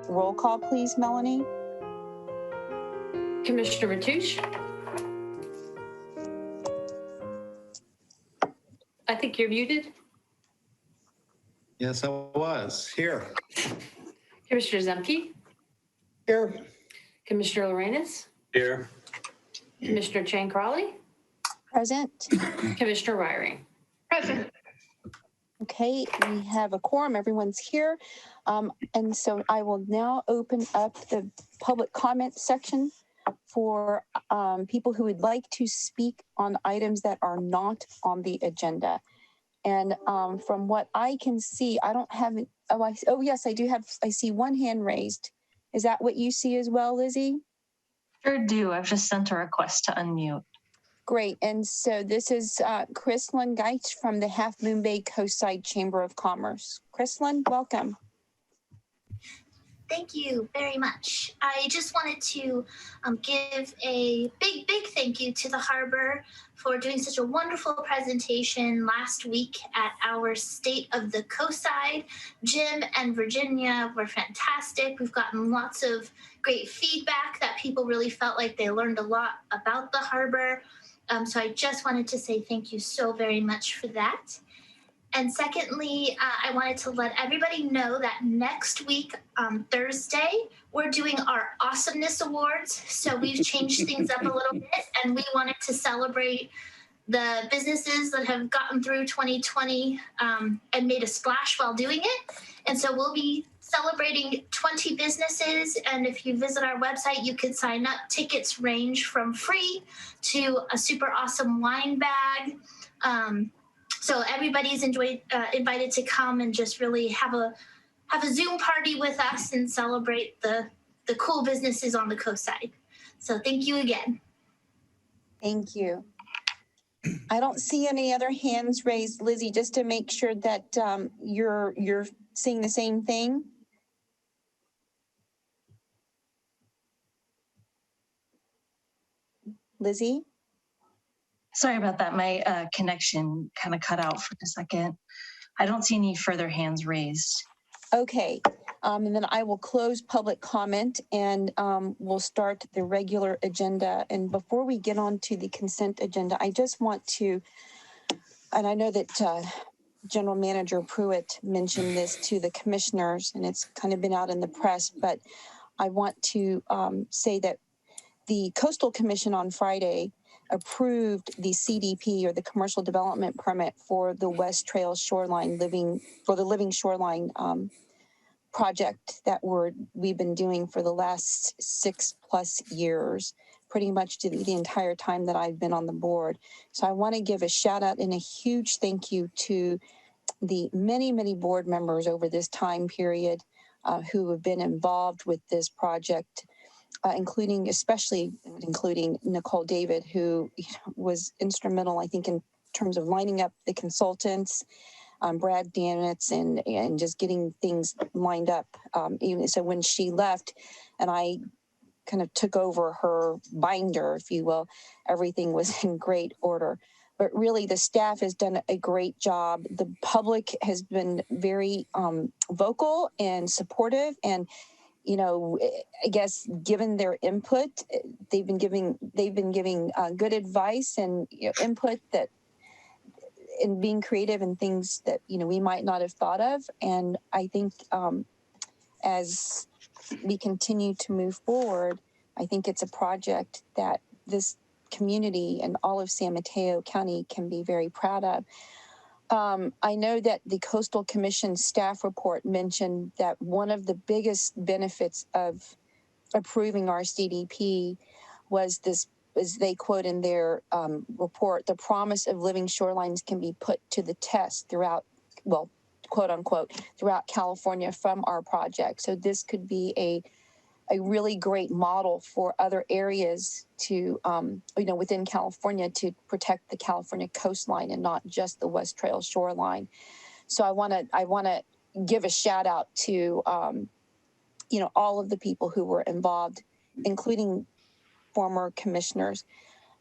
Roll call, please, Melanie. Commissioner Matoush? I think you're muted. Yes, I was. Here. Commissioner Zemke? Here. Commissioner Lorenz? Here. Commissioner Chang Crawley? Present. Commissioner Ryring? Present. Okay, we have a quorum. Everyone's here. And so I will now open up the public comment section for people who would like to speak on items that are not on the agenda. And from what I can see, I don't have it. Oh, yes, I do have. I see one hand raised. Is that what you see as well, Lizzie? Sure do. I've just sent a request to unmute. Great. And so this is Chrislyn Geitz from the Half Moon Bay Coastside Chamber of Commerce. Chrislyn, welcome. Thank you very much. I just wanted to give a big thank you to the Harbor for doing such a wonderful presentation last week at our State of the Coastside. Jim and Virginia were fantastic. We've gotten lots of great feedback that people really felt like they learned a lot about the Harbor. So I just wanted to say thank you so very much for that. And secondly, I wanted to let everybody know that next week on Thursday, we're doing our Awesomeness Awards. So we've changed things up a little bit, and we wanted to celebrate the businesses that have gotten through 2020 and made a splash while doing it. And so we'll be celebrating 20 businesses. And if you visit our website, you could sign up. Tickets range from free to a super awesome wine bag. So everybody's invited to come and just really have a Zoom party with us and celebrate the cool businesses on the coastside. So thank you again. Thank you. I don't see any other hands raised, Lizzie, just to make sure that you're seeing the same thing. Lizzie? Sorry about that. My connection kind of cut out for a second. I don't see any further hands raised. Okay, and then I will close public comment and we'll start the regular agenda. And before we get on to the consent agenda, I just want to, and I know that General Manager Pruitt mentioned this to the commissioners, and it's kind of been out in the press, but I want to say that the Coastal Commission on Friday approved the CDP, or the Commercial Development Permit, for the West Trail Shoreline Living Shoreline project that we've been doing for the last 6+ years, pretty much the entire time that I've been on the board. So I want to give a shout out and a huge thank you to the many board members over this time period who have been involved with this project. Including Nicole David, who was instrumental, I think, in terms of lining up the consultants, Brad Danitz, and just getting things lined up. Even so, when she left, and I kind of took over her binder, if you will, everything was in great order. But really, the staff has done a great job. The public has been very vocal and supportive, and I guess given their input, they've been giving good advice and input that in being creative and things that we might not have thought of. And I think as we continue to move forward, I think it's a project that this community and all of San Mateo County can be very proud of. I know that the Coastal Commission staff report mentioned that one of the biggest benefits of approving our CDP was this, as they quote in their report, the promise of living shorelines can be put to the test throughout, well, quote unquote, throughout California from our project. So this could be a really great model for other areas to, within California, to protect the California coastline and not just the West Trail shoreline. So I want to give a shout out to, all of the people who were involved, including former commissioners,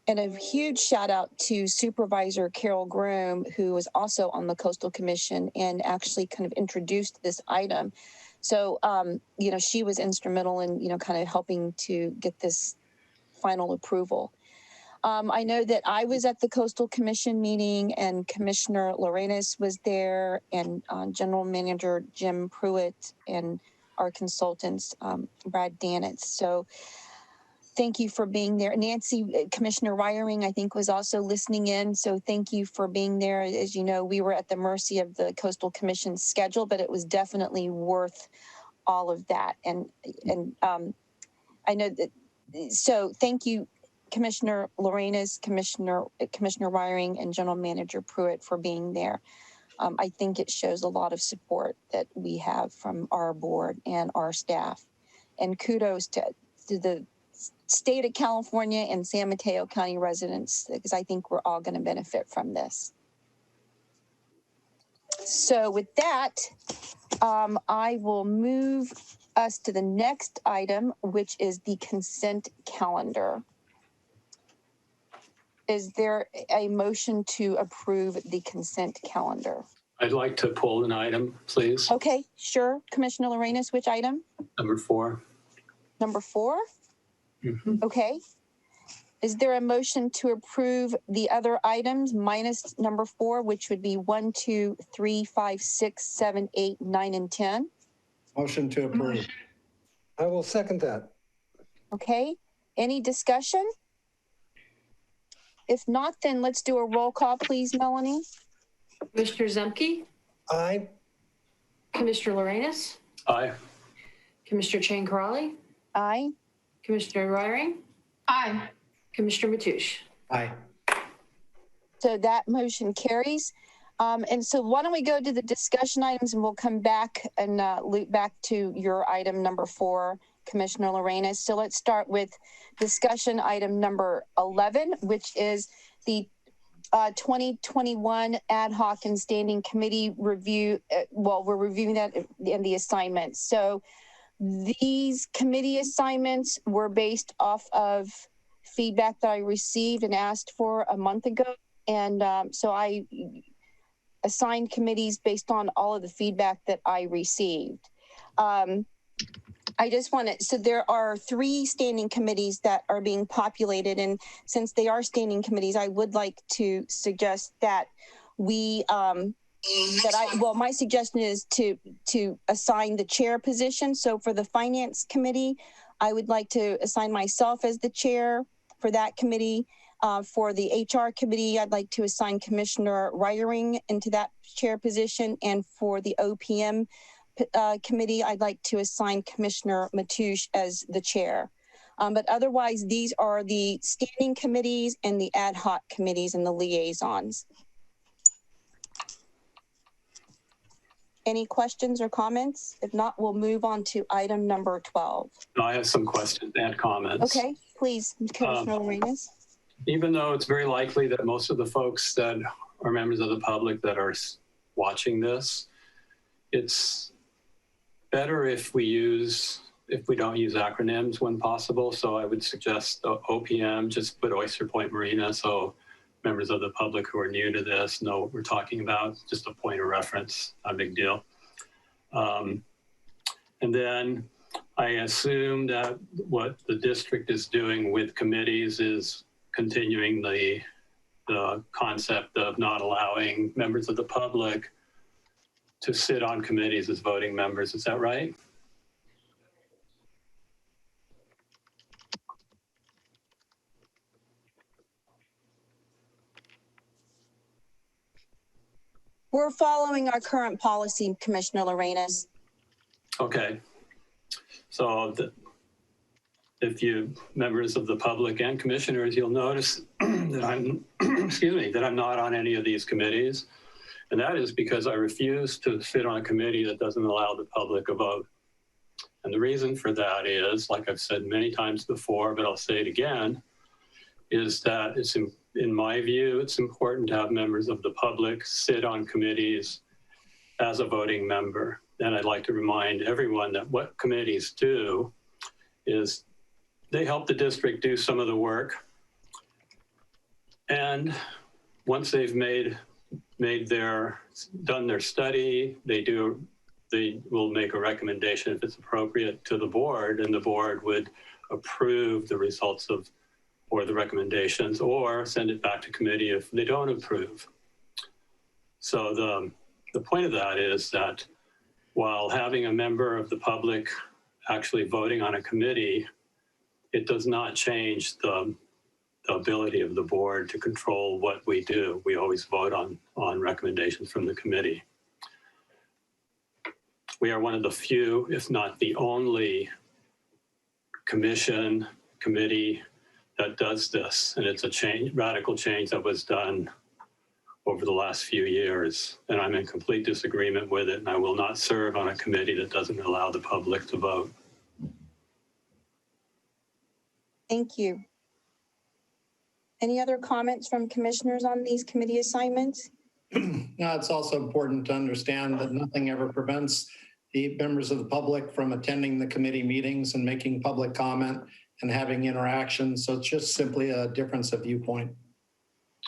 and a huge shout out to Supervisor Carol Groom, who was also on the Coastal Commission and actually kind of introduced this item. So, you know, she was instrumental in, you know, kind of helping to get this final approval. I know that I was at the Coastal Commission meeting and Commissioner Lorenas was there, and General Manager Jim Pruitt and our consultants, Brad Danitz. So thank you for being there. Nancy, Commissioner Wiring, I think, was also listening in. So thank you for being there. As you know, we were at the mercy of the Coastal Commission's schedule, but it was definitely worth all of that. And I know that, so thank you, Commissioner Lorenas, Commissioner Wiring, and General Manager Pruitt for being there. I think it shows a lot of support that we have from our board and our staff. And kudos to the state of California and San Mateo County residents, because I think we're all going to benefit from this. So with that, I will move us to the next item, which is the consent calendar. Is there a motion to approve the consent calendar? I'd like to pull an item, please. Okay, sure. Commissioner Lorenas, which item? Number 4. Number 4? Mhm. Okay. Is there a motion to approve the other items minus number 4, which would be 1, 2, 3, 5, 6, 7, 8, 9, and 10? Motion to approve. I will second that. Okay. Any discussion? If not, then let's do a roll call, please, Melanie. Commissioner Zemke, Aye. Commissioner Lorenas, Aye. Commissioner Chang Corrali, Aye. Commissioner Wiring, Aye. Commissioner Matoush. Aye. So that motion carries. And so why don't we go to the discussion items and we'll come back and loop back to your item number 4, Commissioner Lorenas. So let's start with discussion item number 11, which is the 2021 ad hoc and standing committee review. Well, we're reviewing that in the assignments. So these committee assignments were based off of feedback that I received and asked for a month ago. And so I assigned committees based on all of the feedback that I received. I just want to, so there are 3 standing committees that are being populated. And since they are standing committees, I would like to suggest that we, my suggestion is to assign the chair position. So for the finance committee, I would like to assign myself as the chair for that committee. For the HR committee, I'd like to assign Commissioner Wiring into that chair position. And for the OPM committee, I'd like to assign Commissioner Matoush as the chair. But otherwise, these are the standing committees and the ad hoc committees and the liaisons. Any questions or comments? If not, we'll move on to item number 12. I have some questions and comments. Okay, please, Commissioner Lorenas. Even though it's very likely that most of the folks that are members of the public that are watching this, it's better if we don't use acronyms when possible. So I would suggest OPM, just put Oyster Point Marina, so members of the public who are new to this know what we're talking about. Just a point of reference, not a big deal. And then I assume that what the district is doing with committees is continuing the concept of not allowing members of the public to sit on committees as voting members. Is that right? We're following our current policy, Commissioner Lorenas. Okay. So if you members of the public and commissioners, you'll notice that I'm, that I'm not on any of these committees. And that is because I refuse to sit on a committee that doesn't allow the public a vote. And the reason for that is, like I've said many times before, but I'll say it again, is that it's in my view, it's important to have members of the public sit on committees as a voting member. And I'd like to remind everyone that what committees do is they help the district do some of the work. And once they've done their study, they do they will make a recommendation if it's appropriate to the board, and the board would approve the results of or the recommendations, or send it back to committee if they don't approve. So the point of that is that while having a member of the public actually voting on a committee, it does not change the ability of the board to control what we do. We always vote on recommendations from the committee. We are one of the few, if not the only, committee that does this. And it's a radical change that was done over the last few years. And I'm in complete disagreement with it. And I will not serve on a committee that doesn't allow the public to vote. Thank you. Any other comments from commissioners on these committee assignments? Now, it's also important to understand that nothing ever prevents the members of the public from attending the committee meetings and making public comment and having interaction. So it's just simply a difference of viewpoint.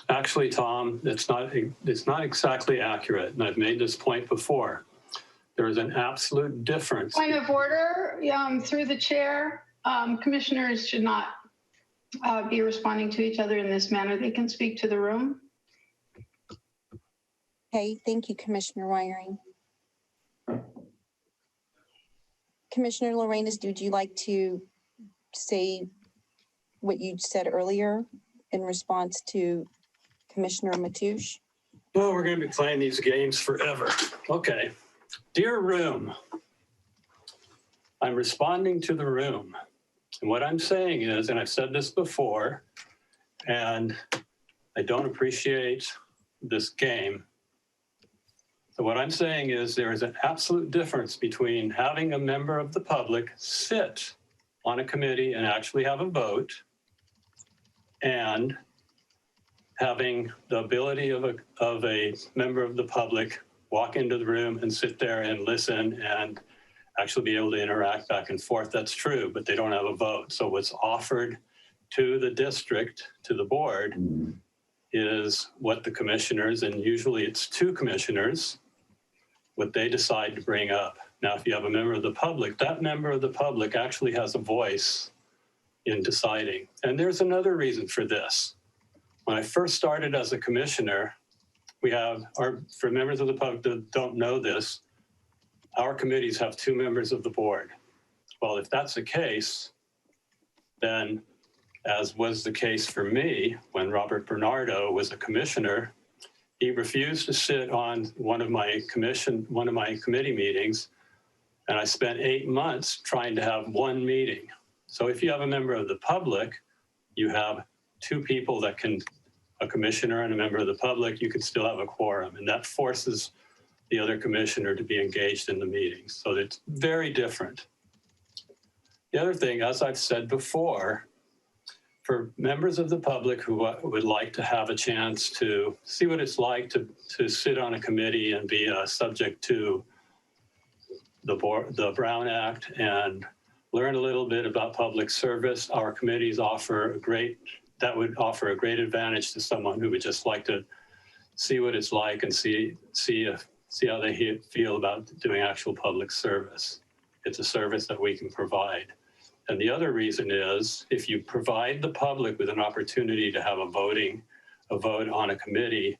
Actually, Tom, it's not exactly accurate. And I've made this point before. There is an absolute difference. Point of order, through the chair. Commissioners should not be responding to each other in this manner. They can speak to the room. Okay, thank you, Commissioner Wiring. Commissioner Lorenas, would you like to say what you said earlier in response to Commissioner Mateusz? Well, we're going to be playing these games forever. Okay. Dear room, I'm responding to the room. And what I'm saying is, and I've said this before, and I don't appreciate this game. So what I'm saying is there is an absolute difference between having a member of the public sit on a committee and actually have a vote, and having the ability of a member of the public walk into the room and sit there and listen and actually be able to interact back and forth. That's true, but they don't have a vote. So what's offered to the district, to the board, is what the commissioners, and usually it's two commissioners, what they decide to bring up. Now, if you have a member of the public, that member of the public actually has a voice in deciding. And there's another reason for this. When I first started as a commissioner, for members of the public that don't know this, our committees have two members of the board. Well, if that's the case, then as was the case for me when Robert Bernardo was a commissioner, he refused to sit on one of my committee meetings, and I spent 8 months trying to have one meeting. So if you have a member of the public, you have two people that can, a commissioner and a member of the public, you can still have a quorum, and that forces the other commissioner to be engaged in the meetings. So it's very different. The other thing, as I've said before, for members of the public who would like to have a chance to see what it's like to sit on a committee and be subject to the Brown Act and learn a little bit about public service, our committees that would offer a great advantage to someone who would just like to see what it's like and see how they feel about doing actual public service. It's a service that we can provide. And the other reason is, if you provide the public with an opportunity to have a vote on a committee,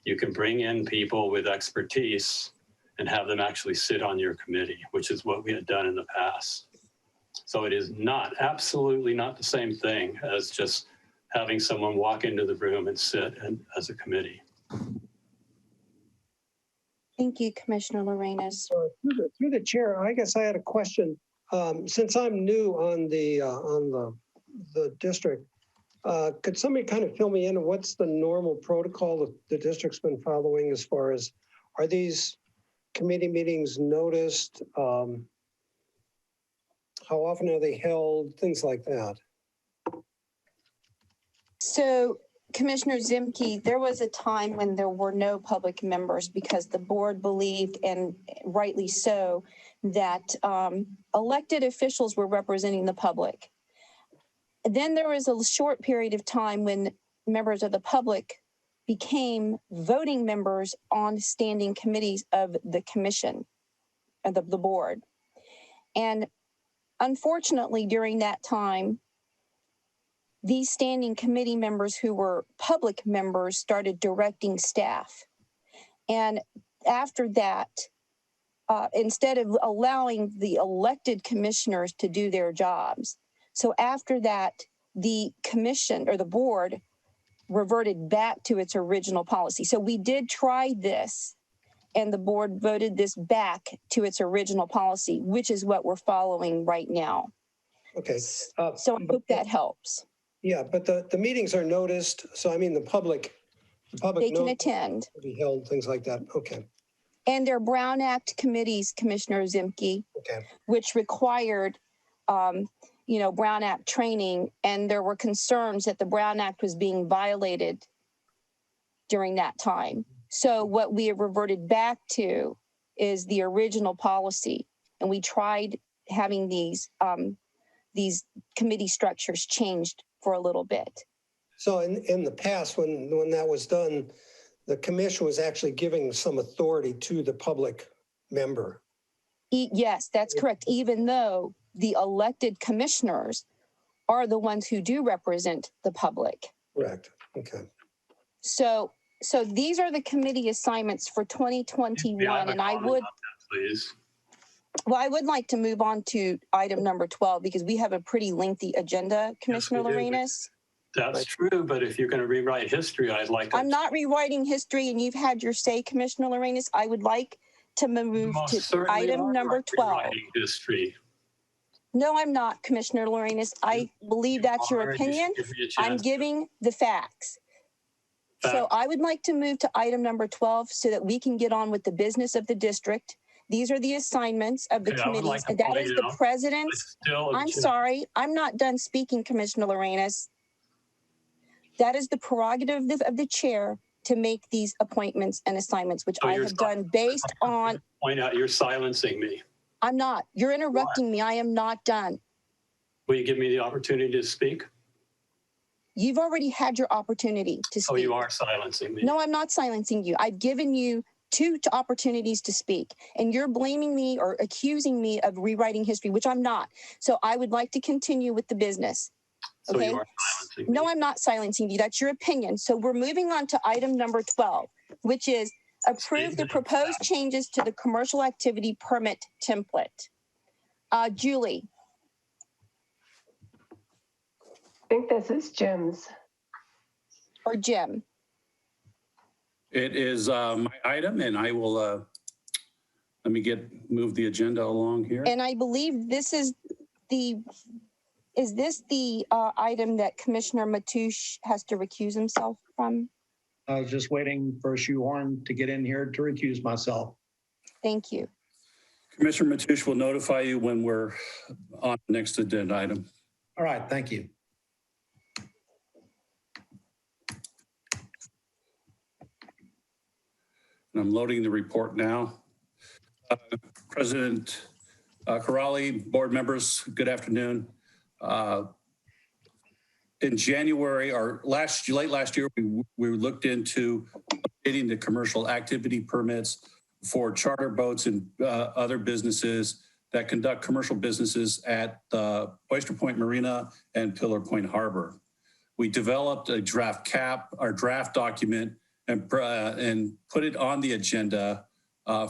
you can bring in people with expertise and have them actually sit on your committee, which is what we had done in the past. So it is absolutely not the same thing as just having someone walk into the room and sit as a committee. Thank you, Commissioner Lorenas. Through the chair, I guess I had a question. Since I'm new on the district, could somebody kind of fill me in on what's the normal protocol that the district's been following as far as, are these committee meetings noticed? How often are they held? Things like that. So, Commissioner Zimke, there was a time when there were no public members because the board believed, and rightly so, that elected officials were representing the public. Then there was a short period of time when members of the public became voting members on standing committees of the commission. the board. And unfortunately, during that time, these standing committee members who were public members started directing staff. And after that, instead of allowing the elected commissioners to do their jobs. So after that, the commission or the board reverted back to its original policy. So we did try this, and the board voted this back to its original policy, which is what we're following right now. Okay. So I hope that helps. Yeah, but the meetings are noticed. So I mean, the public They can knows attend. to be held, things like that. Okay. And they're Brown Act committees, Commissioner Zimke, Okay. which required, Brown Act training. And there were concerns that the Brown Act was being violated during that time. So what we have reverted back to is the original policy. And we tried having these committee structures changed for a little bit. So in the past, when that was done, the commission was actually giving some authority to the public member. Yes, that's correct. Even though the elected commissioners are the ones who do represent the public. Correct. Okay. So these are the committee assignments for 2021, and I would, please. well, I would like to move on to item number 12 because we have a pretty lengthy agenda, Commissioner we do. Lorenas. That's true, but if you're going to rewrite history, I'd like to. I'm not rewriting history, and you've had your say, Commissioner Lorenas. I would like to move to item number 12. History. No, I'm not, Commissioner Lorenas. I believe that's your opinion. I'm giving the facts. So I would like to move to item number 12 so that we can get on with the business of the district. These are the assignments of the committees. And that is the president's. I'm sorry, I'm not done speaking, Commissioner Lorenas. That is the prerogative of the chair to make these appointments and assignments, which I have done based on. Point out, you're silencing me. I'm not. You're interrupting me. I am not done. Will you give me the opportunity to speak? You've already had your opportunity to speak. Oh, you are silencing me. No, I'm not silencing you. I've given you two opportunities to speak, and you're blaming me or accusing me of rewriting history, which I'm not. So I would like to continue with the business. Okay. So you are silencing me. No, I'm not silencing you. That's your opinion. So we're moving on to item number 12, which is approve the proposed changes to the commercial activity permit template. Julie. I think this is Jim's. Or Jim. It is my item, and I will, let me move the agenda along here. And I believe this is is this the item that Commissioner Matoush has to recuse himself from? I was just waiting for a shoehorn to get in here to recuse myself. Thank you. Commissioner Matoush will notify you when we're on the next agenda item. All right, thank you. And I'm loading the report now. President Corrali, board members, good afternoon. In January or late last year, we looked into updating the commercial activity permits for charter boats and other businesses that conduct commercial businesses at Oyster Point Marina and Pillar Point Harbor. We developed a draft document and put it on the agenda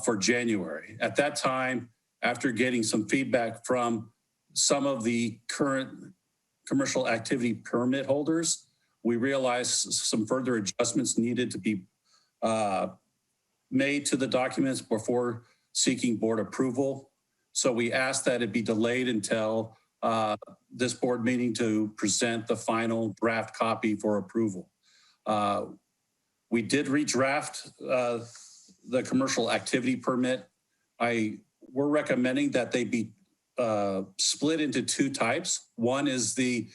for January. At that time, after getting some feedback from some of the current commercial activity permit holders, we realized some further adjustments needed to be made to the documents before seeking board approval. So we asked that it be delayed until this board meeting to present the final draft copy for approval. We did redraft the commercial activity permit. We're recommending that they be split into two types. One is the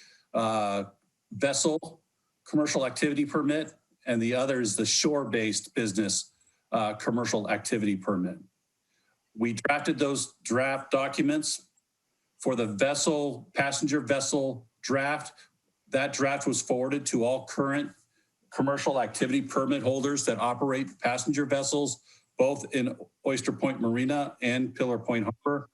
vessel commercial activity permit, and the other is the shore-based business commercial activity permit. We drafted those draft documents for the vessel, passenger vessel draft. That draft was forwarded to all current commercial activity permit holders that operate passenger vessels both in Oyster Point Marina and Pillar Point Harbor.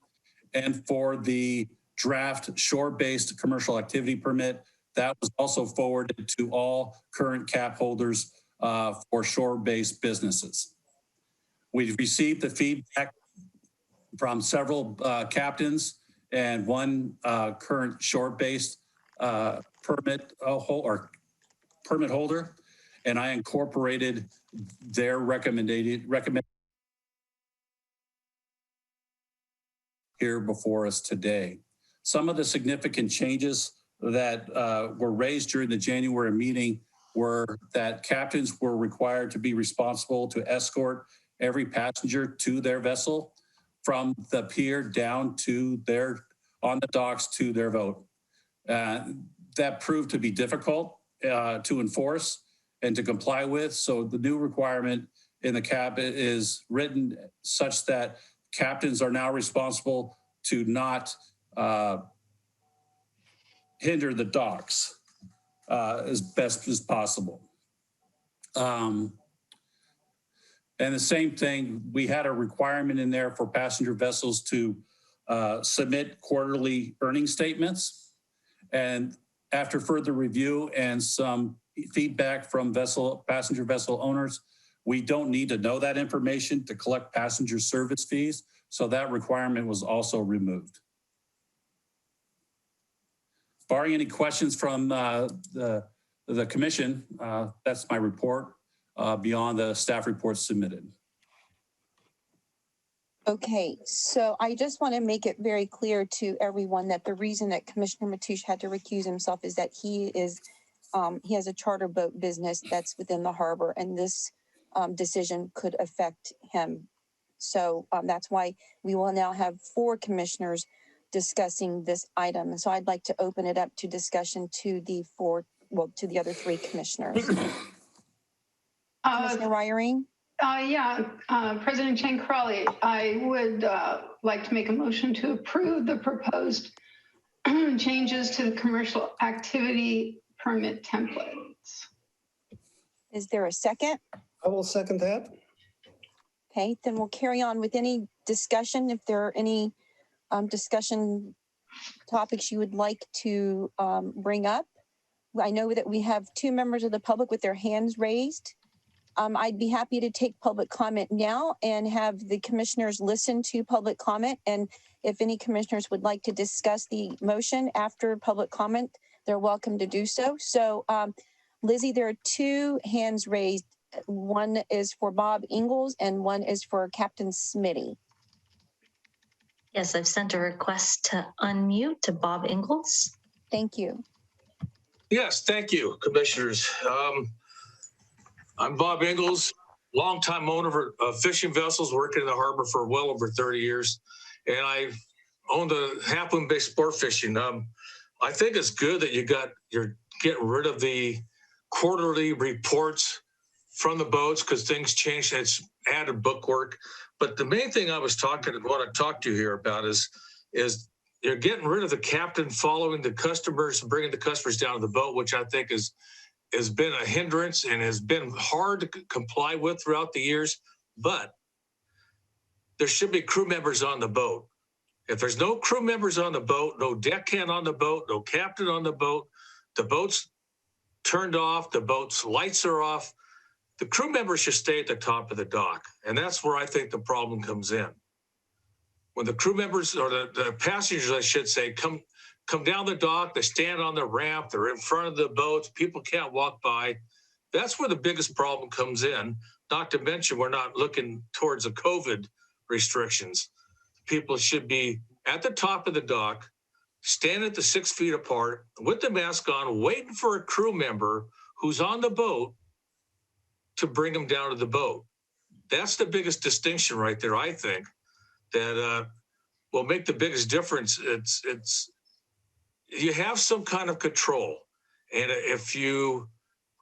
And for the draft shore-based commercial activity permit, that was also forwarded to all current cap holders for shore-based businesses. We've received the feedback from several captains and one current shore-based permit holder, and I incorporated their recommended here before us today. Some of the significant changes that were raised during the January meeting were that captains were required to be responsible to escort every passenger to their vessel from the pier down to on the docks to their boat. That proved to be difficult to enforce and to comply with. So the new requirement in the cap is written such that captains are now responsible to not hinder the docks as best as possible. And the same thing, we had a requirement in there for passenger vessels to submit quarterly earnings statements. And after further review and some feedback from passenger vessel owners, we don't need to know that information to collect passenger service fees. So that requirement was also removed. Barring any questions from the commission, that's my report beyond the staff reports submitted. Okay, So I just want to make it very clear to everyone that the reason that Commissioner Matoush had to recuse himself is that he has a charter boat business that's within the harbor, and this decision could affect him. So that's why we will now have 4 commissioners discussing this item. So I'd like to open it up to discussion to the other 3 commissioners. Commissioner Ryring? President Chang Crawley, I would like to make a motion to approve the proposed changes to the commercial activity permit templates. Is there a second? I will second that. Okay, then we'll carry on with any discussion. If there are any discussion topics you would like to bring up. I know that we have 2 members of the public with their hands raised. I'd be happy to take public comment now and have the commissioners listen to public comment. And if any commissioners would like to discuss the motion after public comment, they're welcome to do so. So Lizzie, there are 2 hands raised. One is for Bob Ingalls and one is for Captain Smitty. Yes, I've sent a request to unmute to Bob Ingalls. Thank you. Yes, thank you, commissioners. I'm Bob Ingalls, longtime owner of fishing vessels, working in the harbor for well over 30 years. And I owned a half-moon-based sport fishing. I think it's good that you're getting rid of the quarterly reports from the boats because things change. It's added bookwork. But the main thing I want to talk to you here about is you're getting rid of the captain following the customers, bringing the customers down to the boat, which I think has been a hindrance and has been hard to comply with throughout the years. But there should be crew members on the boat. If there's no crew members on the boat, no deckhand on the boat, no captain on the boat's turned off, the boat's lights are off, the crew members should stay at the top of the dock. And that's where I think the problem comes in. When the crew members or the passengers, I should say, come down the dock, they stand on the ramp, they're in front of the boats, people can't walk by. That's where the biggest problem comes in. Not to mention, we're not looking towards the COVID restrictions. People should be at the top of the dock, stand at the 6 feet apart with the mask on, waiting for a crew member who's on the boat to bring them down to the boat. That's the biggest distinction right there, I think, that will make the biggest difference. It's you have some kind of control. And if you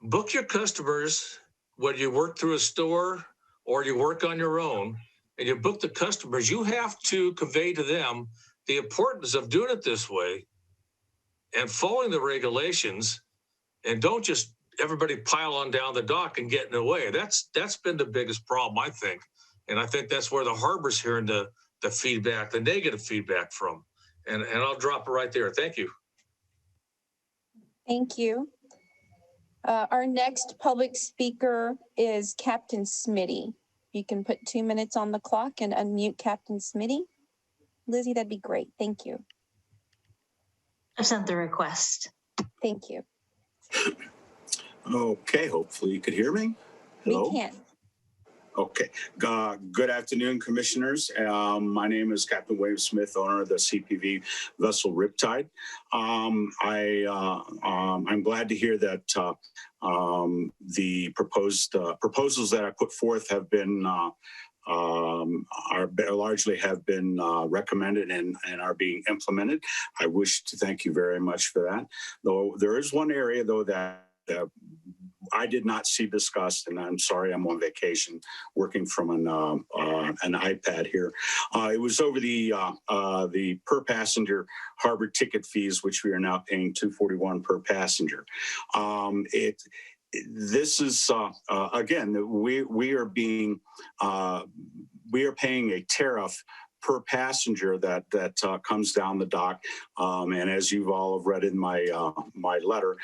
book your customers, whether you work through a store or you work on your own, and you book the customers, you have to convey to them the importance of doing it this way and following the regulations, and don't just everybody pile on down the dock and get in the way. That's been the biggest problem, I think, And I think that's where the harbor's hearing the feedback, the negative feedback from. And I'll drop it right there. Thank you. Thank you. Our next public speaker is Captain Smitty. You can put 2 minutes on the clock and unmute Captain Smitty. Lizzie, that'd be great. Thank you. I've sent the request. Thank you. Okay, hopefully you could hear me. Hello? We can. Okay. Good afternoon, commissioners. My name is Captain William Smith, owner of the CPV vessel Riptide. I'm glad to hear that the proposals that I put forth have been largely have been recommended and are being implemented. I wish to thank you very much for that. Though there is one area though that I did not see discussed, and I'm sorry, I'm on vacation working from an iPad here. It was over the per passenger harbor ticket fees, which we are now paying $241 per passenger. This is again, we are paying a tariff per passenger that comes down the dock, and as you've all read in my my letter,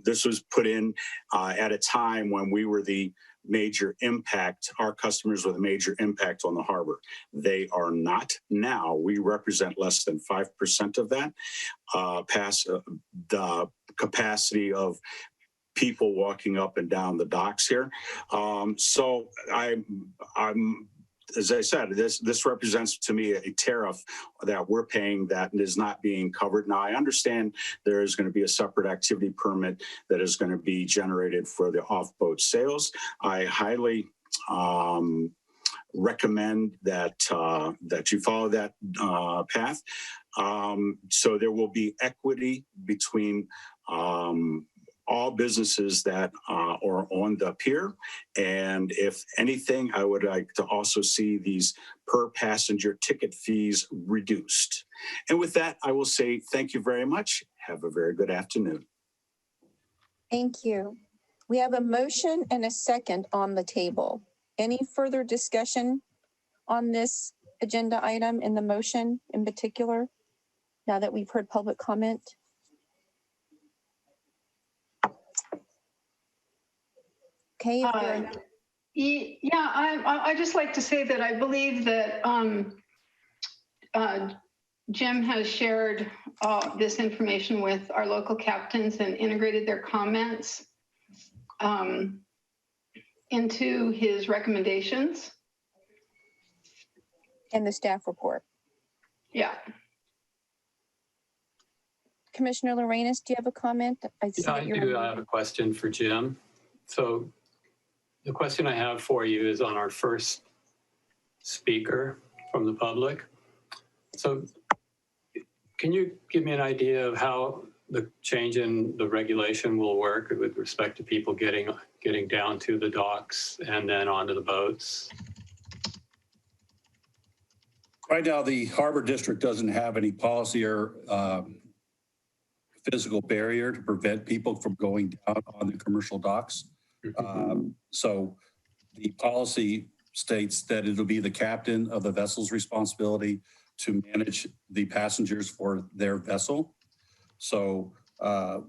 this was put in at a time when we were the major impact. Our customers were the major impact on the harbor. They are not now. We represent less than 5% of that the capacity of people walking up and down the docks here. So I'm as I said, this represents to me a tariff that we're paying that is not being covered. Now, I understand there is going to be a separate activity permit that is going to be generated for the off-boat sales. I highly recommend that that you follow that path. So there will be equity between all businesses that are on the pier. And if anything, I would like to also see these per passenger ticket fees reduced. And with that, I will say thank you very much. Have a very good afternoon. Thank you. We have a motion and a second on the table. Any further discussion on this agenda item in the motion in particular, now that we've heard public comment? Okay. Yeah, I just like to say that I believe that Jim has shared this information with our local captains and integrated their comments into his recommendations. And the staff report. Yeah. Commissioner Lorenas, do you have a comment? I do have a question for Jim. So the question I have for you is on our first speaker from the public. So can you give me an idea of how the change in the regulation will work with respect to people getting down to the docks and then onto the boats? Right now, the Harbor District doesn't have any policy or physical barrier to prevent people from going down on the commercial docks. So the policy states that it'll be the captain of the vessel's responsibility to manage the passengers for their vessel. So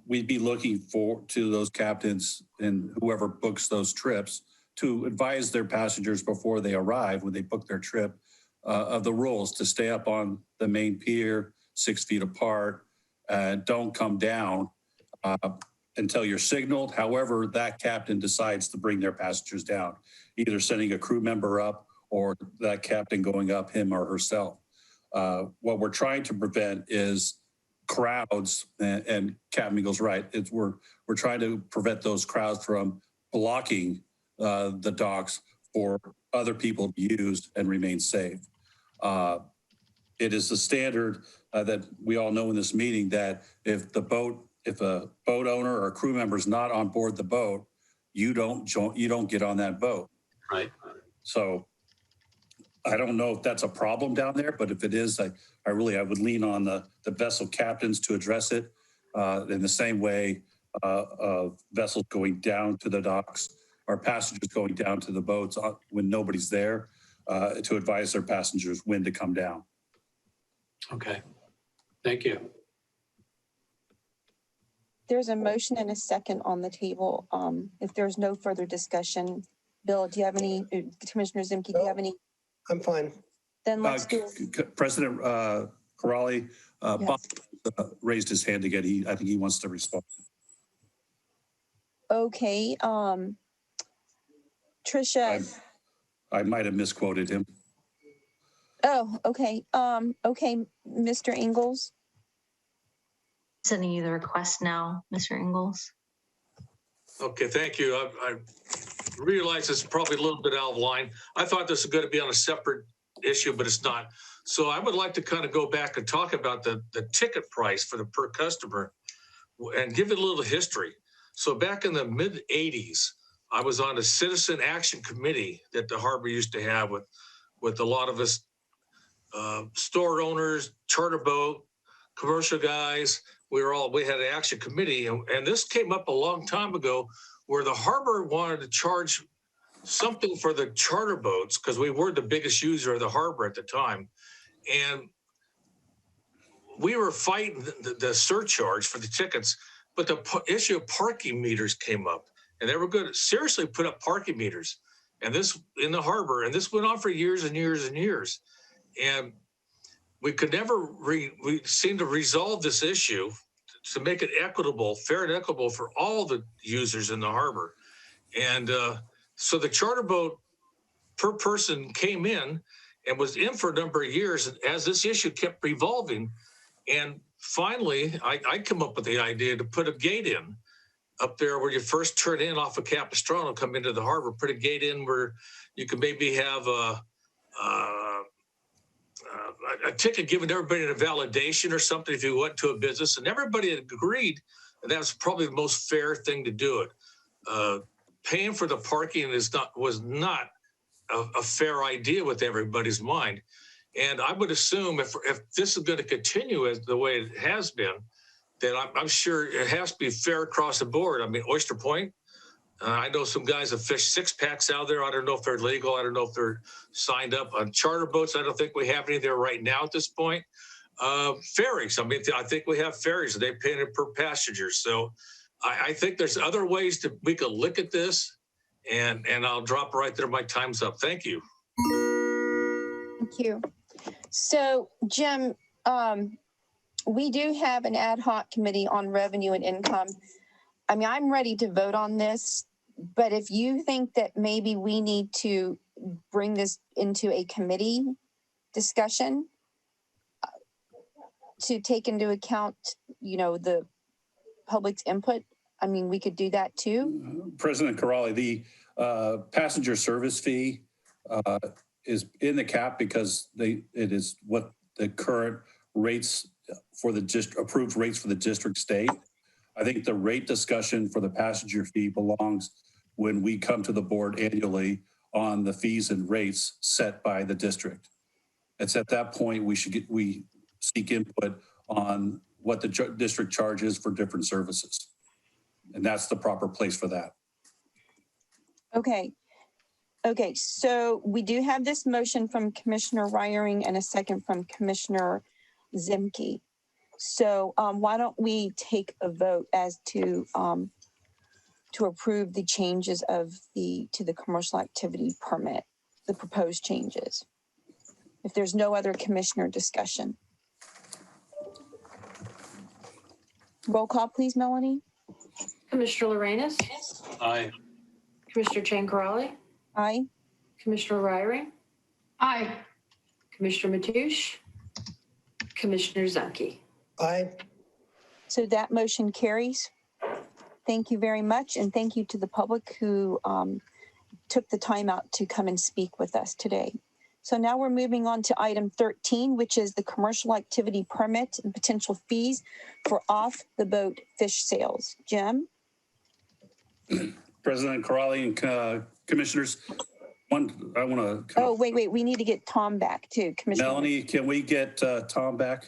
we'd be looking to those captains and whoever books those trips to advise their passengers before they arrive, when they book their trip, of the rules to stay up on the main pier, 6 feet apart, don't come down until you're signaled. However, that captain decides to bring their passengers down, either sending a crew member up or that captain going up, him or herself. What we're trying to prevent is crowds, and Captain Eagle's right. We're trying to prevent those crowds from blocking the docks for other people to use and remain safe. It is the standard that we all know in this meeting that if a boat owner or a crew member is not on board the boat, you don't get on that boat. Right. So I don't know if that's a problem down there, but if it is, I would lean on the vessel captains to address it in the same way of vessels going down to the docks or passengers going down to the boats when nobody's there. to advise their passengers when to come down. Okay, thank you. There's a motion and a second on the table. If there's no further discussion, Bill, do you have any, Commissioner Zimke, do you have any? I'm fine. Then let's do. President Corrali, Yes. Bob raised his hand again. I think he wants to respond. Okay, Tricia. I might have misquoted him. Oh, okay. Okay, Mr. Ingalls. Sending you the request now, Mr. Ingalls. Okay, thank you. I realize it's probably a little bit out of line. I thought this was going to be on a separate issue, but it's not. So I would like to kind of go back and talk about the ticket price for the per customer and give it a little history. So back in the mid 80s, I was on a citizen action committee that the harbor used to have with a lot of us store owners, charter boat, commercial guys. We had an action committee, and this came up a long time ago where the harbor wanted to charge something for the charter boats because we were the biggest user of the harbor at the time. And we were fighting the surcharge for the tickets, but the issue of parking meters came up, and they were going to seriously put up parking meters, and this in the harbor, and this went on for years and years and years. And we could never, we seemed to resolve this issue to make it equitable, fair and equitable for all the users in the harbor. And so the charter boat per person came in and was in for a number of years as this issue kept revolving. And finally, I come up with the idea to put a gate in up there where you first turn in off of Capistrano, come into the harbor, put a gate in where you can maybe have a ticket given to everybody in a validation or something if you went to a business, and everybody agreed that was probably the most fair thing to do it. Paying for the parking was not a fair idea with everybody's mind. And I would assume if this is going to continue as the way it has been, then I'm sure it has to be fair across the board. I mean, Oyster Point, I know some guys have fished 6-packs out there. I don't know if they're legal. I don't know if they're signed up on charter boats. I don't think we have any there right now at this point. Ferries, I mean, I think we have ferries. They pay it per passenger. So I think there's other ways we could look at this, and I'll drop right there. My time's up. Thank you. Thank you. So, Jim, we do have an ad hoc committee on revenue and income. I mean, I'm ready to vote on this, but if you think that maybe we need to bring this into a committee discussion to take into account, the public's input, I mean, we could do that too. President Corrali, the passenger service fee is in the cap because it is what the current rates for the approved rates for the district state. I think the rate discussion for the passenger fee belongs when we come to the board annually on the fees and rates set by the district. It's at that point we seek input on what the district charges for different services. And that's the proper place for that. Okay. Okay, so we do have this motion from Commissioner Reiering and a second from Commissioner Zimke. So why don't we take a vote as to approve the changes to the commercial activity permit, the proposed changes, if there's no other commissioner discussion. Roll call, please, Melanie. Commissioner Lorenz. Aye. Commissioner Chang Corrali. Aye. Commissioner Reiring. Aye. Commissioner Mateusz. Commissioner Zimke. Aye. So that motion carries. Thank you very much. And thank you to the public who took the time out to come and speak with us today. So now we're moving on to item 13, which is the commercial activity permit and potential fees for off the boat fish sales. Jim? President Corrali and commissioners, I want to. Oh, wait. We need to get Tom back too. Commissioner Melanie, can we get Tom back?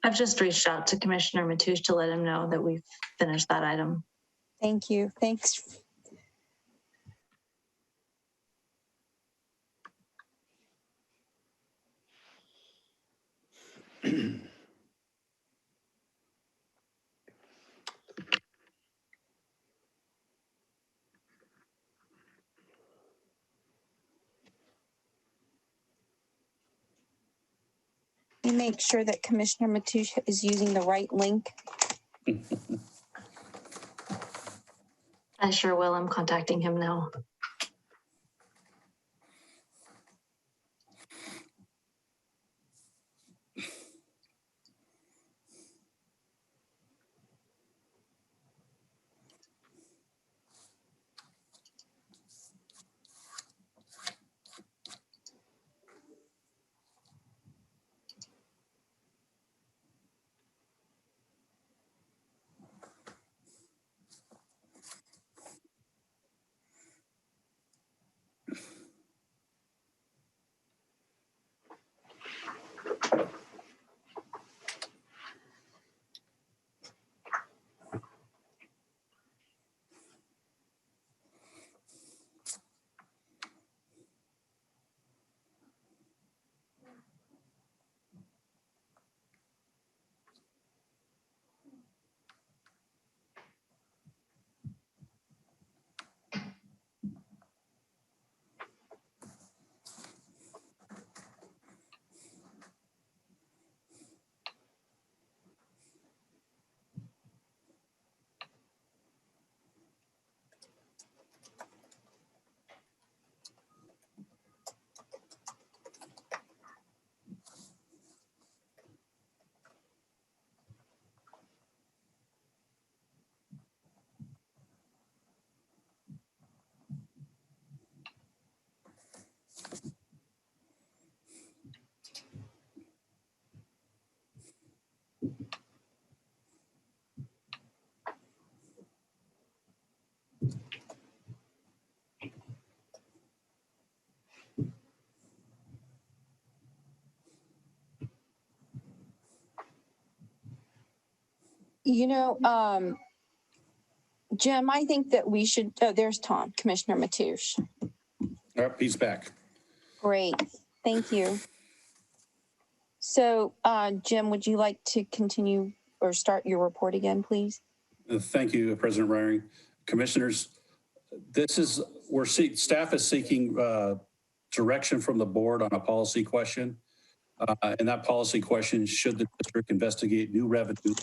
I've just reached out to Commissioner Matoush to let him know that we've finished that item. Thank you. Thanks. You make sure that Commissioner Matoush is using the right link. I sure will. I'm contacting him now. You know, Jim, I think that we should, oh, there's Tom, Commissioner Matoush. Yep, he's back. Great, thank you. So, Jim, would you like to continue or start your report again, please? Thank you, President Reiring. Commissioners, staff is seeking direction from the board on a policy question. And that policy question, should the district investigate new revenue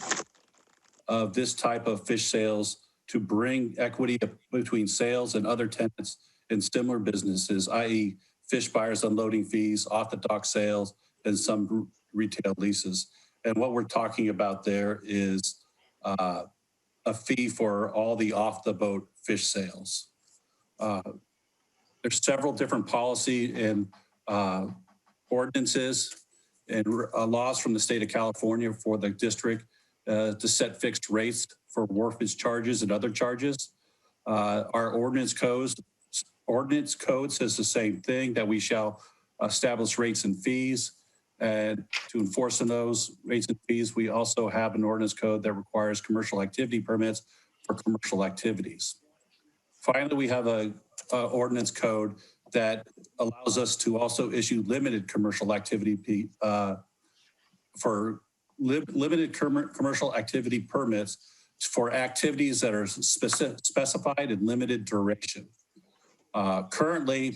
of this type of fish sales to bring equity between sales and other tenants in similar businesses, i.e. fish buyers unloading fees, off the dock sales, and some retail leases. And what we're talking about there is a fee for all the off the boat fish sales. There's several different policy and ordinances and laws from the state of California for the district to set fixed rates for wharfage charges and other charges. Our ordinance code says the same thing, that we shall establish rates and fees. And to enforce on those rates and fees, we also have an ordinance code that requires commercial activity permits for commercial activities. Finally, we have a ordinance code that allows us to also issue limited commercial activity commercial activity permits for activities that are specified in limited duration. Currently,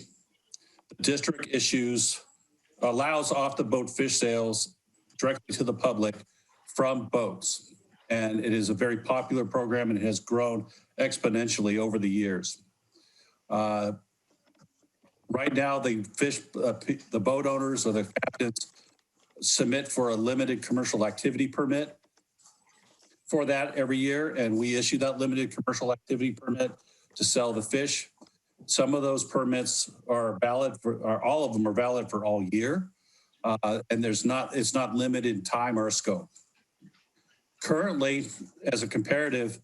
the district allows off the boat fish sales directly to the public from boats. And it is a very popular program and it has grown exponentially over the years. Right now, the boat owners or the captains submit for a limited commercial activity permit for that every year, and we issue that limited commercial activity permit to sell the fish. Some of those permits are valid all of them are valid for all year, and it's not limited in time or scope. Currently, as a comparative,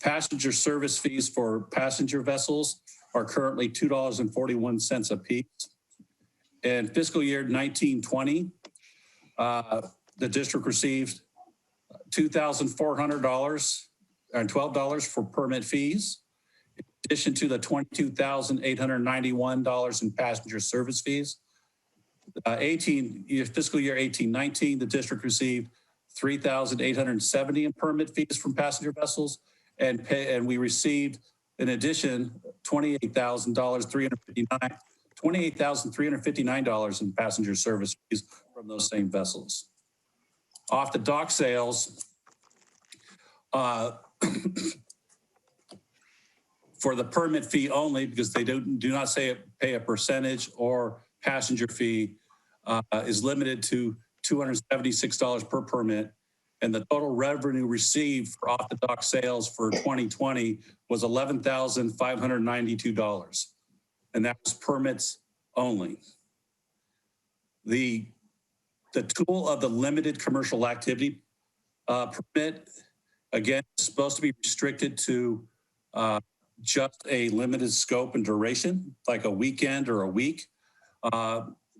passenger service fees for passenger vessels are currently $2.41 a piece. In fiscal year 1920, the district received $2,400 for permit fees, in addition to the $22,891 in passenger service fees. Fiscal year 18-19, the district received $3,870 in permit fees from passenger vessels, and we received, in addition, $28,359 in passenger service fees from those same vessels. Off the dock sales, for the permit fee only, because they do not pay a percentage or passenger fee, is limited to $276 per permit. And the total revenue received for off the dock sales for 2020 was $11,592. And that was permits only. The tool of the limited commercial activity permit, again, is supposed to be restricted to just a limited scope and duration, like a weekend or a week.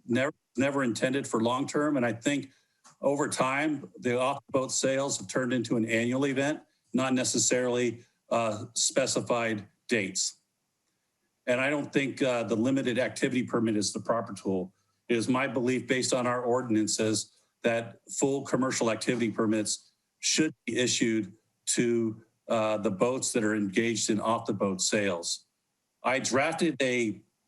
Never intended for long-term. And I think over time, the off-boat sales have turned into an annual event, not necessarily specified dates. And I don't think the limited activity permit is the proper tool. It is my belief, based on our ordinances, that full commercial activity permits should be issued to the boats that are engaged in off-the-boat sales. I drafted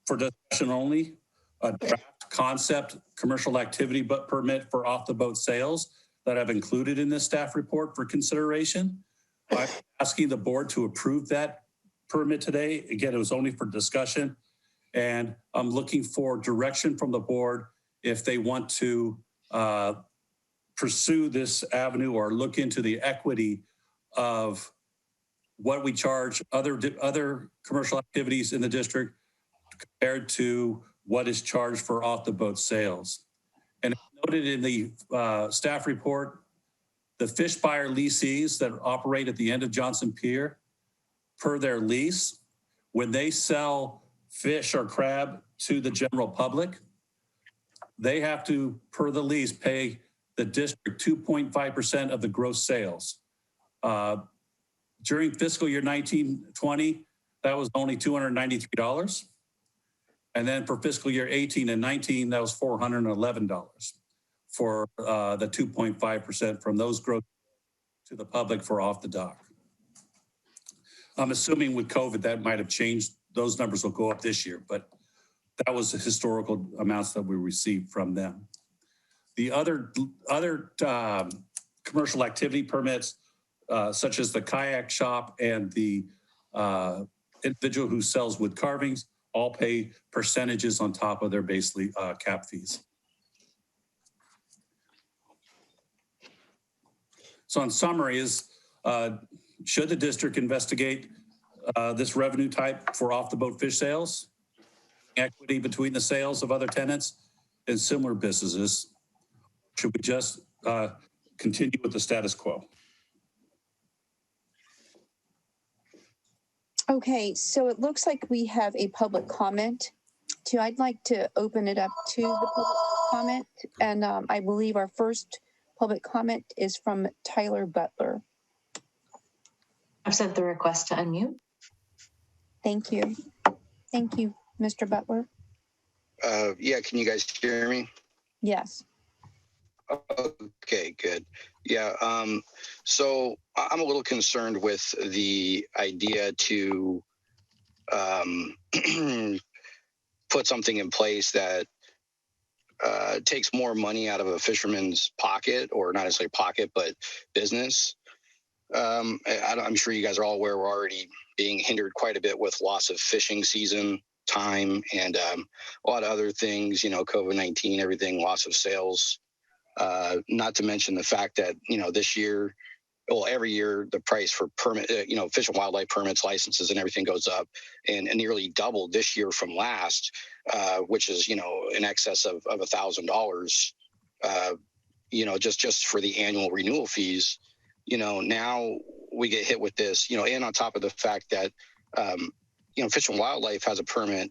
for discussion only, a draft concept commercial activity permit for off-the-boat sales that I've included in this staff report for consideration. I'm asking the board to approve that permit today. Again, it was only for discussion, and I'm looking for direction from the board if they want to pursue this avenue or look into the equity of what we charge other commercial activities in the district compared to what is charged for off-the-boat sales. And noted in the staff report, the fish buyer lessees that operate at the end of Johnson Pier, per their lease, when they sell fish or crab to the general public, they have to, per the lease, pay the district 2.5% of the gross sales. During fiscal year 19-20, that was only $293. And then for fiscal year 18 and 19, that was $411 for the 2.5% from those gross to the public for off the dock. I'm assuming with COVID that might have changed. Those numbers will go up this year, but that was the historical amounts that we received from them. The other commercial activity permits, such as the kayak shop and the individual who sells wood carvings, all pay percentages on top of their base cap fees. So in summary is, should the district investigate this revenue type for off-the-boat fish sales, equity between the sales of other tenants and similar businesses? Should we just continue with the status quo? Okay, so it looks like we have a public comment. I'd like to open it up to the public comment. And I believe our first public comment is from Tyler Butler. I've sent the request to unmute. Thank you. Thank you, Mr. Butler. Yeah, can you guys hear me? Yes. Okay, good. Yeah, so I'm a little concerned with the idea to put something in place that takes more money out of a fisherman's pocket, or not necessarily pocket, but business. I'm sure you guys are all aware we're already being hindered quite a bit with loss of fishing season time and a lot of other things, you know, COVID-19, everything, loss of sales. Not to mention the fact that, you know, this year, well, every year the price for permit, you know, fish and wildlife permits, licenses and everything goes up and nearly doubled this year from last, which is, you know, in excess of $1,000, you know, just for the annual renewal fees. You know, now we get hit with this, you know, and on top of the fact that, you know, Fish and Wildlife has a permit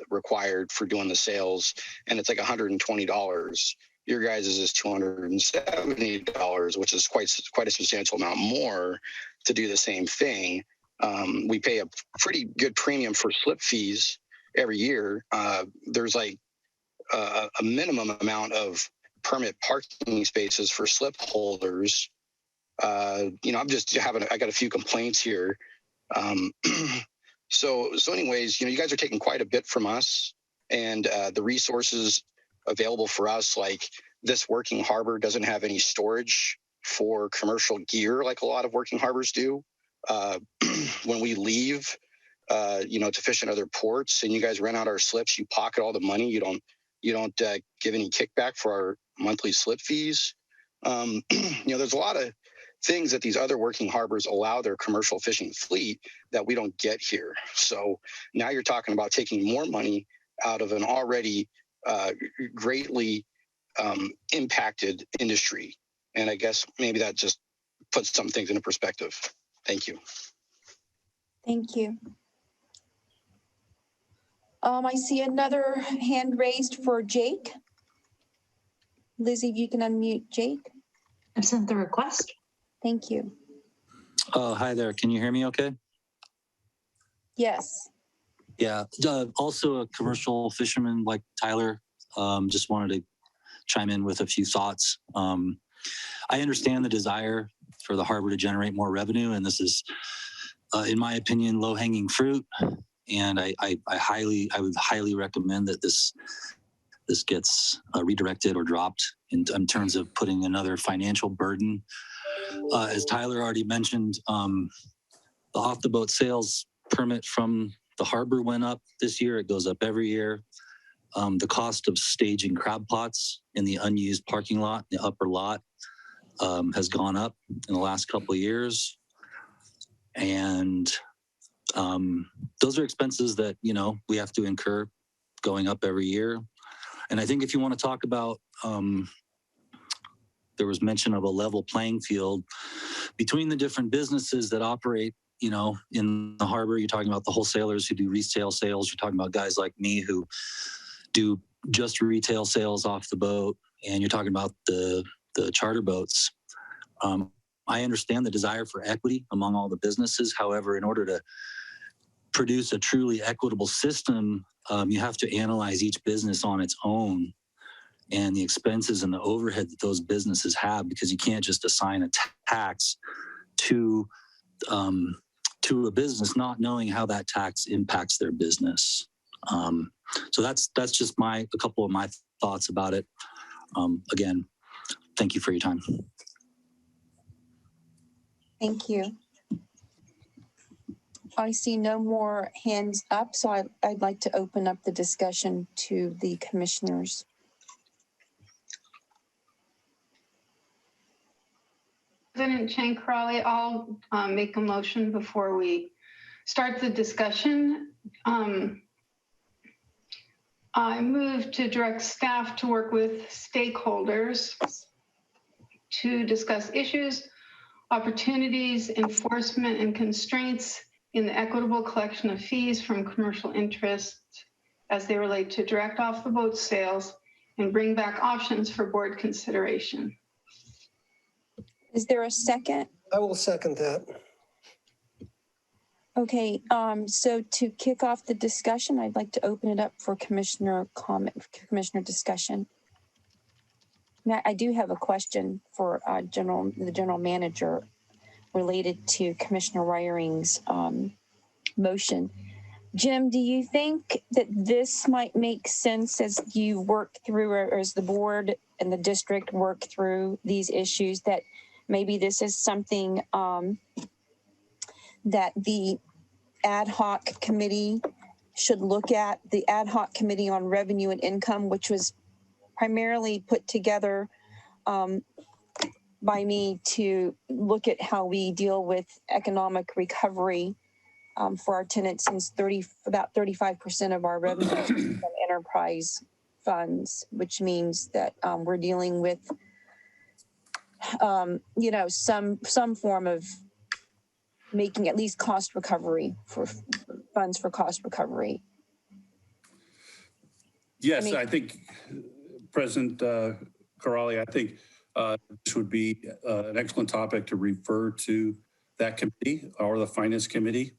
required for doing the sales, and it's like $120. Your guys' is $270, which is quite a substantial amount more to do the same thing. We pay a pretty good premium for slip fees every year. There's like a minimum amount of permit parking spaces for slip holders. I'm just I got a few complaints here. So anyways, you guys are taking quite a bit from us, and the resources available for us, like this working harbor doesn't have any storage for commercial gear like a lot of working harbors do. When we leave, to fish in other ports and you guys rent out our slips, you pocket all the money. You don't give any kickback for our monthly slip fees. There's a lot of things that these other working harbors allow their commercial fishing fleet that we don't get here. So now you're talking about taking more money out of an already greatly impacted industry. And I guess maybe that just puts some things into perspective. Thank you. Thank you. I see another hand raised for Jake. Lizzie, you can unmute Jake. I've sent the request. Thank you. Hi there. Can you hear me okay? Yes. Yeah. Also a commercial fisherman like Tyler. Just wanted to chime in with a few thoughts. I understand the desire for the harbor to generate more revenue, and this is, in my opinion, low-hanging fruit. And I would highly recommend that this gets redirected or dropped in terms of putting another financial burden. As Tyler already mentioned, the off-the-boat sales permit from the harbor went up this year. It goes up every year. The cost of staging crab pots in the unused parking lot, the upper lot, has gone up in the last couple of years. And those are expenses that, we have to incur going up every year. And I think if you want to talk about, there was mention of a level playing field between the different businesses that operate, in the harbor. You're talking about the wholesalers who do resale sales. You're talking about guys like me who do just retail sales off the boat. And you're talking about the charter boats. I understand the desire for equity among all the businesses. However, in order to produce a truly equitable system, you have to analyze each business on its own and the expenses and the overhead that those businesses have, because you can't just assign a tax to a business not knowing how that tax impacts their business. So that's just a couple of my thoughts about it. Again, thank you for your time. Thank you. I see no more hands up, so I'd like to open up the discussion to the commissioners. President Chang Crowley, I'll make a motion before we start the discussion. I move to direct staff to work with stakeholders to discuss issues, opportunities, enforcement, and constraints in the equitable collection of fees from commercial interests as they relate to direct off-the-boat sales, and bring back options for board consideration. Is there a second? I will second that. Okay, so to kick off the discussion, I'd like to open it up for commissioner comment, commissioner discussion. Now, I do have a question for the general manager related to Commissioner Reiring's motion. Jim, do you think that this might make sense as you work through, or as the board and the district work through these issues, that maybe this is something that the ad hoc committee should look at, the ad hoc committee on revenue and income, which was primarily put together by me to look at how we deal with economic recovery for our tenants, since about 35% of our revenue is from enterprise funds, which means that we're dealing with some form of making at least cost recovery for funds for cost recovery. Yes, I think President Corrali, I think this would be an excellent topic to refer to that committee or the finance committee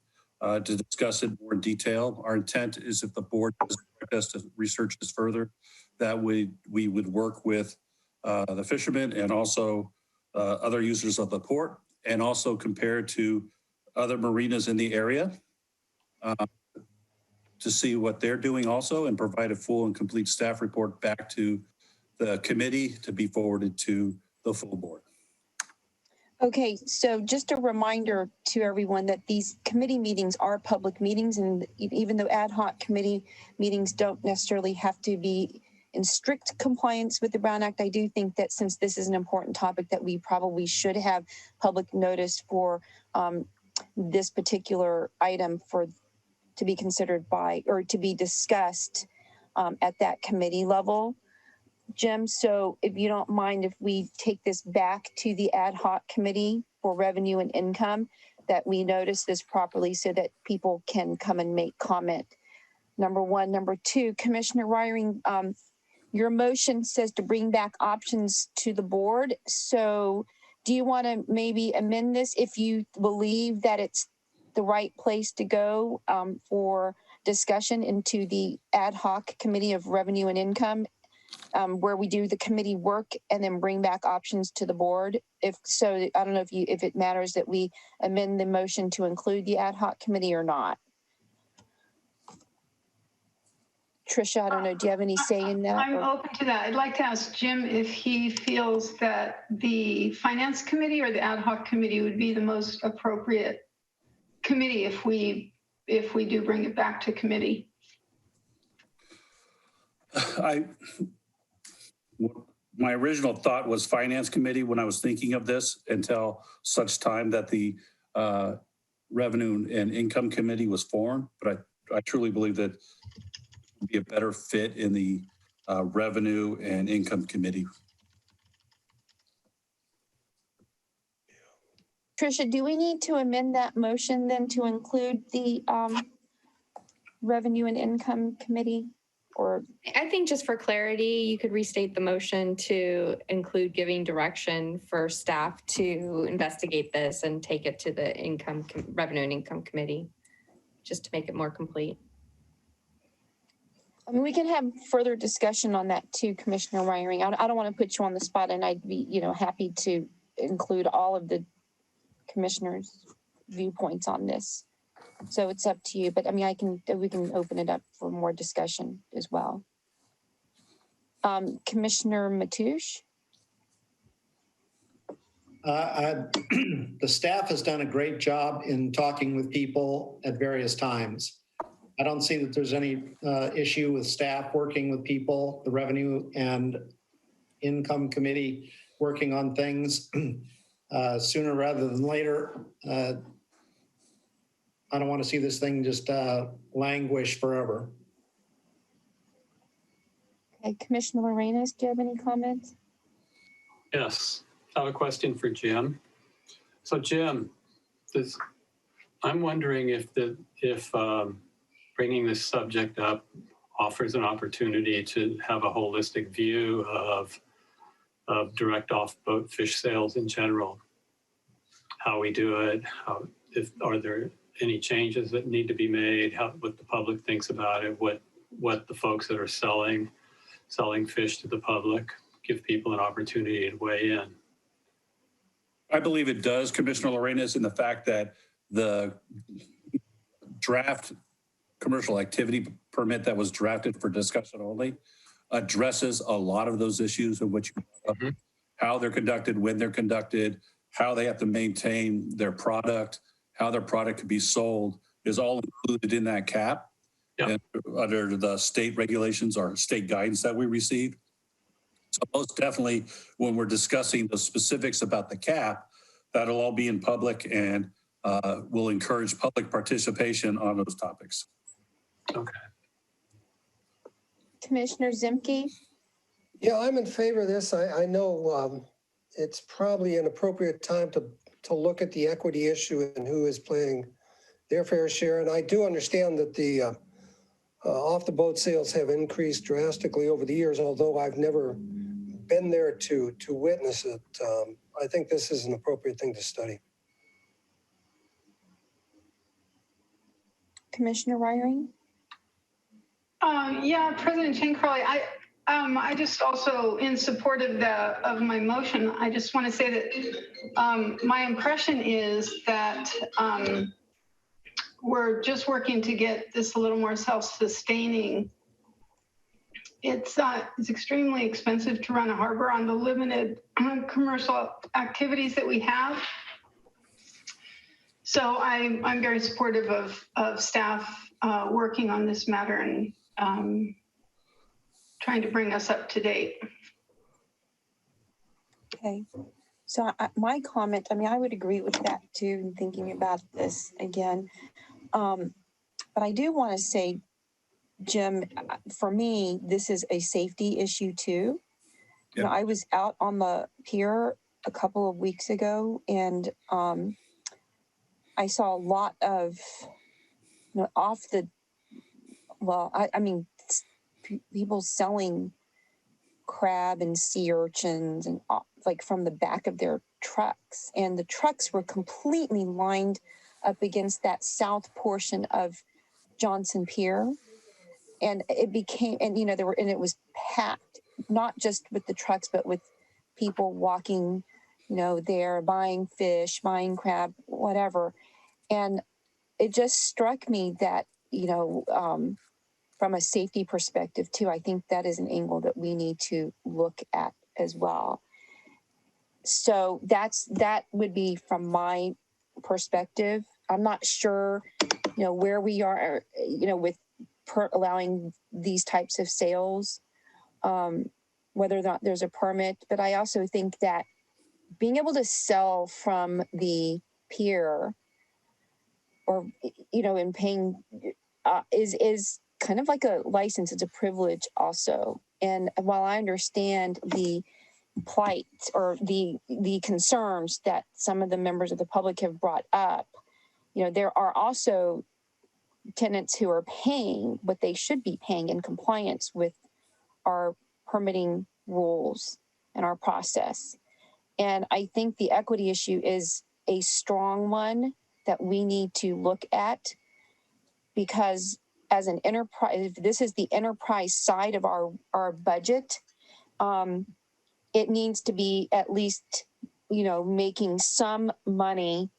to discuss it more in detail. Our intent is, if the board does us to research this further, that we would work with the fishermen and also other users of the port, and also compare to other marinas in the area to see what they're doing also, and provide a full and complete staff report back to the committee to be forwarded to the full board. Okay, so just a reminder to everyone that these committee meetings are public meetings, and even though ad hoc committee meetings don't necessarily have to be in strict compliance with the Brown Act, I do think that since this is an important topic, that we probably should have public notice for this particular item to be considered by, or to be discussed at that committee level. Jim, so if you don't mind, if we take this back to the ad hoc committee for revenue and income, that we notice this properly so that people can come and make comment. Number one. Number two, Commissioner Ryring, your motion says to bring back options to the board. So do you want to maybe amend this if you believe that it's the right place to go for discussion into the ad hoc committee of revenue and income, where we do the committee work and then bring back options to the board? If so, I don't know if it matters that we amend the motion to include the ad hoc committee or not. Trisha, I don't know, do you have any say in that? I'm open to that. I'd like to ask Jim if he feels that the finance committee or the ad hoc committee would be the most appropriate committee if we do bring it back to committee. My original thought was finance committee when I was thinking of this, until such time that the revenue and income committee was formed. But I truly believe that it would be a better fit in the revenue and income committee. Trisha, do we need to amend that motion then to include the revenue and income committee? Or I think just for clarity, you could restate the motion to include giving direction for staff to investigate this and take it to the revenue and income committee, just to make it more complete. I mean, we can have further discussion on that too, Commissioner Ryring. I don't want to put you on the spot, and I'd be, happy to include all of the commissioners' viewpoints on this. So it's up to you, but I mean, we can open it up for more discussion as well. Commissioner Mateusz? The staff has done a great job in talking with people at various times. I don't see that there's any issue with staff working with people, the revenue and income committee working on things sooner rather than later. I don't want to see this thing just languish forever. Okay, Commissioner Lorenas, do you have any comments? Yes, I have a question for Jim. So Jim, I'm wondering if bringing this subject up offers an opportunity to have a holistic view of direct off-boat fish sales in general. How we do it, are there any changes that need to be made, what the public thinks about it, what the folks that are selling fish to the public, give people an opportunity to weigh in. I believe it does, Commissioner Lorenas, in the fact that the draft commercial activity permit that was drafted for discussion only addresses a lot of those issues in which how they're conducted, when they're conducted, how they have to maintain their product, how their product could be sold, is all included in that cap. Yep. And under the state regulations or state guidance that we received. So most definitely when we're discussing the specifics about the cap, that'll all be in public, and we'll encourage public participation on those topics. Okay. Commissioner Zemke? Yeah, I'm in favor of this. I know it's probably an appropriate time to look at the equity issue and who is paying their fair share. And I do understand that the off the boat sales have increased drastically over the years, although I've never been there to witness it, I think this is an appropriate thing to study. Commissioner Ryring? Yeah, President Chang Crowley, I just also, in support of my motion, I just want to say that my impression is that we're just working to get this a little more self-sustaining. It's extremely expensive to run a harbor on the limited commercial activities that we have. So I'm very supportive of staff working on this matter and trying to bring us up to date. Okay. So my comment, I mean, I would agree with that too, in thinking about this again. But I do want to say, Jim, for me, this is a safety issue too. You know, I was out on the pier a couple of weeks ago, and I saw a lot of, you know, I mean, people selling crab and sea urchins and like from the back of their trucks, and the trucks were completely lined up against that south portion of Johnson Pier, and it became, and you know, and it was packed, not just with the trucks but with people walking, you know, there buying fish, buying crab, whatever. And it just struck me that, you know, from a safety perspective too, I think that is an angle that we need to look at as well. So that would be from my perspective. I'm not sure, you know, where we are, you know, with allowing these types of sales, whether or not there's a permit. But I also think that being able to sell from the pier, or, you know, and paying is kind of like a license. It's a privilege also. And while I understand the plight or the concerns that some of the members of the public have brought up, you know, there are also tenants who are paying what they should be paying in compliance with our permitting rules and our process. And I think the equity issue is a strong one that we need to look at, because as an enterprise, if this is the enterprise side of our budget, it needs to be at least, you know, making some money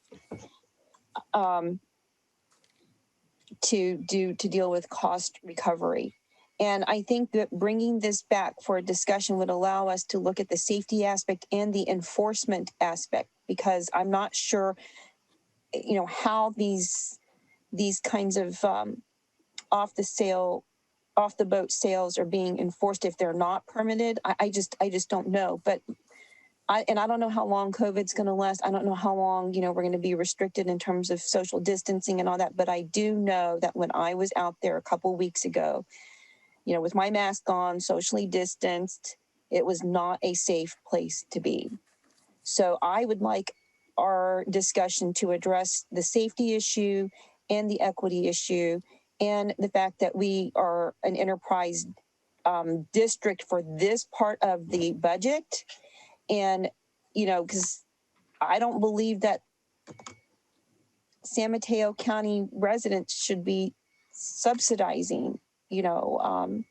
to deal with cost recovery. And I think that bringing this back for a discussion would allow us to look at the safety aspect and the enforcement aspect, because I'm not sure, you know, how these kinds of off the boat sales are being enforced if they're not permitted. I just don't know. But I don't know how long COVID's going to last. I don't know how long, you know, we're going to be restricted in terms of social distancing and all that. But I do know that when I was out there a couple of weeks ago, you know, with my mask on, socially distanced, it was not a safe place to be. So I would like our discussion to address the safety issue and the equity issue, and the fact that we are an enterprise district for this part of the budget. And, you know, because I don't believe that San Mateo County residents should be subsidizing, you know,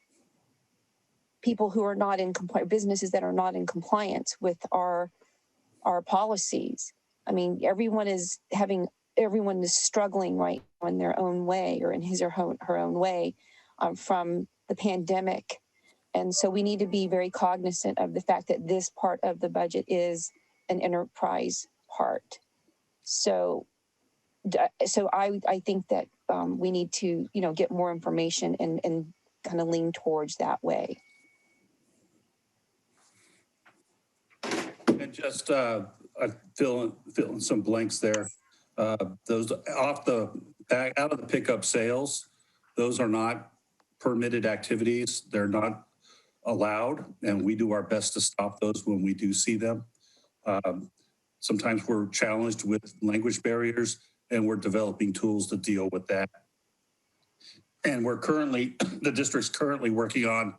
people who are not in compliance, businesses that are not in compliance with our policies. I mean, everyone is struggling right in their own way, or in his or her own way, from the pandemic. And so we need to be very cognizant of the fact that this part of the budget is an enterprise part. So I think that we need to, you know, get more information and kind of lean towards that way. And just fill in some blanks there. Those out of the pickup sales, those are not permitted activities. They're not allowed, and we do our best to stop those when we do see them. Sometimes we're challenged with language barriers, and we're developing tools to deal with that. And the district's currently working on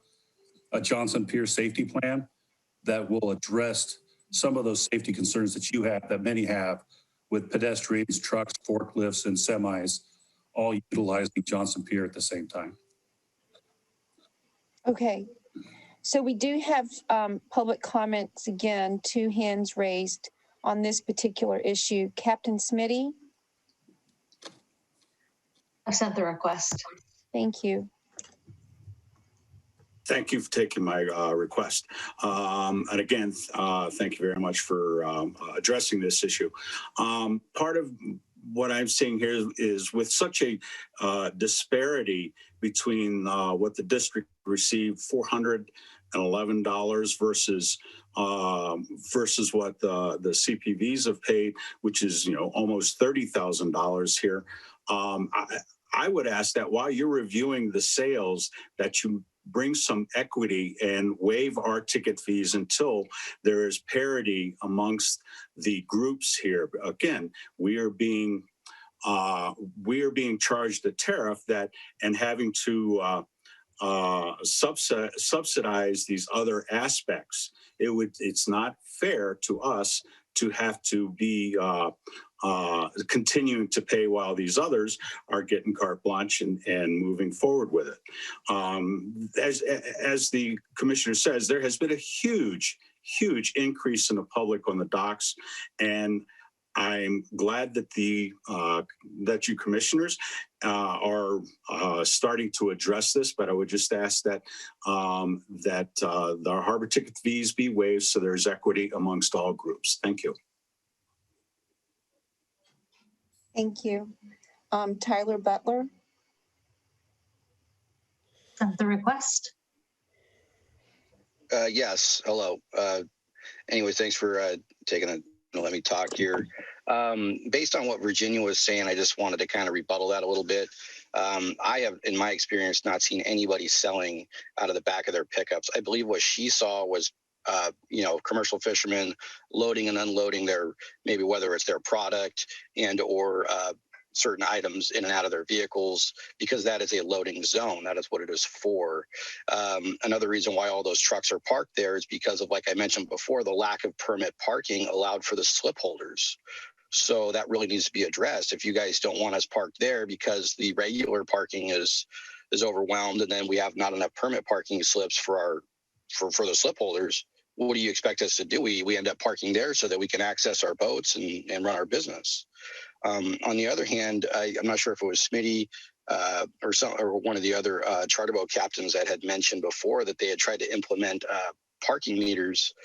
a Johnson Pier safety plan that will address some of those safety concerns that you have, that many have, with pedestrians, trucks, forklifts, and semis, all utilizing Johnson Pier at the same time. Okay. So we do have public comments again, 2 hands raised on this particular issue. Captain Smitty? I've sent the request. Thank you. Thank you for taking my request. And again, thank you very much for addressing this issue. Part of what I'm seeing here is with such a disparity between what the district received, $411 versus what the CPVs have paid, which is almost $30,000 here. I would ask that while you're reviewing the sales, that you bring some equity and waive our ticket fees until there is parity amongst the groups here. Again, we are being charged a tariff and having to subsidize these other aspects. It's not fair to us to have to be continuing to pay while these others are getting carte blanche and moving forward with it. As the commissioner says, there has been a huge increase in the public on the docks, and I'm glad that that you commissioners are starting to address this, but I would just ask that the harbor ticket fees be waived so there's equity amongst all groups. Thank you. Thank you. Tyler Butler? Sent the request. Yes, hello. Anyway, thanks for let me talk here. Based on what Virginia was saying, I just wanted to kind of rebuttal that a little bit. I have, in my experience, not seen anybody selling out of the back of their pickups. I believe what she saw was, commercial fishermen loading and unloading maybe whether it's their product or certain items in and out of their vehicles, because that is a loading zone. That is what it is for. Another reason why all those trucks are parked there is because of, like I mentioned before, the lack of permit parking allowed for the slip holders. So that really needs to be addressed. If you guys don't want us parked there because the regular parking is overwhelmed, and then we have not enough permit parking slips for the slip holders, what do you expect us to do? We end up parking there so that we can access our boats and run our business. On the other hand, I'm not sure if it was Smitty or one of the other charter boat captains that had mentioned before that they had tried to implement parking meters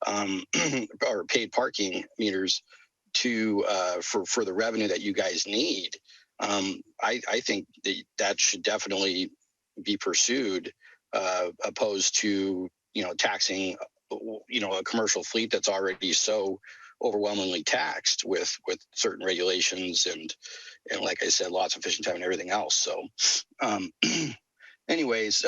or paid parking meters for the revenue that you guys need. I think that should definitely be pursued, opposed to taxing a commercial fleet that's already so overwhelmingly taxed with certain regulations and like I said, lots of fishing time and everything else. So anyways,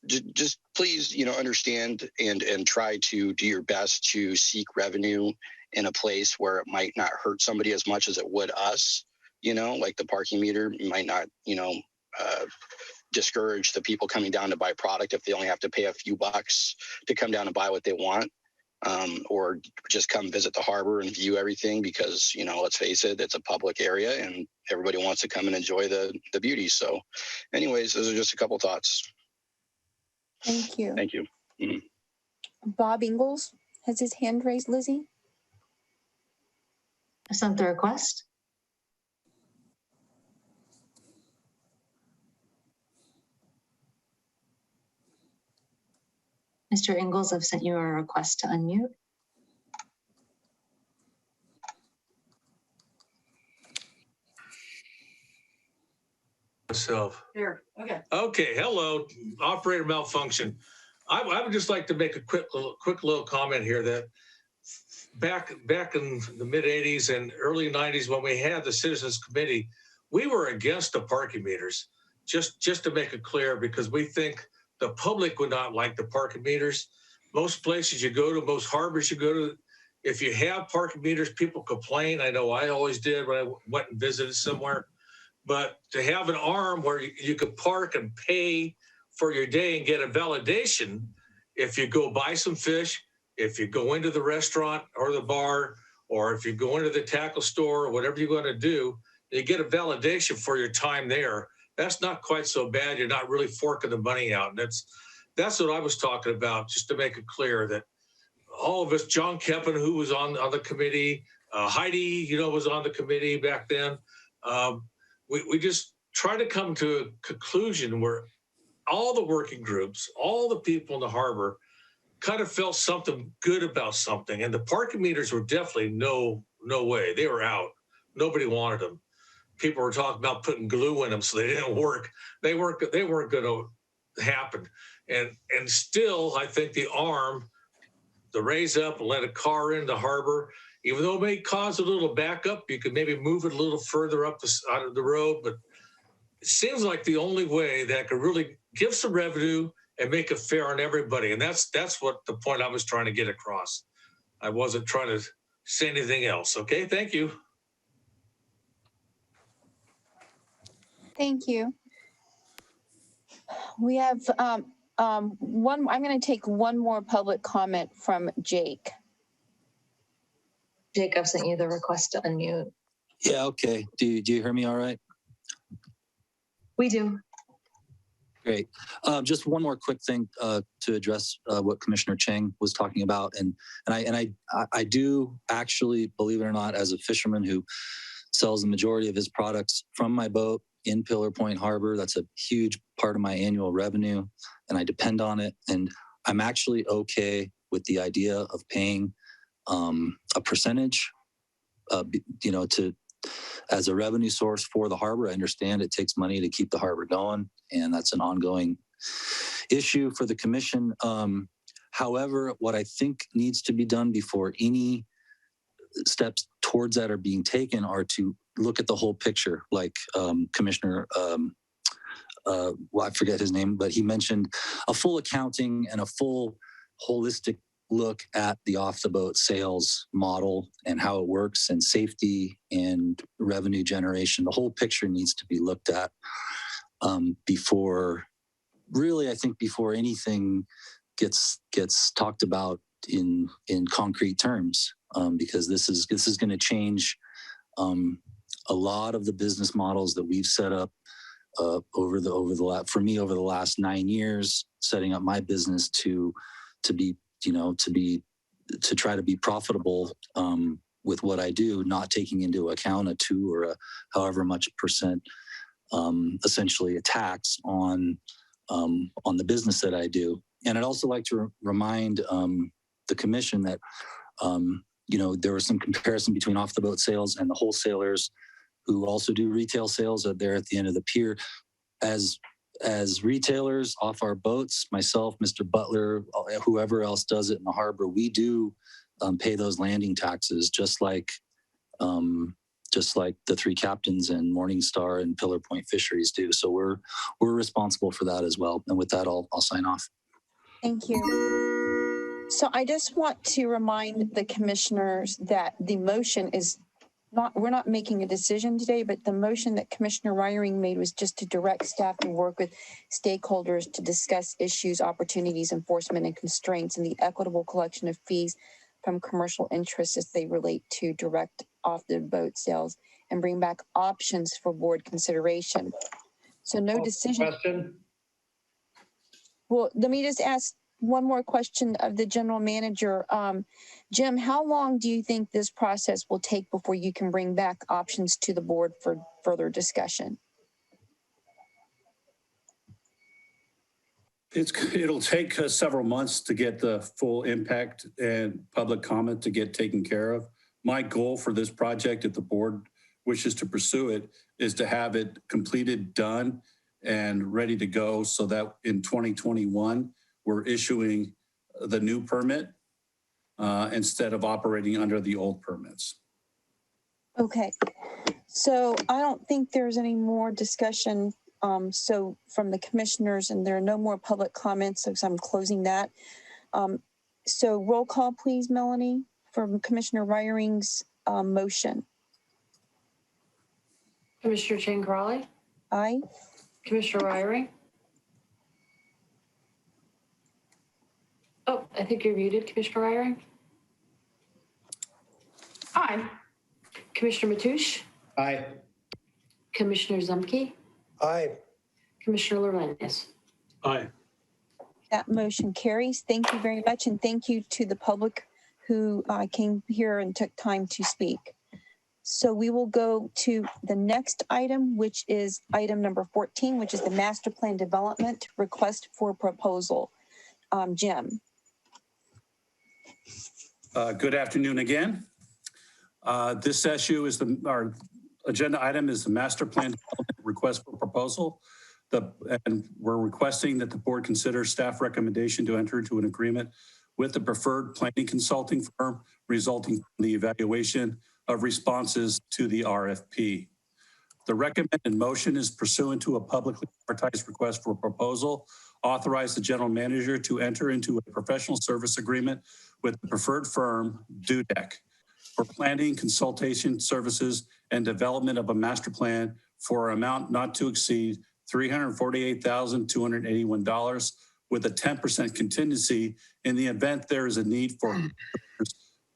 just please understand and try to do your best to seek revenue in a place where it might not hurt somebody as much as it would us. Like the parking meter might not discourage the people coming down to buy product if they only have to pay a few bucks to come down and buy what they want. Or just come visit the harbor and view everything because, let's face it, it's a public area and everybody wants to come and enjoy the beauty. So anyways, those are just a couple thoughts. Thank you. Thank you. Mm-hmm. Bob Ingalls has his hand raised, Lizzie. I sent the request. Mr. Ingalls, I've sent you a request to unmute. Myself. Here, okay. Okay, hello, operator malfunction. I would just like to make a quick little comment here that back in the mid 80s and early 90s when we had the Citizens Committee, we were against the parking meters, just to make it clear, because we think the public would not like the parking meters. Most places you go to, most harbors you go to, if you have parking meters, people complain. I know I always did when I went and visited somewhere. But to have an arm where you could park and pay for your day and get a validation, if you go buy some fish, if you go into the restaurant or the bar, or if you go into the tackle store or whatever you're going to do, you get a validation for your time there. That's not quite so bad. You're not really forking the money out. And that's what I was talking about, just to make it clear that all of us, John Keppen, who was on the committee, Heidi, was on the committee back then. We just try to come to a conclusion where all the working groups, all the people in the harbor kind of felt something good about something. And the parking meters were definitely no way. They were out. Nobody wanted them. People were talking about putting glue in them so they didn't work. They weren't going to happen. And still, I think the arm, the raise up and let a car in the harbor, even though it may cause a little backup, you could maybe move it a little further up out of the road. But it seems like the only way that could really give some revenue and make it fair on everybody. And that's what the point I was trying to get across. I wasn't trying to say anything else. Okay, thank you. Thank you. We have one. I'm going to take one more public comment from Jake. Jake, I've sent you the request to unmute. Yeah, okay. Do you hear me all right? We do. Great. Just one more quick thing to address what Commissioner Chang was talking about, and I do actually, believe it or not, as a fisherman who sells the majority of his products from my boat in Pillar Point Harbor, that's a huge part of my annual revenue, and I depend on it. And I'm actually okay with the idea of paying a percentage, as a revenue source for the harbor. I understand it takes money to keep the harbor going, and that's an ongoing issue for the commission. However, what I think needs to be done before any steps towards that are being taken are to look at the whole picture, like Commissioner, I forget his name, but he mentioned a full accounting and a full holistic look at the off-the-boat sales model and how it works, and safety and revenue generation. The whole picture needs to be looked at before anything gets talked about in concrete terms, because this is going to change a lot of the business models that we've set up over the last 9 years, setting up my business to try to be profitable with what I do, not taking into account a 2 or a however much percent essentially a tax on the business that I do. And I'd also like to remind the commission that there was some comparison between off the boat sales and the wholesalers who also do retail sales there at the end of the pier. As retailers off our boats, myself, Mr. Butler, whoever else does it in the harbor, we do pay those landing taxes, just like the 3 captains and Morningstar and Pillar Point Fisheries do. So we're responsible for that as well. And with that, I'll sign off. Thank you. So I just want to remind the commissioners that the motion is we're not making a decision today, but the motion that Commissioner Reiring made was just to direct staff to work with stakeholders to discuss issues, opportunities, enforcement, and constraints in the equitable collection of fees from commercial interests as they relate to direct off-the-boat sales, and bring back options for board consideration. So no decision. Question? Well, let me just ask one more question of the general manager. Jim, how long do you think this process will take before you can bring back options to the board for further discussion? It'll take several months to get the full impact and public comment to get taken care of. My goal for this project, if the board wishes to pursue it, is to have it completed, done, and ready to go, so that in 2021, we're issuing the new permit instead of operating under the old permits. Okay, so I don't think there's any more discussion so from the commissioners, and there are no more public comments, so I'm closing that. So roll call, please, Melanie, from Commissioner Reiring's motion. Commissioner Chang Crawley? Aye. Commissioner Reiring? Oh, I think you're muted, Commissioner Ryring. Aye. Commissioner Matoush, Aye. Commissioner Zumke, Aye. Commissioner Lorenz. Aye. That motion carries. Thank you very much. And thank you to the public who came here and took time to speak. So we will go to the next item, which is item number 14, which is the master plan development request for proposal. Jim. Good afternoon again. This issue is our agenda item is the master plan development request for proposal. And we're requesting that the board consider staff recommendation to enter into an agreement with the preferred planning consulting firm resulting from the evaluation of responses to the RFP. The recommended motion is pursuant to a publicly advertised request for proposal, authorize the general manager to enter into a professional service agreement with the preferred firm, DUDEC, for planning, consultation services, and development of a master plan for an amount not to exceed $348,281 with a 10% contingency in the event there is a need for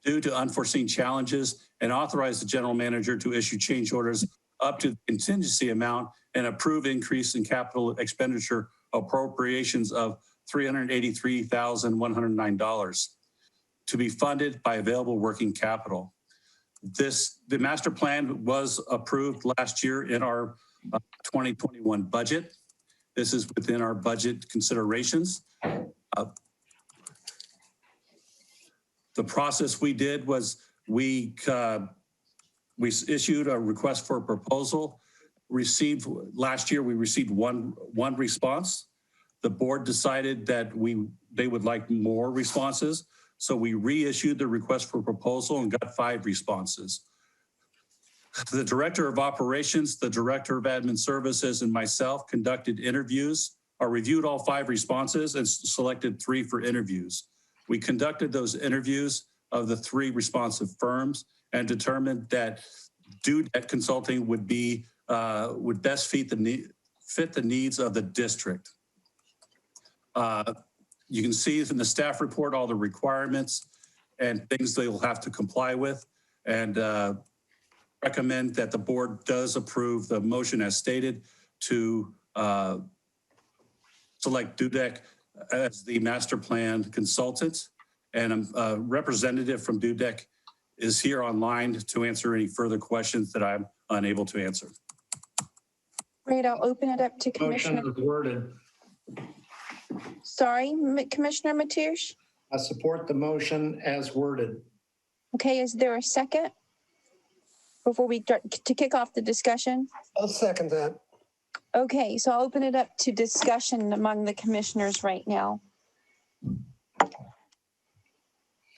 due to unforeseen challenges, and authorize the general manager to issue change orders up to the contingency amount and approve increase in capital expenditure appropriations of $383,109 to be funded by available working capital. The master plan was approved last year in our 2021 budget. This is within our budget considerations. The process we did was we issued a request for a proposal. Last year we received one response. The board decided that they would like more responses, so we reissued the request for proposal and got 5 responses. The director of operations, the director of admin services, and myself conducted interviews, or reviewed all 5 responses and selected 3 for interviews. We conducted those interviews of the 3 responsive firms and determined that DUDEC Consulting would best fit the needs of the district. You can see in the staff report all the requirements and things they will have to comply with, and recommend that the board does approve the motion as stated to select DUDEC as the master plan consultant. And a representative from DUDEC is here online to answer any further questions that I'm unable to answer. Great, I'll open it up to Commissioner. Motion is worded. Sorry, Commissioner Matoush. I support the motion as worded. Okay, is there a second? Before we start to kick off the discussion? I'll second that. Okay, so I'll open it up to discussion among the commissioners right now.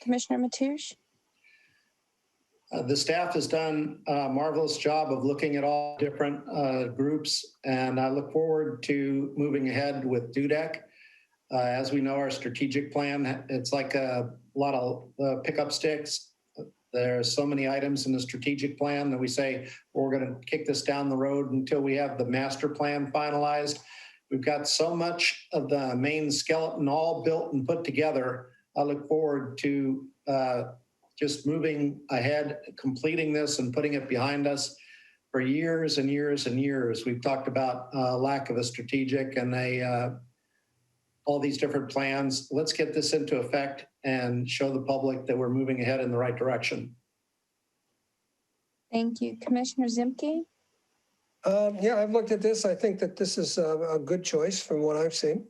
Commissioner Matoush? The staff has done a marvelous job of looking at all different groups, and I look forward to moving ahead with DUDEC. As we know, our strategic plan, it's like a lot of pickup sticks. There's so many items in the strategic plan that we say, well, we're going to kick this down the road until we have the master plan finalized. We've got so much of the main skeleton all built and put together. I look forward to just moving ahead, completing this and putting it behind us. For years and years and years, we've talked about lack of a strategic and all these different plans. Let's get this into effect and show the public that we're moving ahead in the right direction. Thank you. Commissioner Zimke? Yeah, I've looked at this. I think that this is a good choice from what I've seen.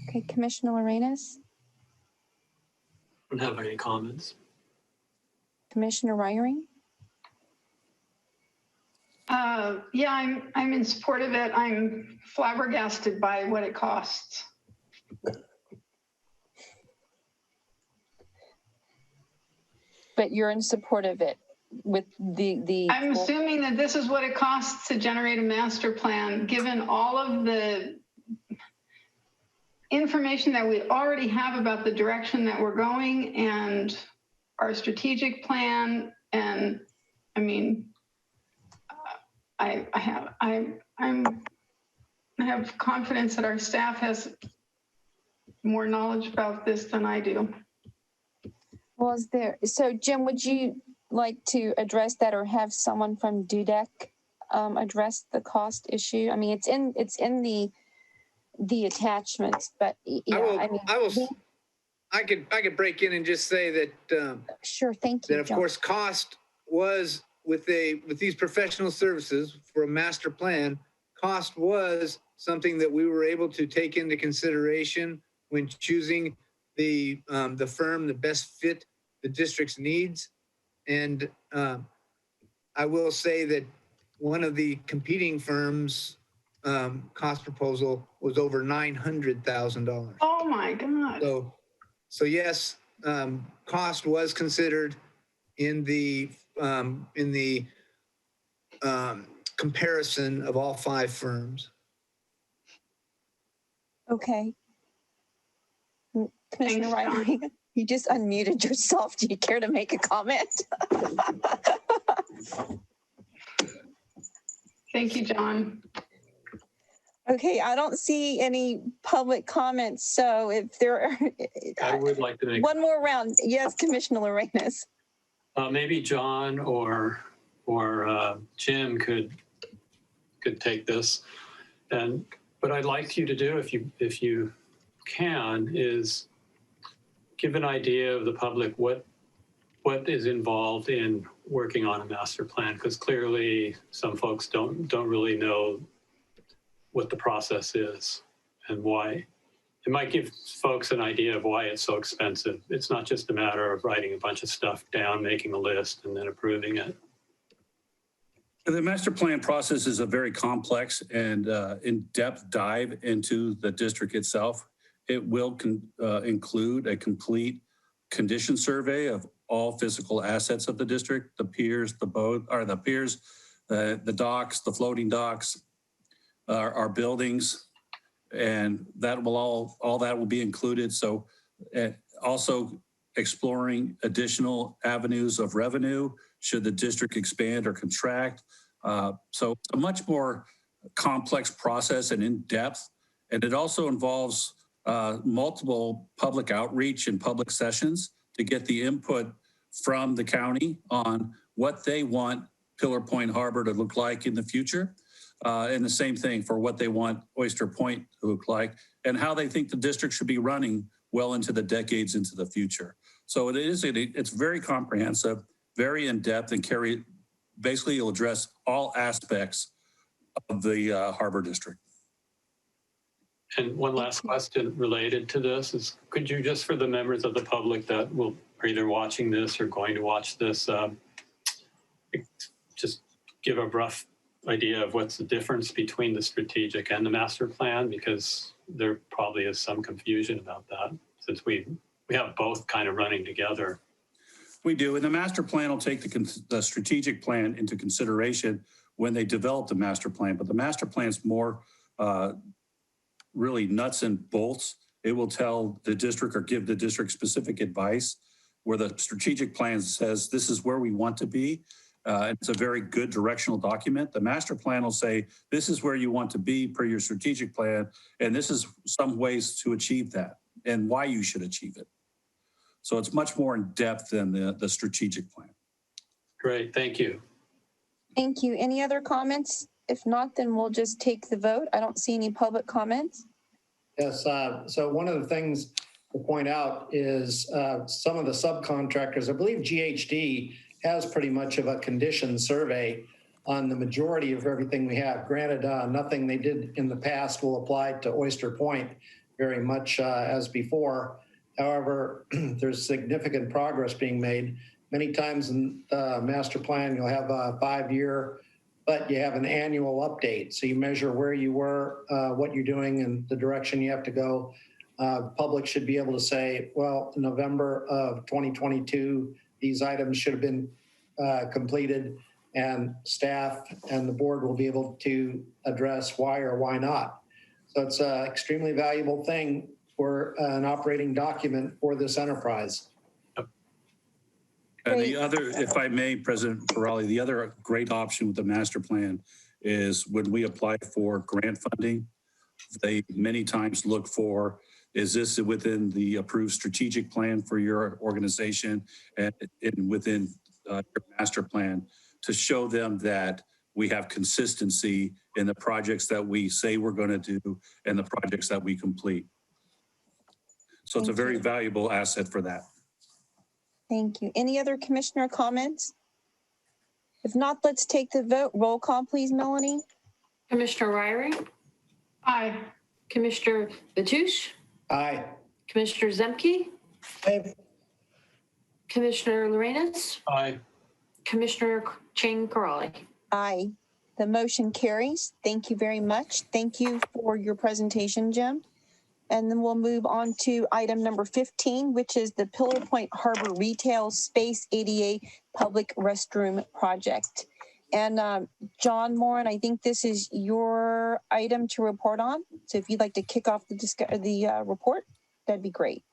Okay, Commissioner Lorenz? I don't have any comments. Commissioner Ryring? Yeah, I'm in support of it. I'm flabbergasted by what it costs. But you're in support of it with the I'm assuming that this is what it costs to generate a master plan, given all of the information that we already have about the direction that we're going and our strategic plan. And I mean, I have confidence that our staff has more knowledge about this than I do. Well, so Jim, would you like to address that or have someone from DUDEC address the cost issue? I mean, it's in the attachments, but yeah, I could break in and just say that sure, thank you. That of John. course cost was with these professional services for a master plan, cost was something that we were able to take into consideration when choosing the firm that best fit the district's needs. And I will say that one of the competing firms' cost proposal was over $900,000. Oh my God. So yes, cost was considered in the comparison of all 5 firms. Okay. Commissioner Riley, you just unmuted yourself. Do you care to make a comment? Thank you, John. Okay, I don't see any public comments. So if there are, I would like to make one more round. Yes, Commissioner Lorenas. Maybe John or Jim could take this, and what I'd like you to do, if you can, is give an idea of the public what is involved in working on a master plan, because clearly some folks don't really know what the process is and why. It might give folks an idea of why it's so expensive. It's not just a matter of writing a bunch of stuff down, making a list, and then approving it. The master plan process is a very complex and in-depth dive into the district itself. It will include a complete condition survey of all physical assets of the district, the piers, the boat, or the piers, the docks, the floating docks, our buildings, and that will all that will be included. So also exploring additional avenues of revenue should the district expand or contract. So a much more complex process and in-depth, and it also involves multiple public outreach and public sessions to get the input from the county on what they want Pillar Point Harbor to look like in the future. And the same thing for what they want Oyster Point to look like and how they think the district should be running well into the decades into the future. So it's very comprehensive, very in-depth, and basically you'll address all aspects of the Harbor District. And one last question related to this is, could you, just for the members of the public that are either watching this or going to watch this, just give a rough idea of what's the difference between the strategic and the master plan, because there probably is some confusion about that since we have both kind of running together. We do, and the master plan will take the strategic plan into consideration when they develop the master plan, but the master plan is more really nuts and bolts. It will tell the district or give the district specific advice, where the strategic plan says this is where we want to be. It's a very good directional document. The master plan will say, this is where you want to be per your strategic plan, and this is some ways to achieve that and why you should achieve it. So it's much more in depth than the strategic plan. Great, thank you. Thank you. Any other comments? If not, then we'll just take the vote. I don't see any public comments. Yes, so one of the things to point out is some of the subcontractors, I believe GHD has pretty much of a condition survey on the majority of everything we have. Granted, nothing they did in the past will apply to Oyster Point very much as before. However, there's significant progress being made. Many times in the master plan, you'll have a 5-year, but you have an annual update. So you measure where you were, what you're doing, and the direction you have to go. Public should be able to say, well, in November of 2022, these items should have been completed, and staff and the board will be able to address why or why not. So it's an extremely valuable thing for an operating document for this enterprise. And the other, if I may, President Ferrari, the other great option with the master plan is when we apply for grant funding, they many times look for is this within the approved strategic plan for your organization and within your master plan, to show them that we have consistency in the projects that we say we're going to do and the projects that we complete. So it's a very valuable asset for that. Thank you. Any other commissioner comments? If not, let's take the vote. Roll call, please, Melanie. Commissioner Ryring? Aye. Commissioner Matoush? Aye. Commissioner Zemke? Aye. Commissioner Lorenz? Aye. Commissioner Chang Corrali? Aye. The motion carries. Thank you very much. Thank you for your presentation, Jim. And then we'll move on to item number 15, which is the Pillar Point Harbor Retail Space ADA Public Restroom Project. And John Moran, I think this is your item to report on. So if you'd like to kick off the report, that'd be great.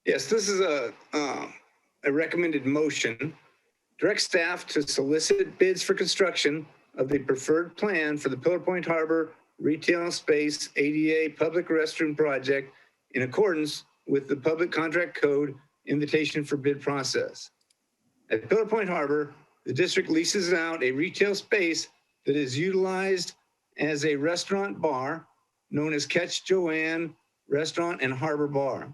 Yes, this is a recommended motion. Direct staff to solicit bids for construction of the preferred plan for the Pillar Point Harbor Retail Space ADA Public Restroom Project in accordance with the Public Contract Code invitation for bid process. At Pillar Point Harbor, the district leases out a retail space that is utilized as a restaurant bar known as Catch Joanne Restaurant and Harbor Bar,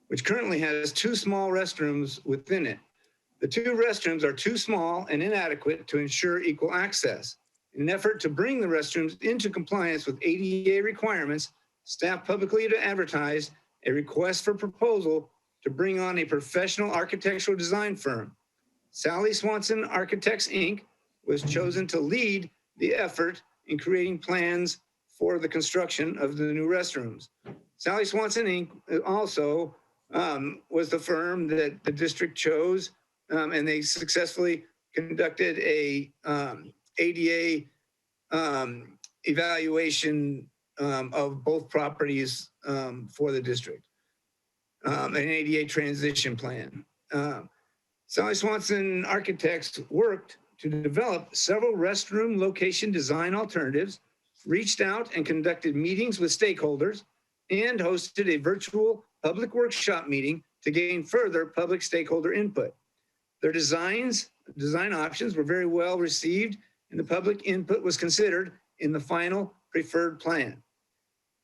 which currently has 2 small restrooms within it. The 2 restrooms are too small and inadequate to ensure equal access. In an effort to bring the restrooms into compliance with ADA requirements, staff publicly advertised a request for proposal to bring on a professional architectural design firm. Sally Swanson Architects, Inc. was chosen to lead the effort in creating plans for the construction of the new restrooms. Sally Swanson, Inc. also was the firm that the district chose, and they successfully conducted a ADA evaluation of both properties for the district, an ADA transition plan. Sally Swanson Architects worked to develop several restroom location design alternatives, reached out and conducted meetings with stakeholders, and hosted a virtual public workshop meeting to gain further public stakeholder input. Their design options were very well received, and the public input was considered in the final preferred plan.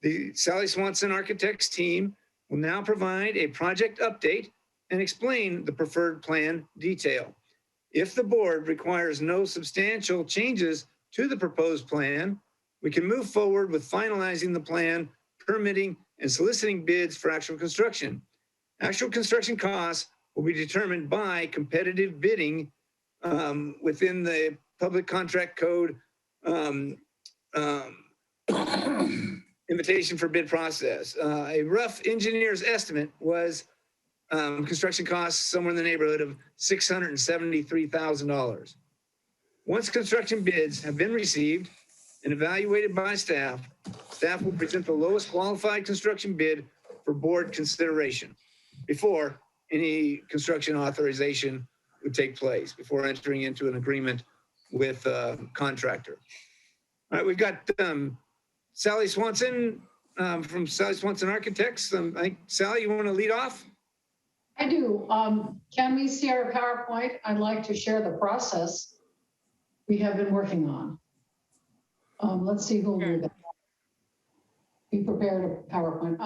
The Sally Swanson Architects team will now provide a project update and explain the preferred plan detail. If the board requires no substantial changes to the proposed plan, we can move forward with finalizing the plan, permitting, and soliciting bids for actual construction. Actual construction costs will be determined by competitive bidding within the Public Contract Code invitation for bid process. A rough engineer's estimate was construction costs somewhere in the neighborhood of $673,000. Once construction bids have been received and evaluated by staff, staff will present the lowest qualified construction bid for board consideration before any construction authorization would take place, before entering into an agreement with a contractor. All right, we've got Sally Swanson from Sally Swanson Architects. Sally, you want to lead off? I do. Can we see our PowerPoint? I'd like to share the process we have been working on. Let's see who will do that. Be prepared a PowerPoint.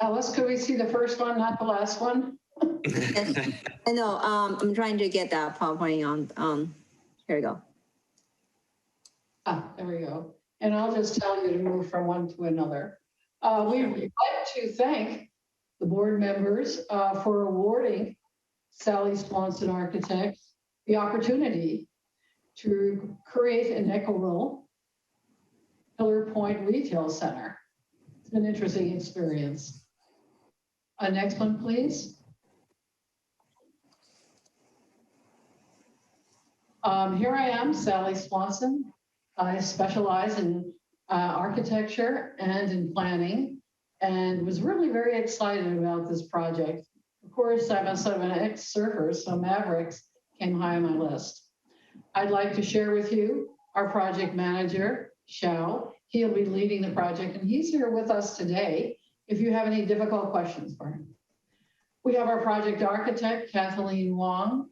Alice, could we see the first one, not the last one? Yes. I know. I'm trying to get that PowerPoint on. Here we go. There we go. And I'll just tell you to move from one to another. We would like to thank the board members for awarding Sally Swanson Architects the opportunity to create an equitable Pillar Point Retail Center. It's been an interesting experience. Next one, please. Here I am, Sally Swanson. I specialize in architecture and in planning. and was really very excited about this project. Of course, I'm a sort of an ex-surfer, so Mavericks came high on my list. I'd like to share with you our project manager, Xiao. He'll be leading the project, and he's here with us today if you have any difficult questions for him. We have our project architect, Kathleen Wong.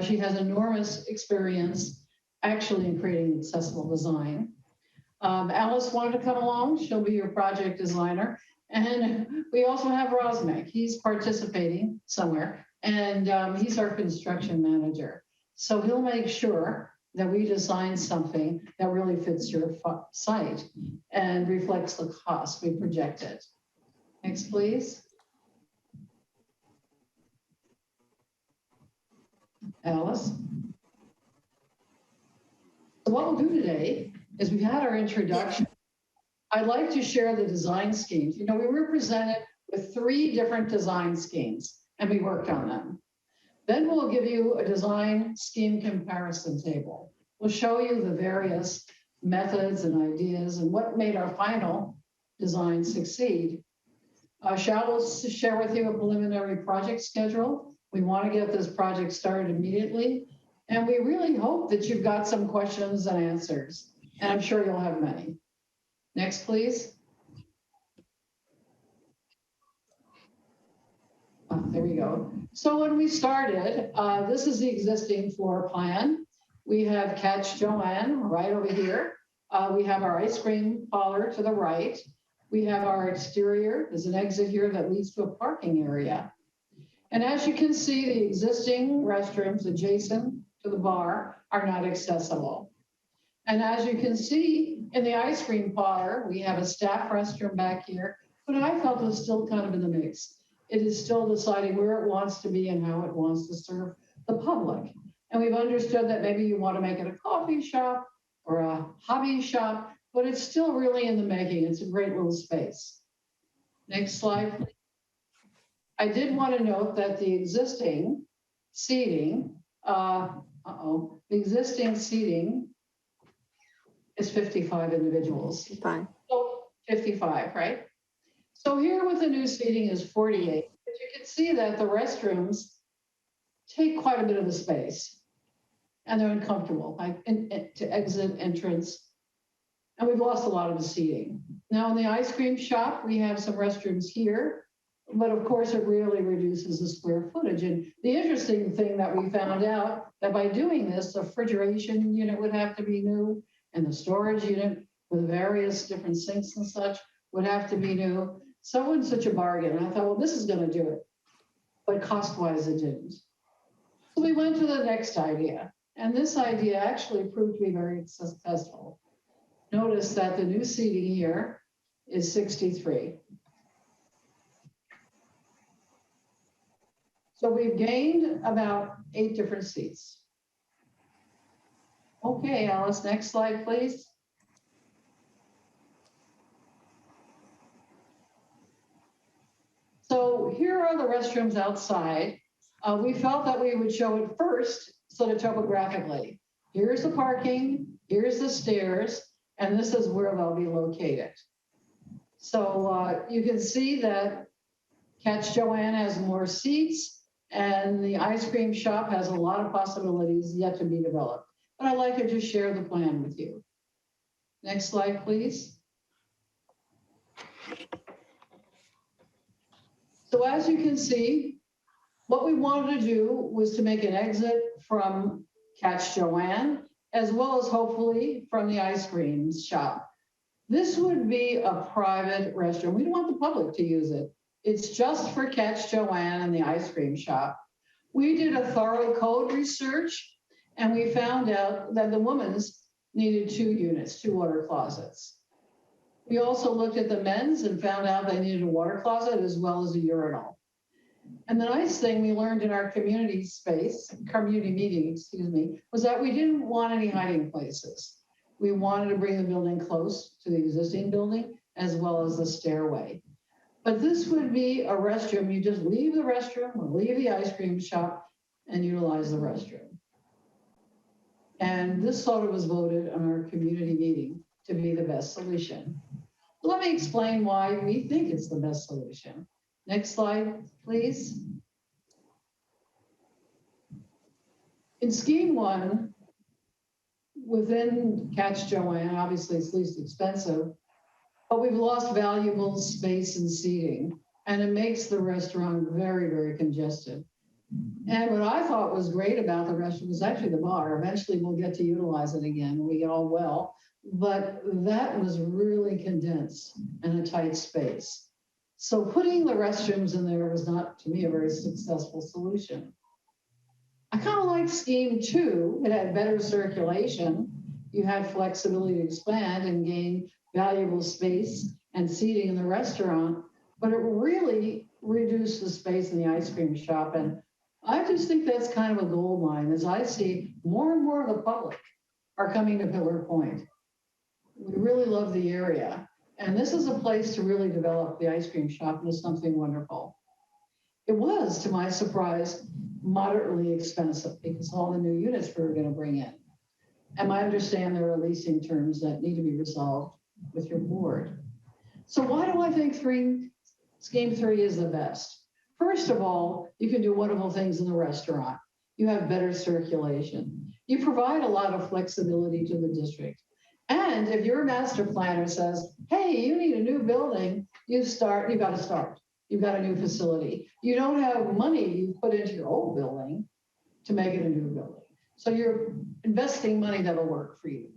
She has enormous experience actually in creating accessible design. Alice wanted to come along. She'll be your project designer. And we also have Rosmek. He's participating somewhere, and he's our construction manager. So he'll make sure that we design something that really fits your site and reflects the cost we projected. Next, please. Alice. So what we'll do today is we've had our introduction. I'd like to share the design schemes. You know, we were presented with 3 different design schemes and we worked on them. Then we'll give you a design scheme comparison table. We'll show you the various methods and ideas and what made our final design succeed. Xiao will share with you a preliminary project schedule. We want to get this project started immediately. And we really hope that you've got some questions and answers. And I'm sure you'll have many. Next, please. There we go. So when we started, this is the existing floor plan. We have Catch Joanne right over here. We have our ice cream parlor to the right. We have our exterior. There's an exit here that leads to a parking area. And as you can see, the existing restrooms adjacent to the bar are not accessible. And as you can see in the ice cream parlor, we have a staff restroom back here, but I felt it was still kind of in the mix. It is still deciding where it wants to be and how it wants to serve the public. And we've understood that maybe you want to make it a coffee shop or a hobby shop, but it's still really in the making. It's a great little space. Next slide, please. I did want to note that the existing seating, the existing seating is 55 individuals. Fine. So 55, right? So here with the new seating is 48. But you can see that the restrooms take quite a bit of the space and they're uncomfortable, like to exit, entrance. And we've lost a lot of the seating. Now in the ice cream shop, we have some restrooms here, but of course it really reduces the square footage. And the interesting thing that we found out that by doing this, the refrigeration unit would have to be new and the storage unit with various different sinks and such would have to be new. So it wasn't such a bargain. And I thought, well, this is going to do it. But cost-wise, it didn't. So we went to the next idea. And this idea actually proved to be very successful. Notice that the new seating here is 63. So we've gained about 8 different seats. Okay, Alice, next slide, please. So here are the restrooms outside. We felt that we would show it first sort of topographically. Here's the parking, here's the stairs, and this is where they'll be located. So you can see that Catch Joanne has more seats and the ice cream shop has a lot of possibilities yet to be developed. But I'd like to just share the plan with you. Next slide, please. So as you can see, what we wanted to do was to make an exit from Catch Joanne, as well as hopefully from the ice cream shop. This would be a private restroom. We don't want the public to use it. It's just for Catch Joanne and the ice cream shop. We did a thorough code research and we found out that the women's needed 2 units, 2 water closets. We also looked at the men's and found out they needed a water closet as well as a urinal. And the nice thing we learned in our community meeting, was that we didn't want any hiding places. We wanted to bring the building close to the existing building as well as the stairway. But this would be a restroom. You just leave the restroom or leave the ice cream shop and utilize the restroom. And this sort of was voted on our community meeting to be the best solution. So let me explain why we think it's the best solution. Next slide, please. In scheme one, within Catch Joanne, obviously it's least expensive, but we've lost valuable space and seating, and it makes the restaurant very, very congested. And what I thought was great about the restaurant was actually the bar. Eventually we'll get to utilize it again, we all will, but that was really condensed in a tight space. So putting the restrooms in there was not, to me, a very successful solution. I kind of liked scheme two. It had better circulation. You had flexibility to expand and gain valuable space and seating in the restaurant, but it really reduced the space in the ice cream shop. And I just think that's kind of a gold mine, as I see more and more of the public are coming to Pillar Point. We really love the area. And this is a place to really develop the ice cream shop into something wonderful. It was, to my surprise, moderately expensive because all the new units we were going to bring in. And I understand there are leasing terms that need to be resolved with your board. So why do I think scheme three is the best? First of all, you can do wonderful things in the restaurant. You have better circulation. You provide a lot of flexibility to the district. And if your master planner says, hey, you need a new building, you got to start. You've got a new facility. You don't have money you put into your old building to make it a new building. So you're investing money that'll work for you.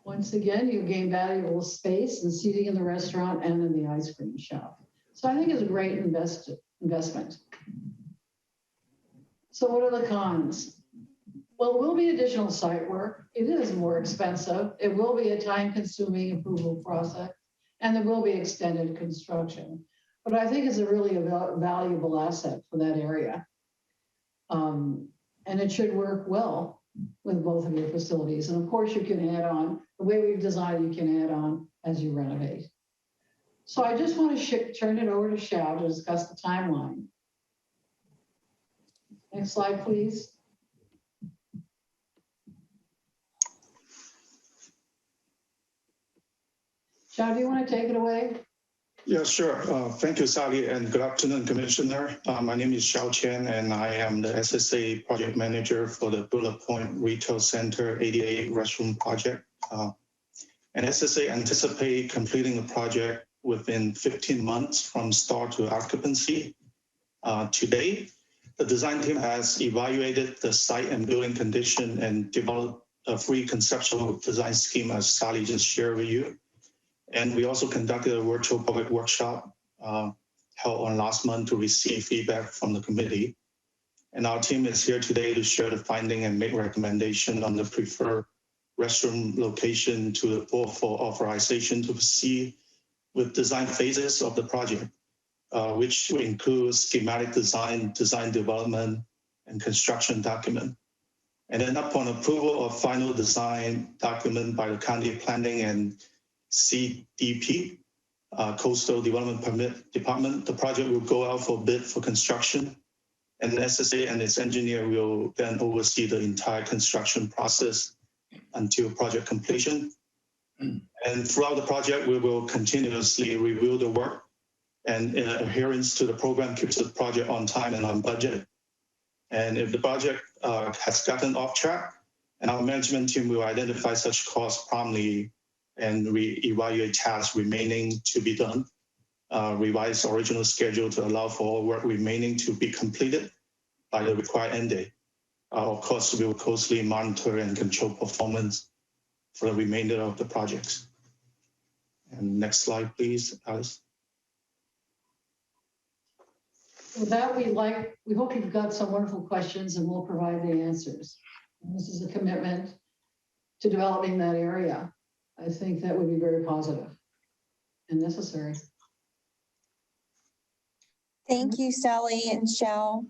Once again, you gain valuable space and seating in the restaurant and in the ice cream shop. So I think it's a great investment. So what are the cons? Well, it will be additional site work. It is more expensive. It will be a time-consuming approval process, and there will be extended construction. But I think it's a really valuable asset for that area. And it should work well with both of your facilities. And of course, you can add on, the way we've designed, you can add on as you renovate. So I just want to turn it over to Xiao to discuss the timeline. Next slide, please. Xiao, do you want to take it away? Yeah, sure. Thank you, Sally, and good afternoon, Commissioner. My name is Xiao Chen, and I am the SSA project manager for the Pillar Point Retail Center 88 restroom project. And SSA anticipate completing the project within 15 months from start to occupancy. Today, the design team has evaluated the site and building condition and developed a free conceptual design scheme, as Sally just shared with you. And we also conducted a virtual public workshop held on last month to receive feedback from the committee. And our team is here today to share the finding and make recommendation on the preferred restroom location to the board for authorization to proceed with design phases of the project, which will include schematic design, design development, and construction document. And then upon approval of final design document by the county planning and CDP, Coastal Development Permit Department, the project will go out for bid for construction, and the SSA and its engineer will then oversee the entire construction process until project completion. And throughout the project, we will continuously review the work, and adherence to the program keeps the project on time and on budget. And if the project has gotten off track, and our management team will identify such costs promptly and re-evaluate tasks remaining to be done, revise original schedule to allow for all work remaining to be completed by the required end date. Of course, we will closely monitor and control performance for the remainder of the projects. And next slide, please, Alice. With that, we hope you've got some wonderful questions and we'll provide the answers. And this is a commitment to developing that area. I think that would be very positive and necessary. Thank you, Sally and Xiao.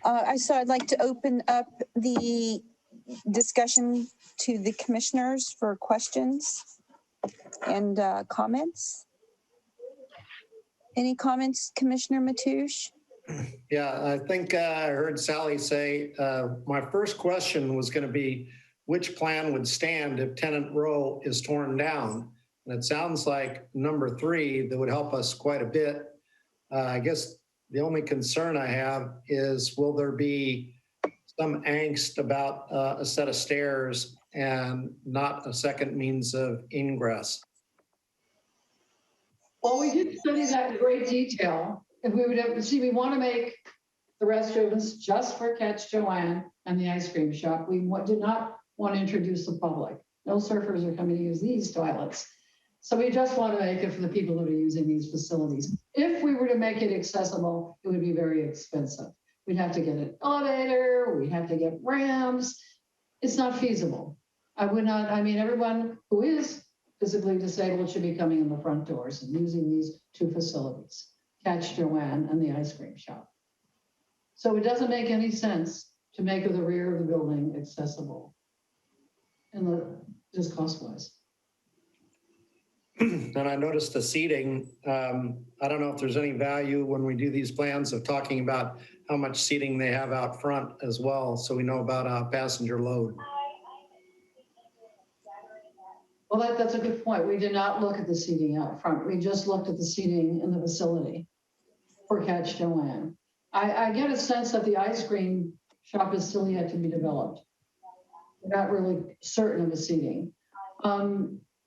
I'd like to open up the discussion to the commissioners for questions and comments. Any comments, Commissioner Mateusz? Yeah, I think I heard Sally say, my first question was going to be, which plan would stand if tenant row is torn down? And it sounds like number 3 that would help us quite a bit. I guess the only concern I have is, will there be some angst about a set of stairs and not a second means of ingress? Well, we did study that in great detail. If we would have, see, we want to make the restrooms just for Catch Joanne and the ice cream shop. We did not want to introduce the public. No surfers are coming to use these toilets. So we just want to make it for the people that are using these facilities. If we were to make it accessible, it would be very expensive. We'd have to get an elevator, we'd have to get ramps. It's not feasible. I would not, I mean, everyone who is physically disabled should be coming in the front doors and using these 2 facilities, Catch Joanne and the ice cream shop. So it doesn't make any sense to make the rear of the building accessible, and just cost-wise. And I noticed the seating. I don't know if there's any value when we do these plans of talking about how much seating they have out front as well, so we know about passenger load. Well, that's a good point. We did not look at the seating out front. We just looked at the seating in the facility for Catch Joanne. I get a sense that the ice cream shop is still yet to be developed. We're not really certain of the seating.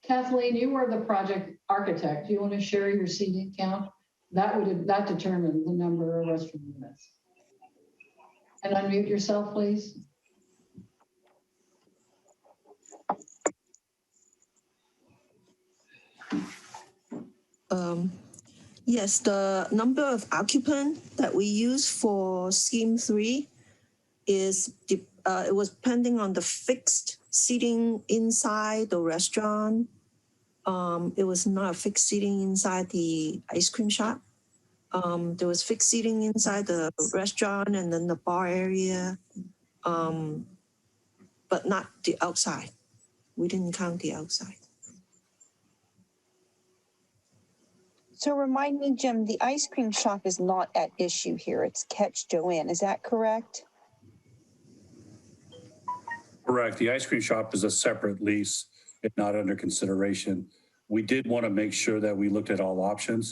Kathleen, you were the project architect. Do you want to share your seating count? That determined the number of restroom units. And unmute yourself, please. Yes, the number of occupants that we use for scheme 3 is it was depending on the fixed seating inside the restaurant. It was not fixed seating inside the ice cream shop. There was fixed seating inside the restaurant and then the bar area, but not the outside. We didn't count the outside. So remind me, Jim, the ice cream shop is not at issue here. It's Catch Joanne. Is that correct? Correct. The ice cream shop is a separate lease. It's not under consideration. We did want to make sure that we looked at all options.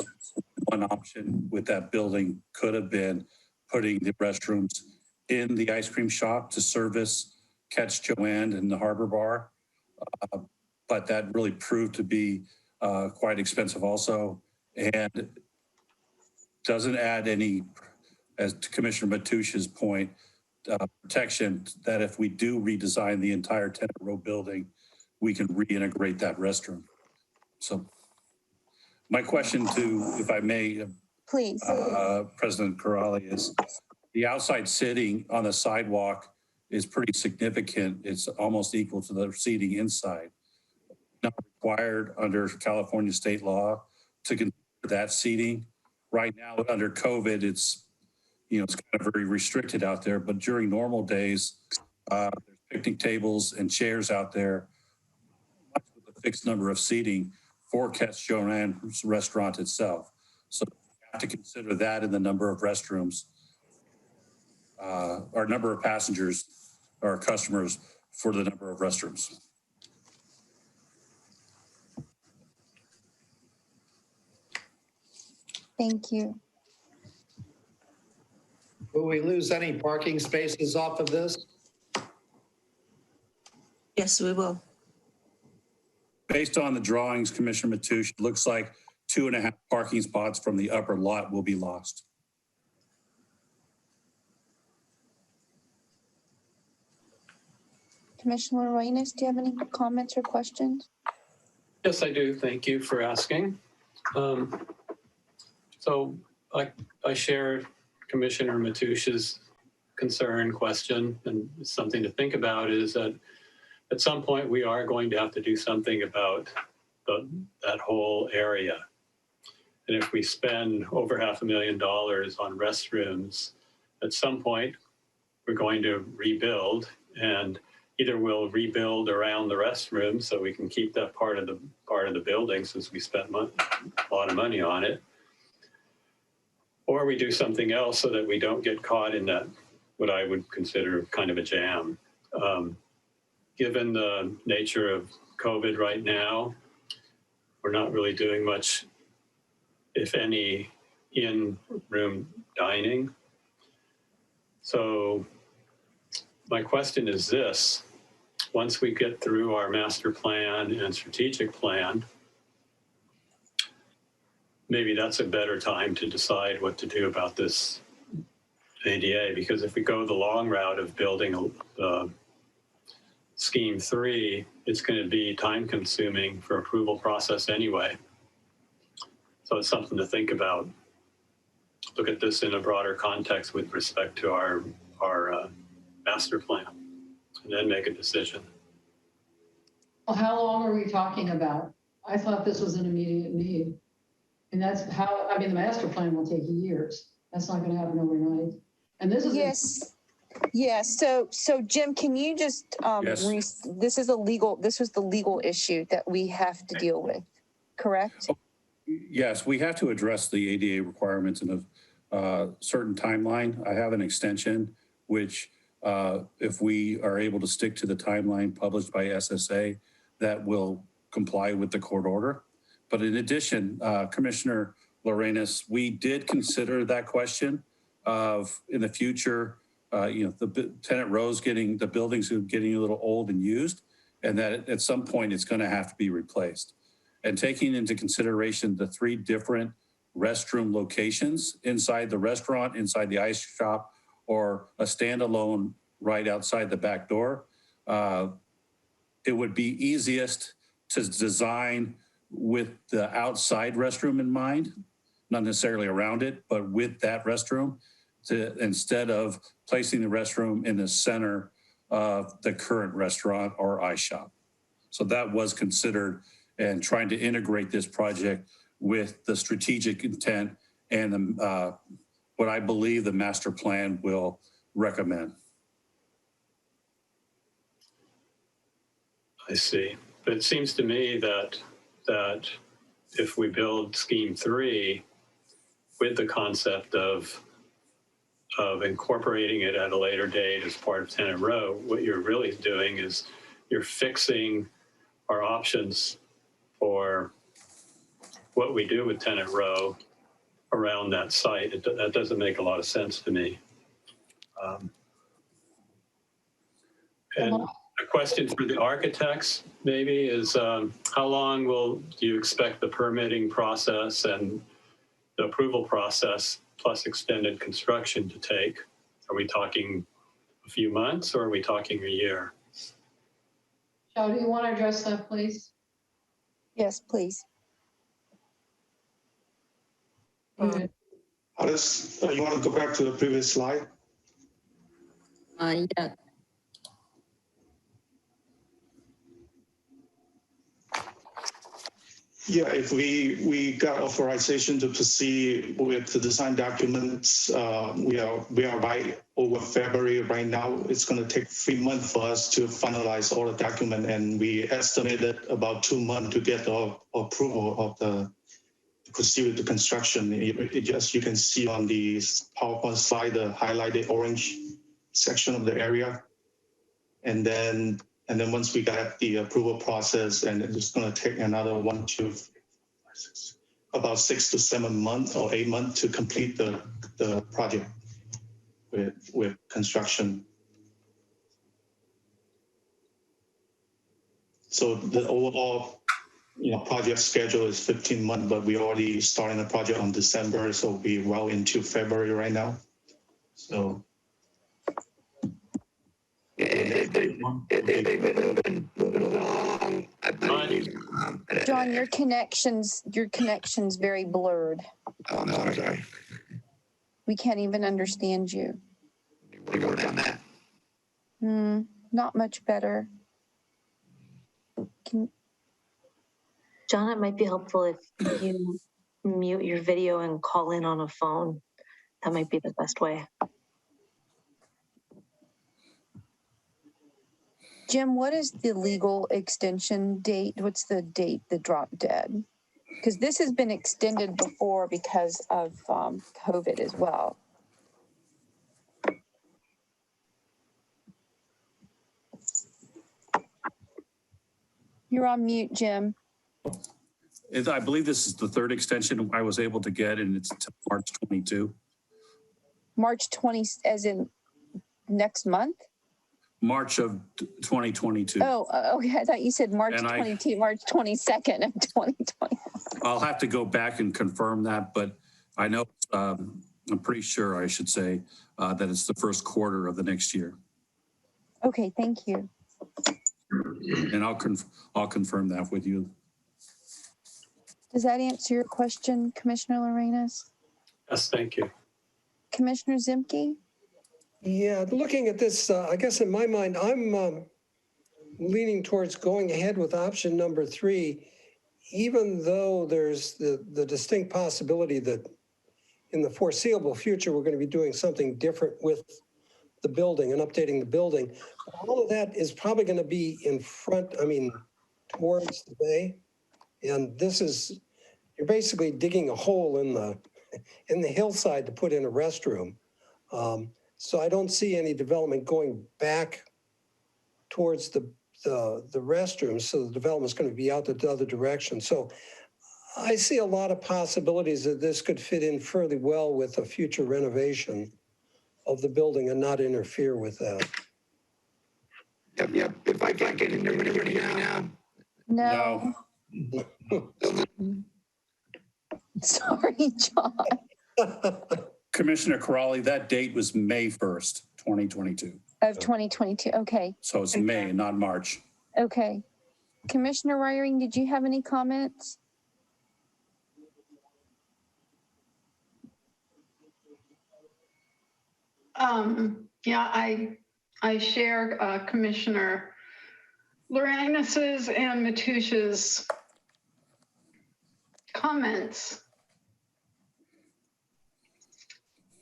One option with that building could have been putting the restrooms in the ice cream shop to service Catch Joanne and the Harbor Bar. But that really proved to be quite expensive also, and doesn't add any, as to Commissioner Mateusz's point, protection that if we do redesign the entire tenant row building, we can reintegrate that restroom. So my question to, if I may, please, President Corrali, is the outside seating on the sidewalk is pretty significant. It's almost equal to the seating inside. Not required under California state law to consider that seating. Right now, under COVID, it's kind of very restricted out there, but during normal days, there's picnic tables and chairs out there with a fixed number of seating for Catch Joanne's restaurant itself. So we have to consider that in the number of restrooms, or number of passengers or customers for the number of restrooms. Thank you. Will we lose any parking spaces off of this? Yes, we will. Based on the drawings, Commissioner Mateusz, it looks like 2.5 parking spots from the upper lot will be lost. Commissioner Reyes, do you have any comments or questions? Yes, I do. Thank you for asking. So I share Commissioner Mateusz's concern, question, and something to think about is that at some point we are going to have to do something about that whole area. And if we spend over $500,000 on restrooms, at some point we're going to rebuild, and either we'll rebuild around the restroom so we can keep that part of the building since we spent a lot of money on it, or we do something else so that we don't get caught in that, what I would consider kind of a jam. Given the nature of COVID right now, we're not really doing much, if any, in-room dining. So my question is this: once we get through our master plan and strategic plan, maybe that's a better time to decide what to do about this ADA, because if we go the long route of building a scheme 3, it's going to be time consuming for approval process anyway. So it's something to think about. Look at this in a broader context with respect to our master plan, and then make a decision. Well, how long are we talking about? I thought this was an immediate need. And that's how, I mean, the master plan will take years. That's not gonna happen overnight. And this is. Yes. Yes. So Jim, can you just, Yes. this was the legal issue that we have to deal with, correct? Yes, we have to address the ADA requirements in a certain timeline. I have an extension, which if we are able to stick to the timeline published by SSA, that will comply with the court order. But in addition, Commissioner Lorenas, we did consider that question of in the future, the tenant rows the buildings are getting a little old and used, and that at some point it's going to have to be replaced. And taking into consideration the 3 different restroom locations inside the restaurant, inside the ice shop, or a standalone right outside the back door, it would be easiest to design with the outside restroom in mind, not necessarily around it, but with that restroom, instead of placing the restroom in the center of the current restaurant or ice shop. So that was considered, and trying to integrate this project with the strategic intent and what I believe the master plan will recommend. I see. But it seems to me that if we build scheme 3 with the concept of incorporating it at a later date as part of tenant row, what you're really doing is you're fixing our options for what we do with tenant row around that site. That doesn't make a lot of sense to me. And a question for the architects maybe is, how long do you expect the permitting process and the approval process plus extended construction to take? Are we talking a few months, or are we talking a year? Xiao, do you want to address that, please? Yes, please. Alice, you want to go back to the previous slide? Yeah. Yeah, if we got authorization to proceed with the design documents, we are right over February right now. It's going to take 3 months for us to finalize all the document, and we estimated about 2 months to get the approval of the proceed with the construction. It just, you can see on the PowerPoint slide the highlighted orange section of the area, and then once we got the approval process, and it's going to take another about 6 to 7 months or 8 months to complete the project with construction. So the overall, project schedule is 15 months, but we already starting the project on December, so we're well into February right now. So. John, your connection's very blurred. Oh, no, I'm sorry. We can't even understand you. We're going on that. Not much better. John, it might be helpful if you mute your video and call in on a phone. That might be the best way. Jim, what is the legal extension date? What's the date the drop dead? Because this has been extended before because of COVID as well. You're on mute, Jim. I believe this is the third extension I was able to get, and it's March 22. March 20, as in next month? March of 2022. Oh, okay. I thought you said March And 22, March 22nd of 2020. I'll have to go back and confirm that, but I know, I'm pretty sure I should say that it's the first quarter of the next year. Okay, thank you. And I'll confirm that with you. Does that answer your question, Commissioner Lorenas? Yes, thank you. Commissioner Zemke? Yeah, looking at this, I guess in my mind, I'm leaning towards going ahead with option number 3, even though there's the distinct possibility that in the foreseeable future, we're going to be doing something different with the building and updating the building. All of that is probably going to be in front, towards the bay. And this is, you're basically digging a hole in the hillside to put in a restroom. So I don't see any development going back towards the restrooms. So the development's going to be out the other direction. So I see a lot of possibilities that this could fit in fairly well with a future renovation of the building and not interfere with that. Yep. If I can't get in there now. No. Sorry, John. Commissioner Crawley, that date was May 1st, 2022. Of 2022, okay. So it's May, not March. Okay. Commissioner Ryring, did you have any comments? Yeah, I share Commissioner Lorenas's and Mateusz's comments.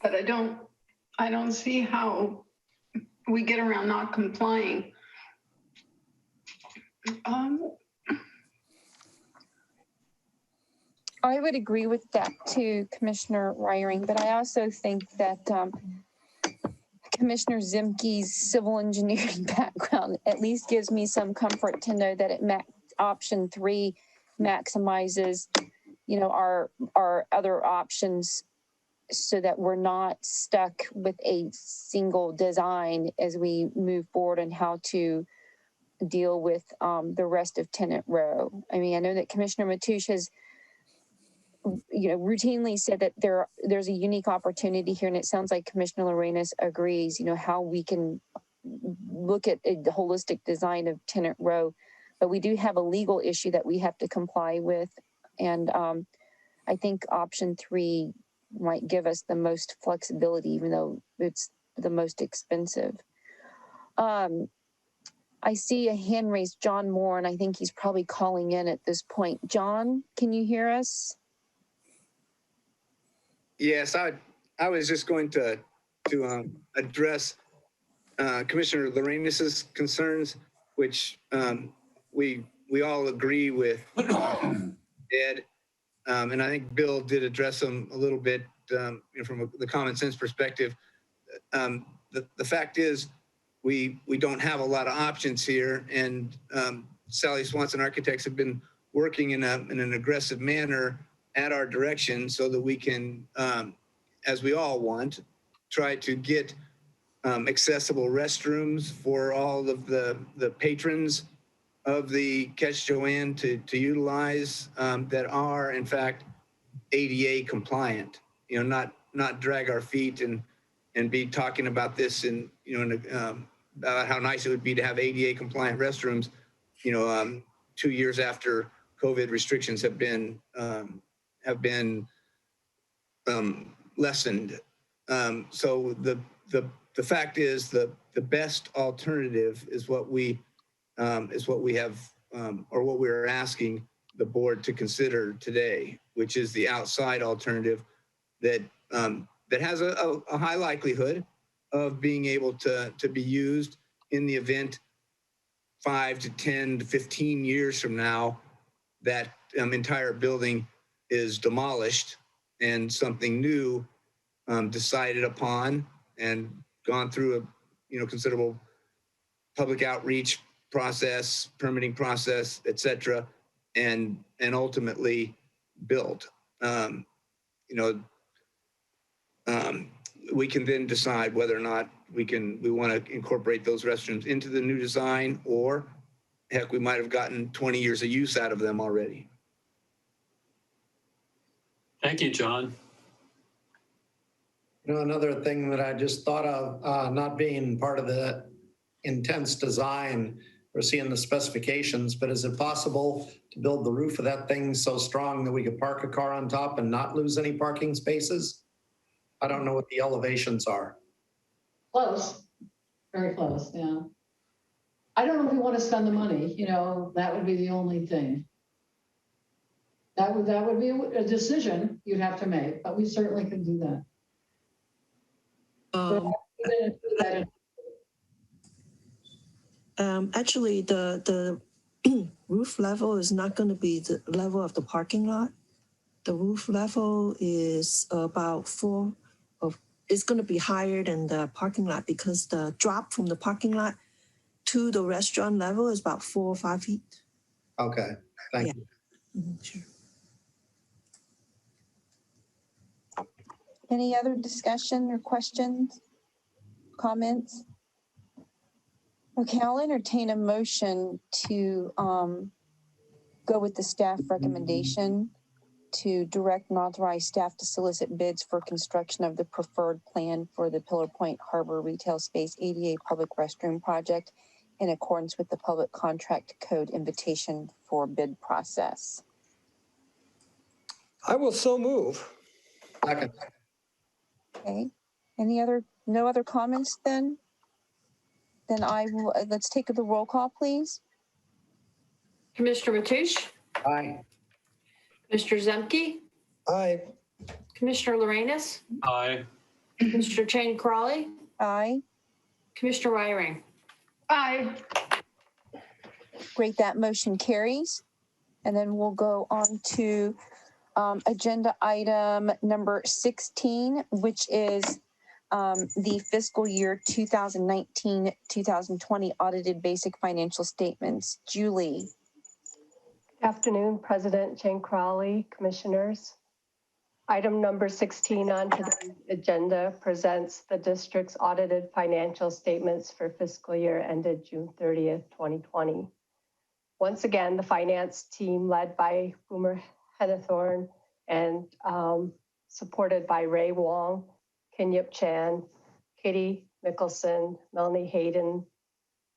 But I don't see how we get around not complying. I would agree with that too, Commissioner Ryring, but I also think that Commissioner Zemke's civil engineering background at least gives me some comfort to know that option 3 maximizes, our other options so that we're not stuck with a single design as we move forward and how to deal with the rest of Tenant Row. I know that Commissioner Mateusz has routinely said that there's a unique opportunity here, and it sounds like Commissioner Lorenas agrees, how we can look at the holistic design of Tenant Row, but we do have a legal issue that we have to comply with. And I think option 3 might give us the most flexibility, even though it's the most expensive. I see a hand raised, John Moore, and I think he's probably calling in at this point. John, can you hear us? Yes, I was just going to address Commissioner Lorenas's concerns, which we all agree with Ed, and I think Bill did address them a little bit from the common sense perspective. The fact is, we don't have a lot of options here, and Sally Swanson Architects have been working in an aggressive manner at our direction so that we can, as we all want, try to get accessible restrooms for all of the patrons of the Catch Joanne to utilize that are in fact ADA compliant. Not drag our feet and be talking about this and about how nice it would be to have ADA compliant restrooms 2 years after COVID restrictions have been lessened. So the fact is the best alternative is what we have or what we're asking the board to consider today, which is the outside alternative that has a high likelihood of being able to be used in the event 5 to 10 to 15 years from now that entire building is demolished and something new decided upon and gone through a considerable public outreach process, permitting process, et cetera, and ultimately built. We can then decide whether or not we want to incorporate those restrooms into the new design, or heck, we might have gotten 20 years of use out of them already. Thank you, John. Another thing that I just thought of, not being part of the intense design or seeing the specifications, but is it possible to build the roof of that thing so strong that we could park a car on top and not lose any parking spaces? I don't know what the elevations are. Close, very close, yeah. I don't know if we want to spend the money, that would be the only thing. That would be a decision you'd have to make, but we certainly can do that. Actually, the roof level is not going to be the level of the parking lot. The roof level is about it's going to be higher than the parking lot because the drop from the parking lot to the restaurant level is about 4 or 5 feet. Okay, thank you. Sure. Any other discussion or questions, comments? Okay, I'll entertain a motion to go with the staff recommendation to direct and authorize staff to solicit bids for construction of the preferred plan for the Pillar Point Harbor Retail Space ADA Public Restroom Project in accordance with the Public Contract Code invitation for bid process. I will so move. Second. Okay, no other comments then? Then I will, let's take the roll call, please. Commissioner Mateusz? Aye. Mr. Zemke? Aye. Commissioner Lorenz? Aye. Mr. Chang Crawley? Aye. Commissioner Wyring? Aye. Great, that motion carries. And then we'll go on to agenda item number 16, which is the fiscal year 2019-2020 audited basic financial statements. Julie. Good afternoon, President Jane Crowley, commissioners. Item number 16 on today's agenda presents the district's audited financial statements for fiscal year ended June 30th, 2020. Once again, the finance team led by Boomer Hennethorn and supported by Ray Wong, Kenyip Chan, Katie Mickelson, Melanie Hayden,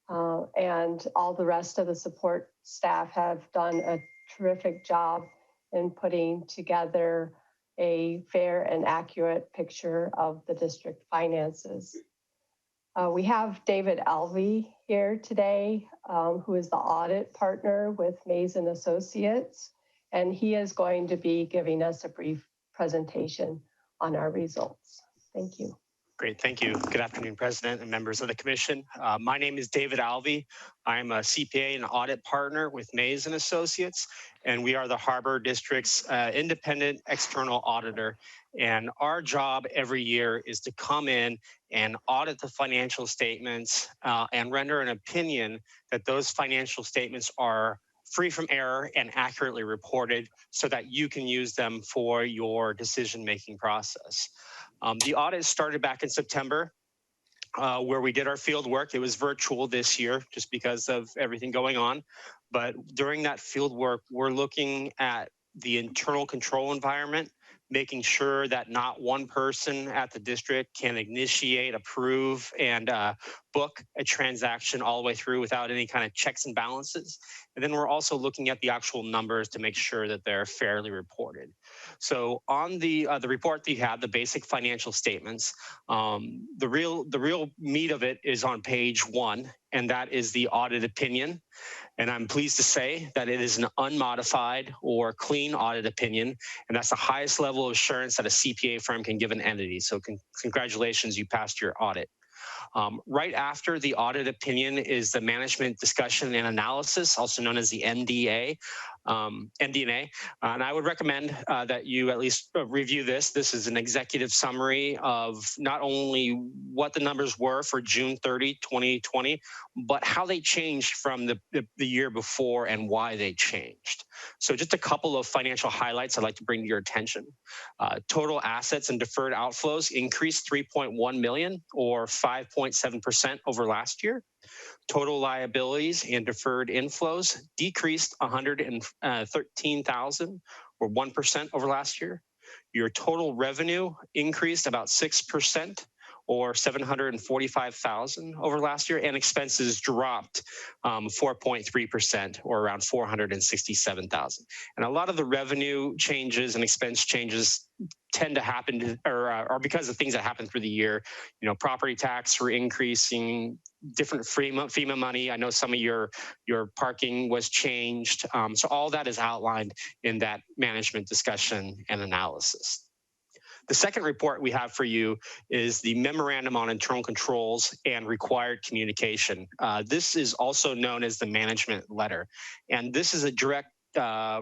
and all the rest of the support staff have done a terrific job in putting together a fair and accurate picture of the district finances. We have David Alvey here today, who is the audit partner with Mays and Associates, and he is going to be giving us a brief presentation on our results. Thank you. Great, thank you. Good afternoon, President and members of the Commission. My name is David Alvey. I'm a CPA and audit partner with Mays and Associates, and we are the Harbor District's independent external auditor. And our job every year is to come in and audit the financial statements and render an opinion that those financial statements are free from error and accurately reported so that you can use them for your decision-making process. The audit started back in September, where we did our field work. It was virtual this year just because of everything going on. But during that field work, we're looking at the internal control environment, making sure that not one person at the district can initiate, approve, and book a transaction all the way through without any kind of checks and balances. And then we're also looking at the actual numbers to make sure that they're fairly reported. So on the report that you have, the basic financial statements, the real meat of it is on page 1, and that is the audit opinion. And I'm pleased to say that it is an unmodified or clean audit opinion, and that's the highest level of assurance that a CPA firm can give an entity. So congratulations, you passed your audit. Right after the audit opinion is the management discussion and analysis, also known as the MDA, MD&A. And I would recommend that you at least review this. This is an executive summary of not only what the numbers were for June 30, 2020, but how they changed from the year before and why they changed. So just a couple of financial highlights I'd like to bring to your attention. Total assets and deferred outflows increased 3.1 million or 5.7% over last year. Total liabilities and deferred inflows decreased 113,000 or 1% over last year. Your total revenue increased about 6% or 745,000 over last year, and expenses dropped 4.3% or around 467,000. And a lot of the revenue changes and expense changes tend to happen or because of things that happen through the year. You know, property tax were increasing, different FEMA money. I know some of your parking was changed. So all that is outlined in that management discussion and analysis. The second report we have for you is the Memorandum on Internal Controls and Required Communication. This is also known as the management letter. And this is a direct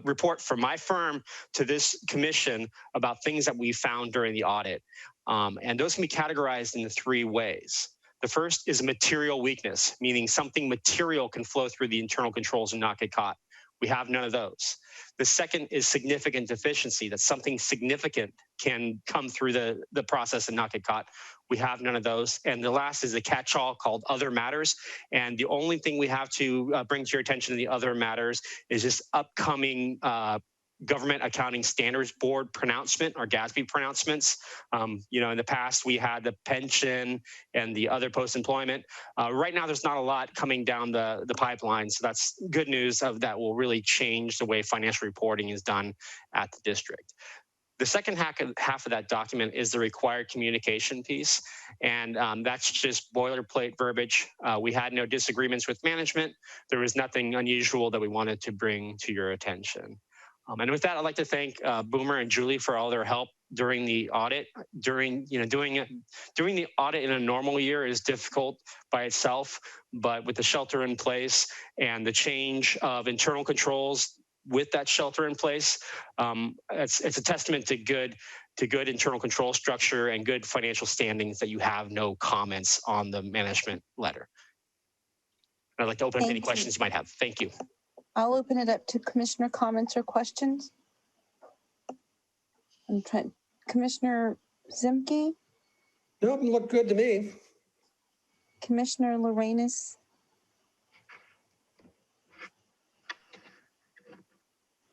report from my firm to this commission about things that we found during the audit. And those can be categorized in 3 ways. The first is material weakness, meaning something material can flow through the internal controls and not get caught. We have none of those. The second is significant deficiency, that something significant can come through the process and not get caught. We have none of those. And the last is a catch-all called other matters. And the only thing we have to bring to your attention in the other matters is this upcoming Government Accounting Standards Board pronouncement, or GASB pronouncements. You know, in the past we had the pension and the other post-employment. Right now there's not a lot coming down the pipeline, so that's good news of that will really change the way financial reporting is done at the district. The second half of that document is the required communication piece, and that's just boilerplate verbiage. We had no disagreements with management. There was nothing unusual that we wanted to bring to your attention. And with that, I'd like to thank Boomer and Julie for all their help during the audit. Doing the audit in a normal year is difficult by itself, but with the shelter in place and the change of internal controls with that shelter in place, it's a testament to good internal control structure and good financial standings that you have no comments on the management letter. I'd like to open up any questions you might have. Thank you. I'll open it up to commissioner comments or questions. I'm trying, Commissioner Zemke? Nope, look good to me. Commissioner Lorenz?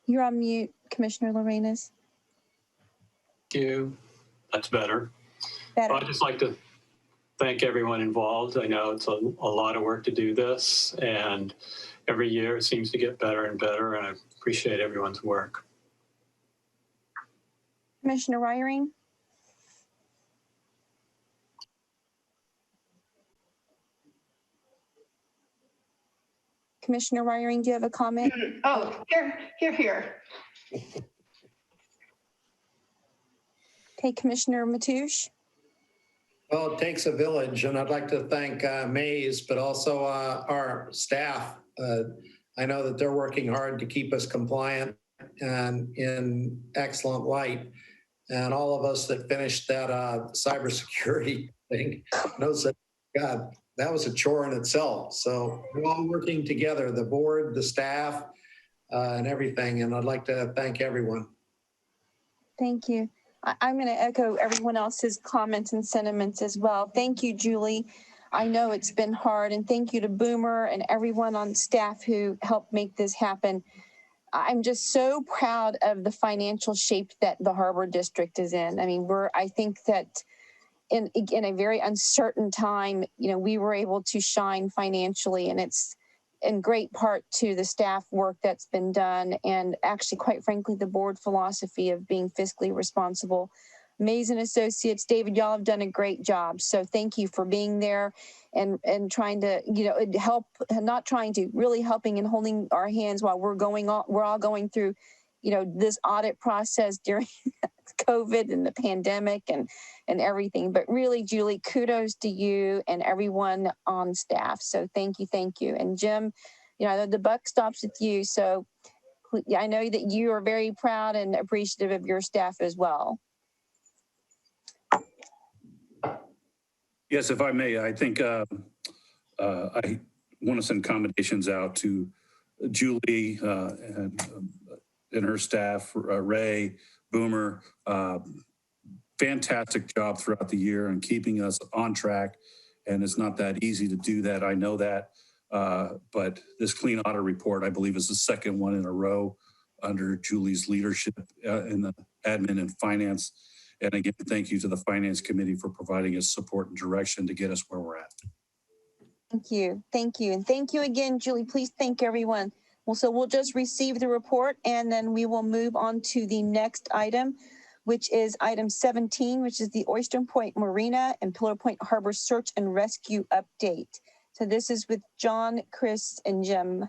You're on mute, Commissioner Lorenz. Thank you. That's better. Better. I'd just like to thank everyone involved. I know it's a lot of work to do this, and every year it seems to get better and better, and I appreciate everyone's work. Commissioner Ryring? Commissioner Ryring, do you have a comment? Oh, here. Okay, Commissioner Mateusz? Well, it takes a village, and I'd like to thank Mays, but also our staff. I know that they're working hard to keep us compliant and in excellent light. And all of us that finished that cybersecurity thing knows that, God, that was a chore in itself. So we're all working together, the board, the staff, and everything. And I'd like to thank everyone. Thank you. I'm going to echo everyone else's comments and sentiments as well. Thank you, Julie. I know it's been hard, and thank you to Boomer and everyone on staff who helped make this happen. I'm just so proud of the financial shape that the Harbor District is in. I mean, I think that in a very uncertain time, you know, we were able to shine financially, and it's in great part to the staff work that's been done, and actually, quite frankly, the board philosophy of being fiscally responsible. Mays and Associates, David, y'all have done a great job. So thank you for being there and trying to, you know, help, not trying to, really helping and holding our hands while we're all going through, you know, this audit process during COVID and the pandemic and everything. But really, Julie, kudos to you and everyone on staff. So thank you. And Jim, you know, the buck stops with you. So I know that you are very proud and appreciative of your staff as well. Yes, if I may, I think I want to send commendations out to Julie and and her staff, Ray, Boomer, fantastic job throughout the year and keeping us on track. And it's not that easy to do that. I know that. But this clean audit report, I believe, is the second one in a row under Julie's leadership in the admin and finance. And again, thank you to the Finance Committee for providing us support and direction to get us where we're at. Thank you. Thank you. And thank you again, Julie. Please thank everyone. Well, so we'll just receive the report and then we will move on to the next item, which is item 17, which is the Oyster Point Marina and Pillar Point Harbor Search and Rescue Update. So this is with John, Chris, and Jim.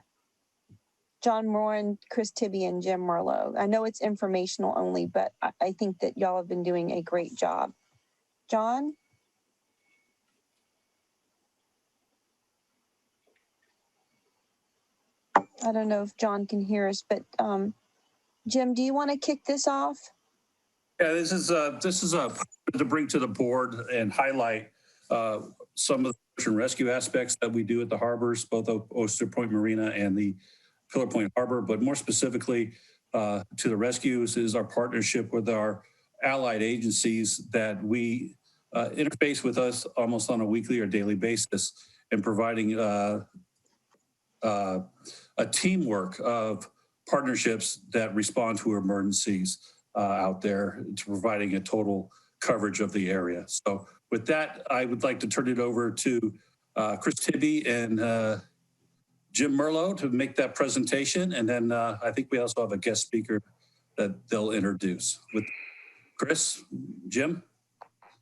John Moran, Chris Tibby, and Jim Merlot. I know it's informational only, but I think that y'all have been doing a great job. John? I don't know if John can hear us, but Jim, do you want to kick this off? Yeah, this is to bring to the board and highlight some of the search and rescue aspects that we do at the harbors, both Oyster Point Marina and the Pillar Point Harbor, but more specifically to the rescues is our partnership with our allied agencies that we interface with us almost on a weekly or daily basis and providing a teamwork of partnerships that respond to emergencies out there, to providing a total coverage of the area. So with that, I would like to turn it over to Chris Tibby and Jim Merlot to make that presentation. And then I think we also have a guest speaker that they'll introduce. With Chris, Jim.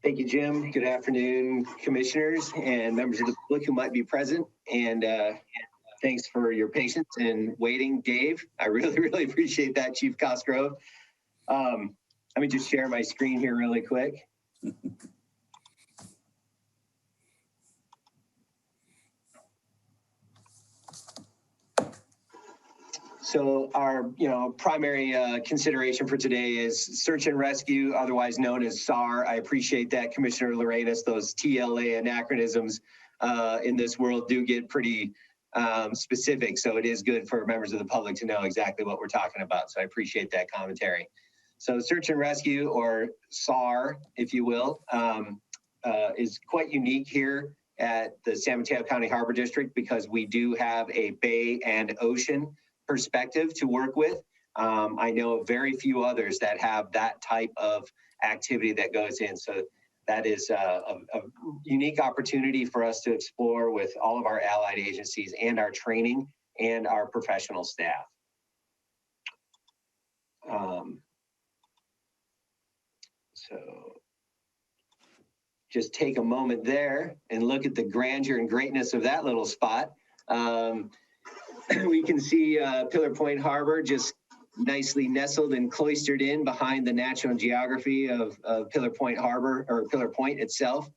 Thank you, Jim. Good afternoon, commissioners and members of the public who might be present. And thanks for your patience in waiting, Dave. I really appreciate that, Chief Cosgrove. Let me just share my screen here really quick. So our primary consideration for today is search and rescue, otherwise known as SAR. I appreciate that, Commissioner Lorenas. Those TLA anachronisms in this world do get pretty specific. So it is good for members of the public to know exactly what we're talking about. So I appreciate that commentary. So search and rescue, or SAR, if you will, is quite unique here at the San Mateo County Harbor District because we do have a bay and ocean perspective to work with. I know of very few others that have that type of activity that goes in. So that is a unique opportunity for us to explore with all of our allied agencies and our training and our professional staff. So just take a moment there and look at the grandeur and greatness of that little spot. We can see Pillar Point Harbor just nicely nestled and cloistered in behind the natural geography of Pillar Point Harbor, or Pillar Point itself.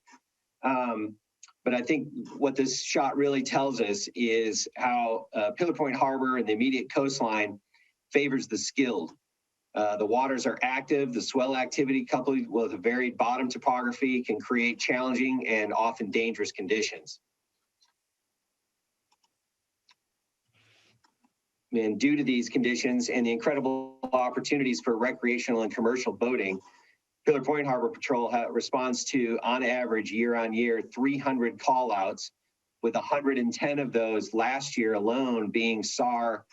But I think what this shot really tells us is how Pillar Point Harbor and the immediate coastline favors the skilled. The waters are active, the swell activity coupled with a varied bottom topography can create challenging and often dangerous conditions. And due to these conditions and the incredible opportunities for recreational and commercial boating, Pillar Point Harbor Patrol responds to, on average, year on year, 300 call-outs, with 110 of those last year alone being SAR,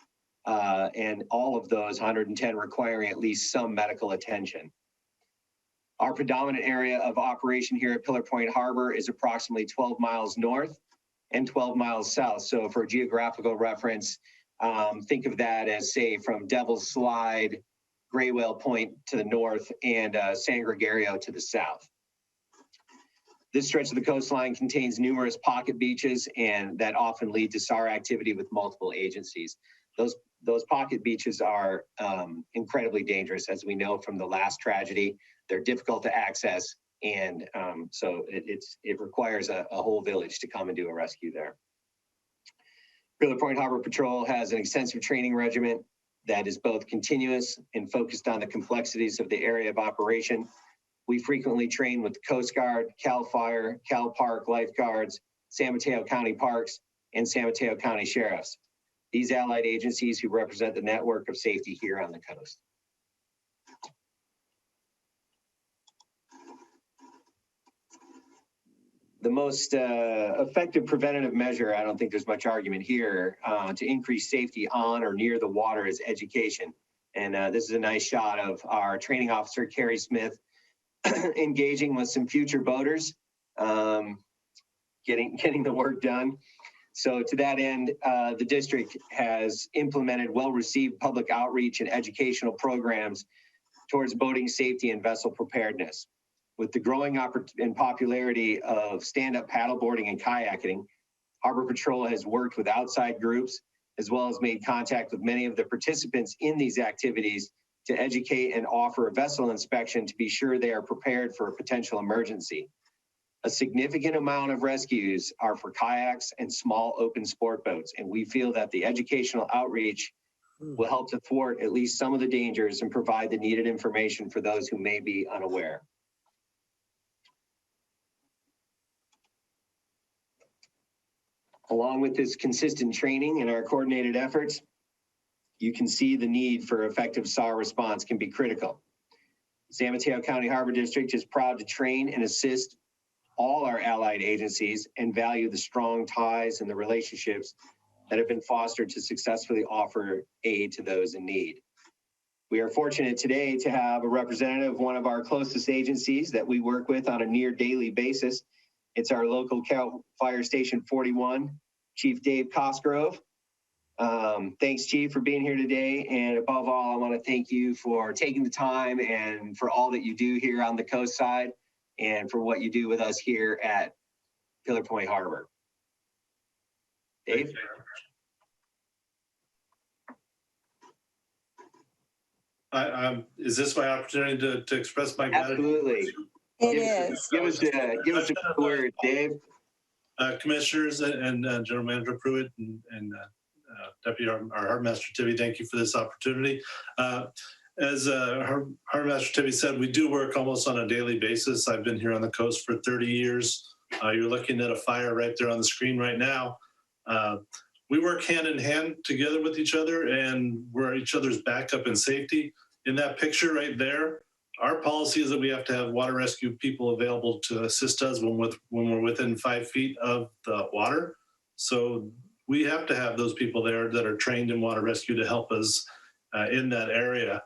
and all of those 110 requiring at least some medical attention. Our predominant area of operation here at Pillar Point Harbor is approximately 12 miles north and 12 miles south. So for geographical reference, think of that as, say, from Devil's Slide, Gray Whale Point to the north, and San Gregorio to the south. This stretch of the coastline contains numerous pocket beaches, and that often lead to SAR activity with multiple agencies. Those pocket beaches are incredibly dangerous, as we know from the last tragedy. They're difficult to access, and so it requires a whole village to come and do a rescue there. Pillar Point Harbor Patrol has an extensive training regimen that is both continuous and focused on the complexities of the area of operation. We frequently train with the Coast Guard, CAL FIRE, CAL Park lifeguards, San Mateo County Parks, and San Mateo County Sheriffs. these allied agencies who represent the network of safety here on the coast. The most effective preventative measure, I don't think there's much argument here, to increase safety on or near the water is education. And this is a nice shot of our training officer, Carrie Smith, engaging with some future boaters, getting the work done. So to that end, the district has implemented well-received public outreach and educational programs towards boating safety and vessel preparedness. With the growing popularity of stand-up paddleboarding and kayaking, Harbor Patrol has worked with outside groups as well as made contact with many of the participants in these activities to educate and offer a vessel inspection to be sure they are prepared for a potential emergency. A significant amount of rescues are for kayaks and small open sport boats, and we feel that the educational outreach will help to thwart at least some of the dangers and provide the needed information for those who may be unaware. Along with this consistent training and our coordinated efforts, you can see the need for effective SAR response can be critical. San Mateo County Harbor District is proud to train and assist all our allied agencies and value the strong ties and the relationships that have been fostered to successfully offer aid to those in need. We are fortunate today to have a representative of one of our closest agencies that we work with on a near daily basis. It's our local Cal Fire Station 41, Chief Dave Cosgrove. Thanks, Chief, for being here today. And above all, I want to thank you for taking the time and for all that you do here on the coast side and for what you do with us here at Pillar Point Harbor. Dave? Is this my opportunity to express my gratitude? Absolutely. It is. Give us a word, Dave. Commissioners and General Manager Pruitt and Deputy Harbor Master Tibby, thank you for this opportunity. As Harbor Master Tibby said, we do work almost on a daily basis. I've been here on the coast for 30 years. You're looking at a fire right there on the screen right now. We work hand in hand together with each other, and we're each other's backup and safety. In that picture right there, our policy is that we have to have water rescue people available to assist us when we're within 5 feet of the water. So we have to have those people there that are trained in water rescue to help us in that area.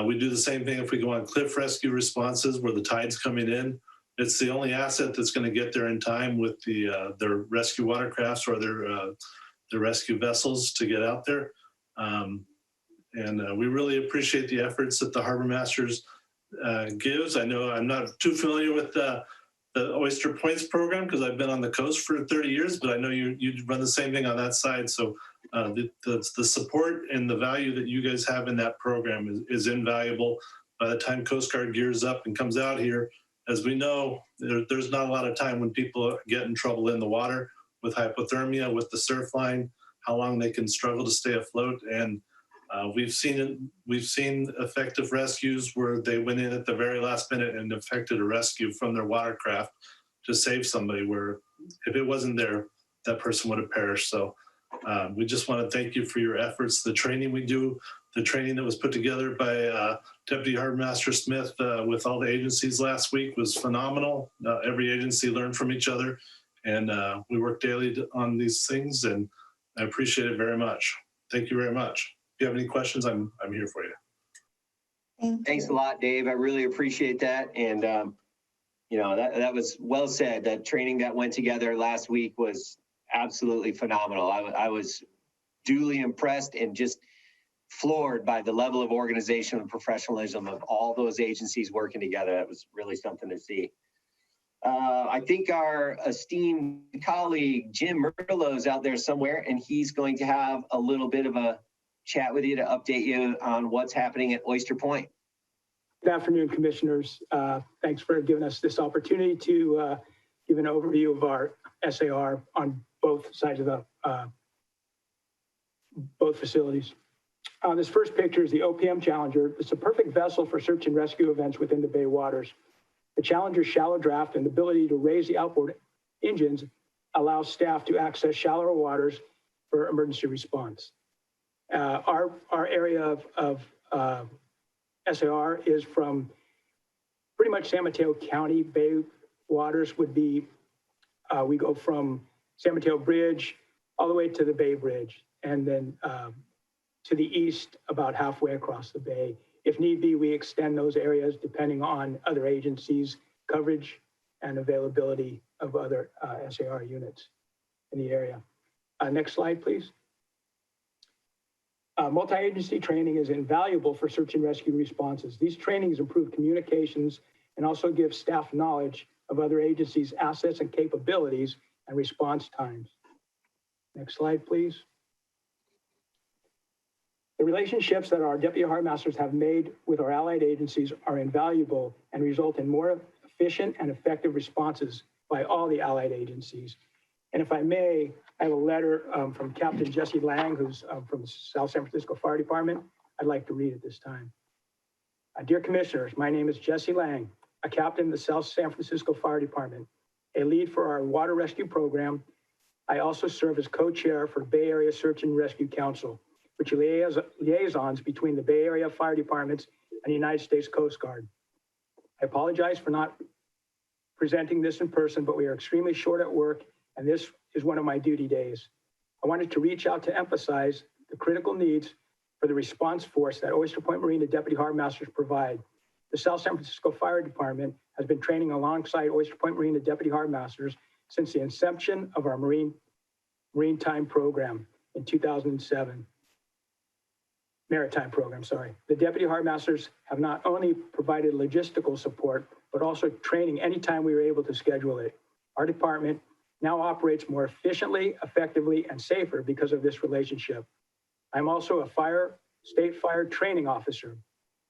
We do the same thing if we go on cliff rescue responses where the tide's coming in. It's the only asset that's going to get there in time with their rescue watercrafts or their rescue vessels to get out there. And we really appreciate the efforts that the Harbor Masters gives. I know I'm not too familiar with the Oyster Points program because I've been on the coast for 30 years, but I know you run the same thing on that side. So the support and the value that you guys have in that program is invaluable. By the time Coast Guard gears up and comes out here, as we know, there's not a lot of time when people get in trouble in the water with hypothermia, with the surf line, how long they can struggle to stay afloat. And we've seen effective rescues where they went in at the very last minute and effected a rescue from their watercraft to save somebody, where if it wasn't there, that person would have perished. So we just want to thank you for your efforts. The training we do, the training that was put together by Deputy Harbor Master Smith with all the agencies last week was phenomenal. Every agency learned from each other, and we work daily on these things, and I appreciate it very much. Thank you very much. If you have any questions, I'm here for you. Thanks a lot, Dave. I really appreciate that. And, you know, that was well said. That training that went together last week was absolutely phenomenal. I was duly impressed and just floored by the level of organization and professionalism of all those agencies working together. That was really something to see. I think our esteemed colleague, Jim Merlo, is out there somewhere, and he's going to have a little bit of a chat with you to update you on what's happening at Oyster Point. Good afternoon, commissioners. Thanks for giving us this opportunity to give an overview of our SAR on both sides of the both facilities. This first picture is the OPM Challenger. It's a perfect vessel for search and rescue events within the Bay waters. The Challenger's shallow draft and ability to raise the outboard engines allows staff to access shallower waters for emergency response. Our area of SAR is from pretty much San Mateo County. Bay waters would be, we go from San Mateo Bridge all the way to the Bay Bridge, and then to the east about halfway across the bay. If need be, we extend those areas depending on other agencies' coverage and availability of other SAR units in the area. Next slide, please. Multi-agency training is invaluable for search and rescue responses. These trainings improve communications and also give staff knowledge of other agencies' assets and capabilities and response times. Next slide, please. The relationships that our deputy harbor masters have made with our allied agencies are invaluable and result in more efficient and effective responses by all the allied agencies. And if I may, I have a letter from Captain Jesse Lang, who's from the South San Francisco Fire Department. I'd like to read it this time. Dear Commissioners, my name is Jesse Lang, a captain of the South San Francisco Fire Department, a lead for our water rescue program. I also serve as co-chair for Bay Area Search and Rescue Council, which liaisons between the Bay Area Fire Departments and the United States Coast Guard. I apologize for not presenting this in person, but we are extremely short at work, and this is one of my duty days. I wanted to reach out to emphasize the critical needs for the response force that Oyster Point Marina Deputy Harbor Masters provide. The South San Francisco Fire Department has been training alongside Oyster Point Marina Deputy Harbor Masters since the inception of our Maritime program in 2007. Maritime program, sorry. The Deputy Harbor Masters have not only provided logistical support, but also training anytime we were able to schedule it. Our department now operates more efficiently, effectively, and safer because of this relationship. I'm also a state fire training officer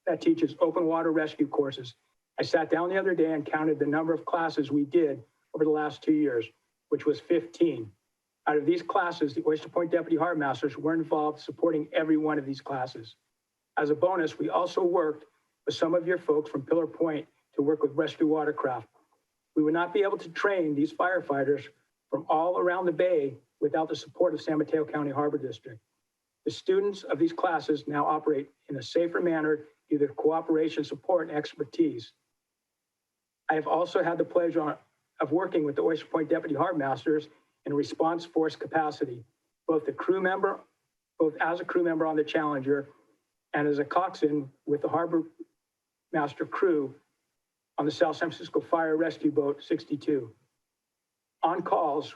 that teaches open water rescue courses. I sat down the other day and counted the number of classes we did over the last 2 years, which was 15. Out of these classes, the Oyster Point Deputy Harbor Masters were involved supporting every one of these classes. As a bonus, we also worked with some of your folks from Pillar Point to work with rescue watercraft. We would not be able to train these firefighters from all around the Bay without the support of San Mateo County Harbor District. The students of these classes now operate in a safer manner due to cooperation, support, and expertise. I have also had the pleasure of working with the Oyster Point Deputy Harbor Masters in a response force capacity, both as a crew member on the Challenger and as a coxswain with the Harbor Master crew on the South San Francisco Fire Rescue Boat 62. On calls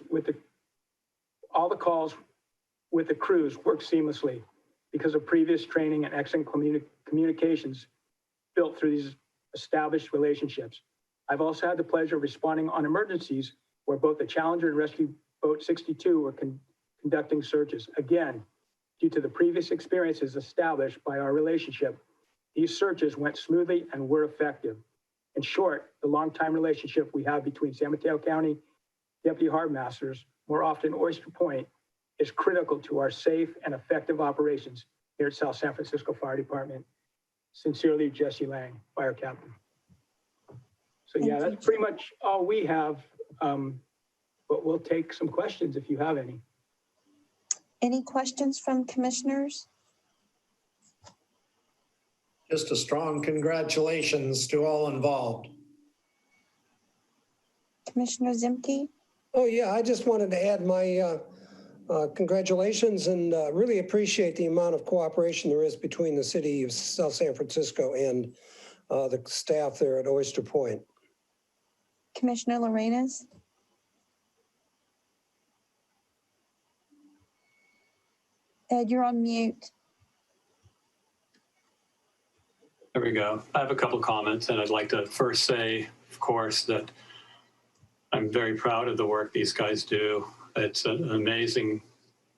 all the calls with the crews work seamlessly because of previous training and excellent communications built through these established relationships. I've also had the pleasure of responding on emergencies where both the Challenger and Rescue Boat 62 were conducting searches. Again, due to the previous experiences established by our relationship, these searches went smoothly and were effective. In short, the long-time relationship we have between San Mateo County Deputy Harbor Masters, more often Oyster Point, is critical to our safe and effective operations here at South San Francisco Fire Department. Sincerely, Jesse Lang, Fire Captain. So yeah, that's pretty much all we have, but we'll take some questions if you have any. Any questions from commissioners? Just a strong congratulations to all involved. Commissioner Zemke? Oh, yeah, I just wanted to add my congratulations and really appreciate the amount of cooperation there is between the city of South San Francisco and the staff there at Oyster Point. Commissioner Lorenas? Ed, you're on mute. There we go. I have a couple of comments, and I'd like to first say, of course, that I'm very proud of the work these guys do. It's an amazing,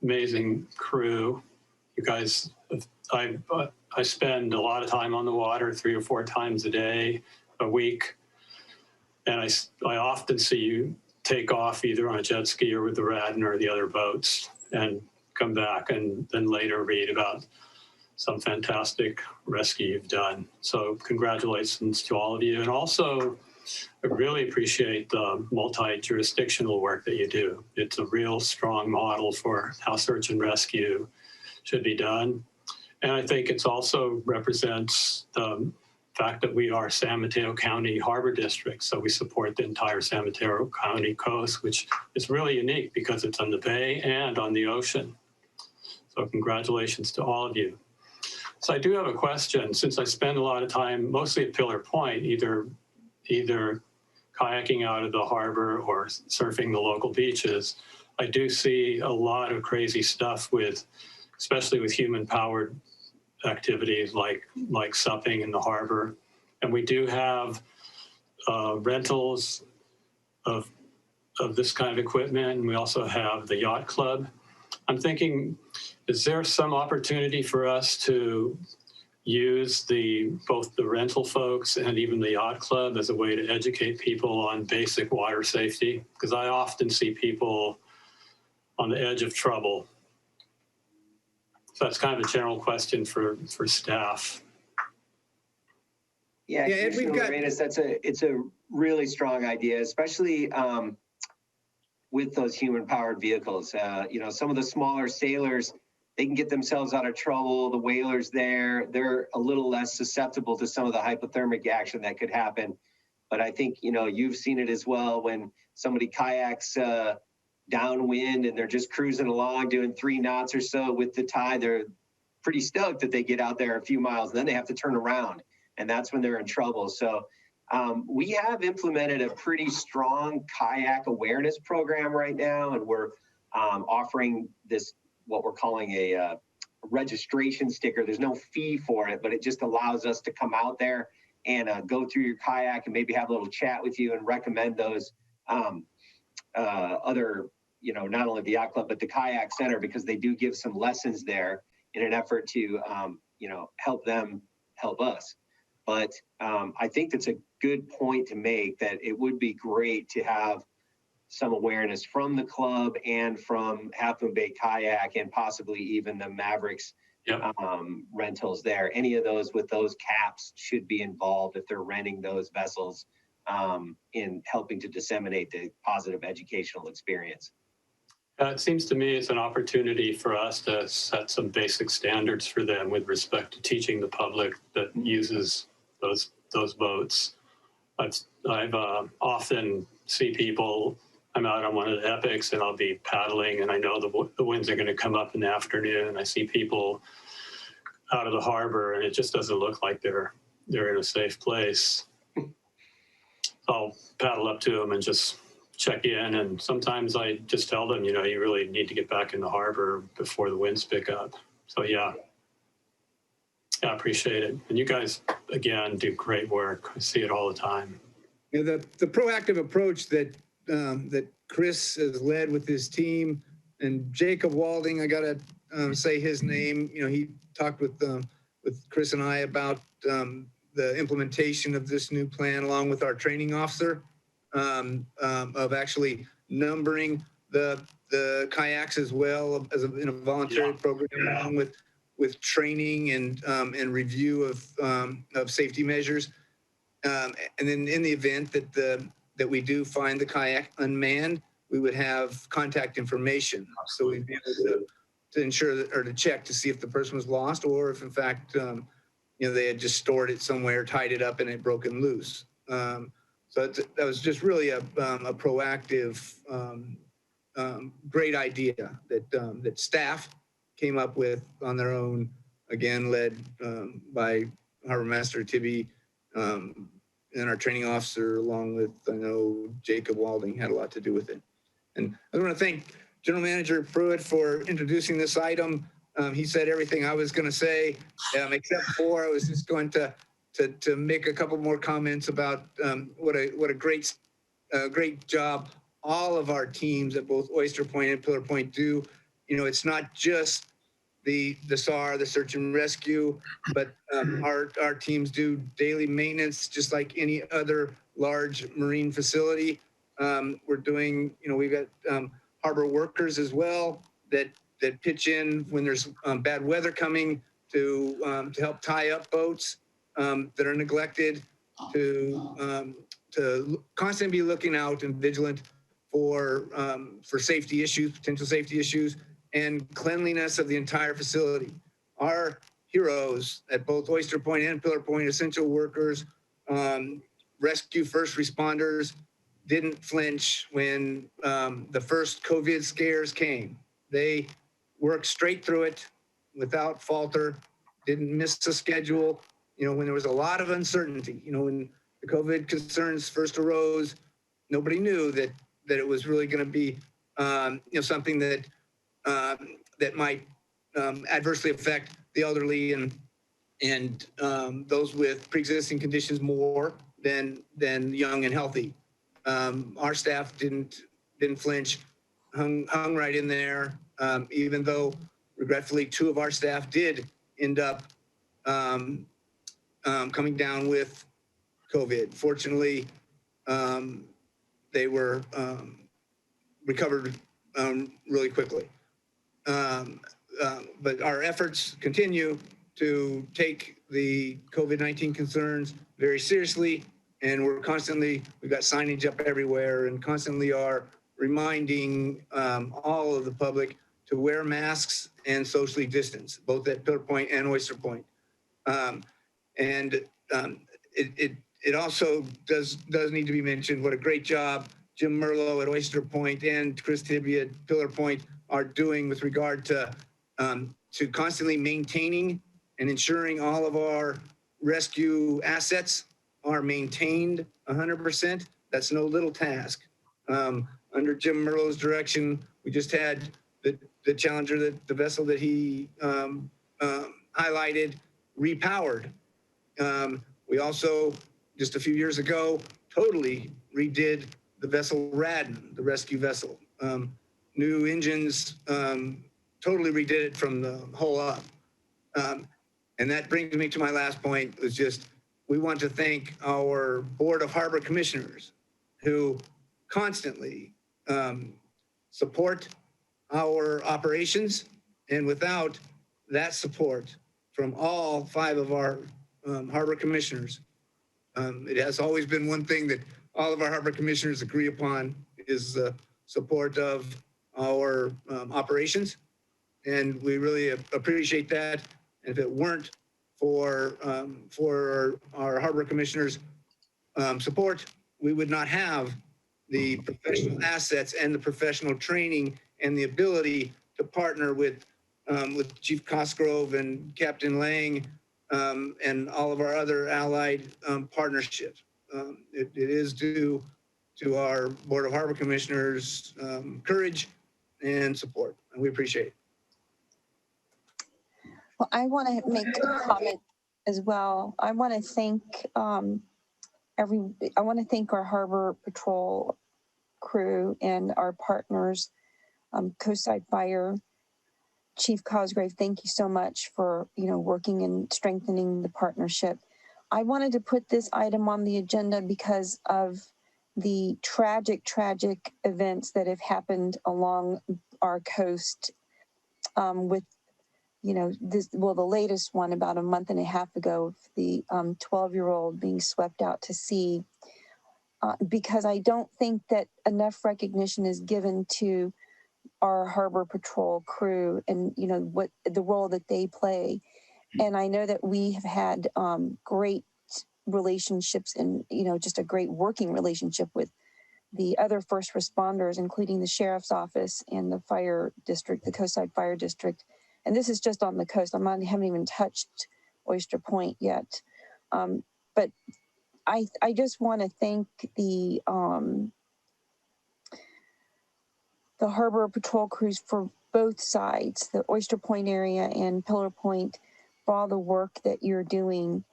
amazing crew. You guys, I spend a lot of time on the water 3 or 4 times a week. And I often see you take off either on a jet ski or with the Radin or the other boats and come back and then later read about some fantastic rescue you've done. So congratulations to all of you. And also I really appreciate the multi-jurisdictional work that you do. It's a real strong model for how search and rescue should be done. And I think it's also represents the fact that we are San Mateo County Harbor District. So we support the entire San Mateo County coast, which is really unique because it's on the bay and on the ocean. So congratulations to all of you. So I do have a question. Since I spend a lot of time mostly at Pillar Point, either kayaking out of the harbor or surfing the local beaches, I do see a lot of crazy stuff with, especially with human-powered activities like supping in the harbor. And we do have rentals of this kind of equipment. And we also have the yacht club. I'm thinking, is there some opportunity for us to use both the rental folks and even the yacht club as a way to educate people on basic water safety? Because I often see people on the edge of trouble. So that's kind of a general question for staff. Yeah, we've got it's a really strong idea, especially with those human-powered vehicles. You know, some of the smaller sailors, they can get themselves out of trouble. The whalers they're a little less susceptible to some of the hypothermic action that could happen. But I think, you know, you've seen it as well when somebody kayaks downwind and they're just cruising along doing 3 knots or so with the tide. They're pretty stoked that they get out there a few miles and then they have to turn around, and that's when they're in trouble. So we have implemented a pretty strong kayak awareness program right now, and we're offering this, what we're calling a registration sticker. There's no fee for it, but it just allows us to come out there and go through your kayak and maybe have a little chat with you and recommend those other, you know, not only the yacht club, but the kayak center, because they do give some lessons there in an effort to, you know, help them help us. But I think that's a good point to make, that it would be great to have some awareness from the club and from Half Moon Bay Kayak and possibly even the Mavericks rentals there. Any of those with those caps should be involved if they're renting those vessels in helping to disseminate the positive educational experience. It seems to me it's an opportunity for us to set some basic standards for them with respect to teaching the public that uses those boats. I've often see people, I'm out on one of the epics and I'll be paddling and I know the winds are going to come up in the afternoon. I see people out of the harbor and it just doesn't look like they're in a safe place. I'll paddle up to them and just check in, and sometimes I just tell them, you know, you really need to get back in the harbor before the winds pick up. So yeah, I appreciate it. And you guys, again, do great work. I see it all the time. You know, the proactive approach that that Chris has led with his team, and Jacob Walding, I gotta say his name. You know, he talked with Chris and I about the implementation of this new plan, along with our training officer, of actually numbering the kayaks as well as in a voluntary program, along with training and review of safety measures. And then in the event that we do find the kayak unmanned, we would have contact information. So we'd be able to ensure that, or to check to see if the person was lost, or if in fact, you know, they had just stored it somewhere, tied it up, and it broken loose. So that was just really a proactive, great idea that staff came up with on their own, again, led by Harbor Master Tibby and our training officer, along with, I know, Jacob Walding had a lot to do with it. And I want to thank General Manager Pruitt for introducing this item. He said everything I was going to say, except for I was just going to make a couple more comments about what a great job all of our teams at both Oyster Point and Pillar Point do. You know, it's not just the SAR, the search and rescue, but our teams do daily maintenance just like any other large marine facility. We're doing, you know, we've got harbor workers as well that pitch in when there's bad weather coming to help tie up boats that are neglected, to constantly be looking out and vigilant for safety issues, potential safety issues, and cleanliness of the entire facility. Our heroes at both Oyster Point and Pillar Point, essential workers, rescue first responders, didn't flinch when the first COVID scares came. They worked straight through it without falter, didn't miss a schedule. You know, when there was a lot of uncertainty, you know, when the COVID concerns first arose, nobody knew that it was really going to be, you know, something that that might adversely affect the elderly and those with pre-existing conditions more than young and healthy. Our staff didn't flinch, hung right in there, even though regretfully 2 of our staff did end up coming down with COVID. Fortunately, they were recovered really quickly. But our efforts continue to take the COVID-19 concerns very seriously, and we've got signage up everywhere and constantly are reminding all of the public to wear masks and socially distance, both at Pillar Point and Oyster Point. It also does need to be mentioned what a great job Jim Merlo at Oyster Point and Chris Tibby at Pillar Point are doing with regard to constantly maintaining and ensuring all of our rescue assets are maintained 100%. That's no little task. Under Jim Merlo's direction, we just had the Challenger, the vessel that he highlighted, repowered. We also, just a few years ago, totally redid the vessel Radden, the rescue vessel. New engines, totally redid it from the hull up. And that brings me to my last point, is just, we want to thank our Board of Harbor Commissioners who constantly support our operations. And without that support from all 5 of our harbor commissioners, it has always been one thing that all of our harbor commissioners agree upon is the support of our operations. And we really appreciate that. And if it weren't for our harbor commissioners' support, we would not have the professional assets and the professional training and the ability to partner with Chief Cosgrove and Captain Lang and all of our other allied partnerships. It is due to our Board of Harbor Commissioners' courage and support, and we appreciate it. Well, I want to make a comment as well. I want to thank I want to thank our Harbor Patrol crew and our partners, Coastside Fire, Chief Cosgrave. Thank you so much for working and strengthening the partnership. I wanted to put this item on the agenda because of the tragic events that have happened along our coast with the latest one about a month and a half ago of the 12-year-old being swept out to sea, because I don't think that enough recognition is given to our Harbor Patrol crew and what the role that they play. And I know that we have had great relationships and just a great working relationship with the other first responders, including the sheriff's office and the fire district, the Coastside Fire District. And this is just on the coast. Haven't even touched Oyster Point yet. But I just want to thank the Harbor Patrol crews for both sides, the Oyster Point area and Pillar Point, for all the work that you're doing.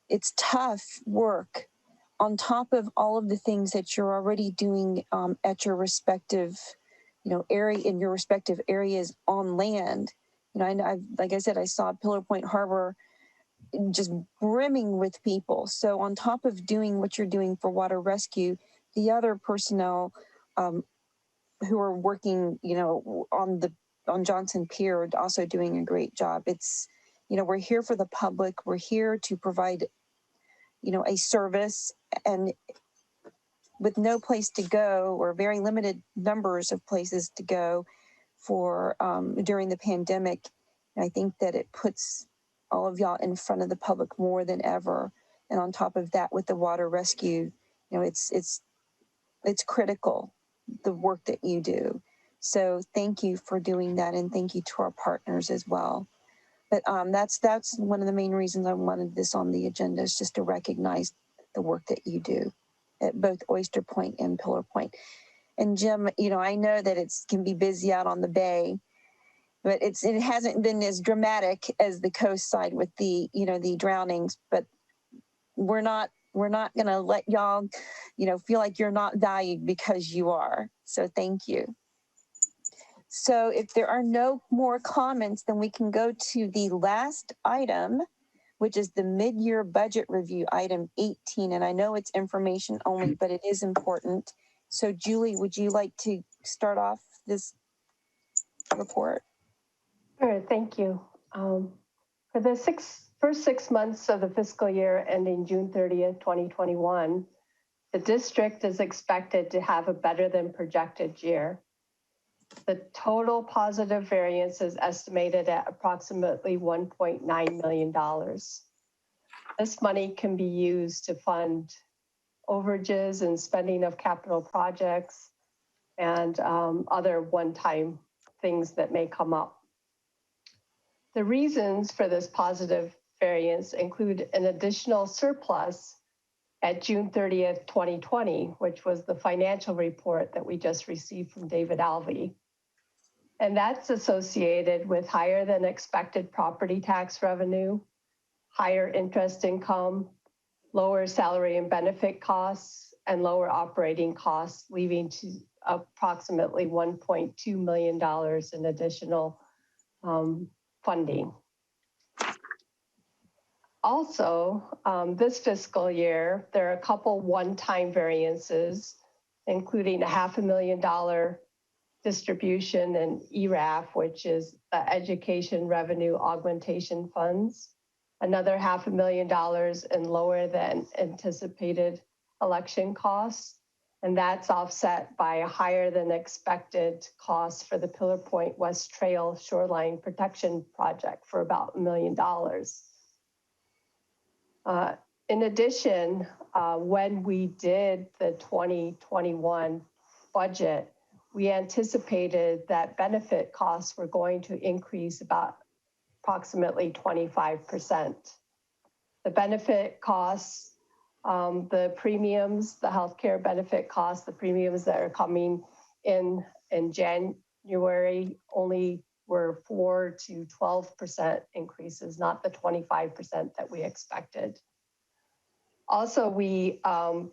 It's tough work on top of all of the things that you're already doing at your respective, area in your respective areas on land. Like I said, I saw Pillar Point Harbor just brimming with people. So on top of doing what you're doing for water rescue, the other personnel who are working, on Johnson Pier are also doing a great job. It's, we're here for the public. We're here to provide, a service, and with no place to go or very limited numbers of places to go for during the pandemic, I think that it puts all of y'all in front of the public more than ever. And on top of that, with the water rescue, you know, it's critical, the work that you do. So thank you for doing that, and thank you to our partners as well. But that's one of the main reasons I wanted this on the agenda, is just to recognize the work that you do at both Oyster Point and Pillar Point. And Jim, you know, I know that it can be busy out on the bay, but it hasn't been as dramatic as the coast side with the, you know, the drownings. But we're not going to let y'all, you know, feel like you're not valued, because you are. So thank you. So if there are no more comments, then we can go to the last item, which is the mid-year budget review, item 18. And I know it's information only, but it is important. So Julie, would you like to start off this report? Sure, thank you. For the first 6 months of the fiscal year ending June 30th, 2021, the district is expected to have a better than projected year. The total positive variance is estimated at approximately $1.9 million. This money can be used to fund overages and spending of capital projects and other one-time things that may come up. The reasons for this positive variance include an additional surplus at June 30th, 2020, which was the financial report that we just received from David Alvey. And that's associated with higher than expected property tax revenue, higher interest income, lower salary and benefit costs, and lower operating costs, leaving to approximately $1.2 million in additional funding. Also, this fiscal year, there are a couple one-time variances, including a $500,000 distribution in ERAF, which is the Education Revenue Augmentation Funds, another $500,000 in lower than anticipated election costs, and that's offset by a higher than expected cost for the Pillar Point West Trail Shoreline Protection Project for about $1 million. In addition, when we did the 2021 budget, we anticipated that benefit costs were going to increase about approximately 25%. The benefit costs, the premiums, the healthcare benefit costs, the premiums that are coming in January only were 4 to 12% increases, not the 25% that we expected. Also, we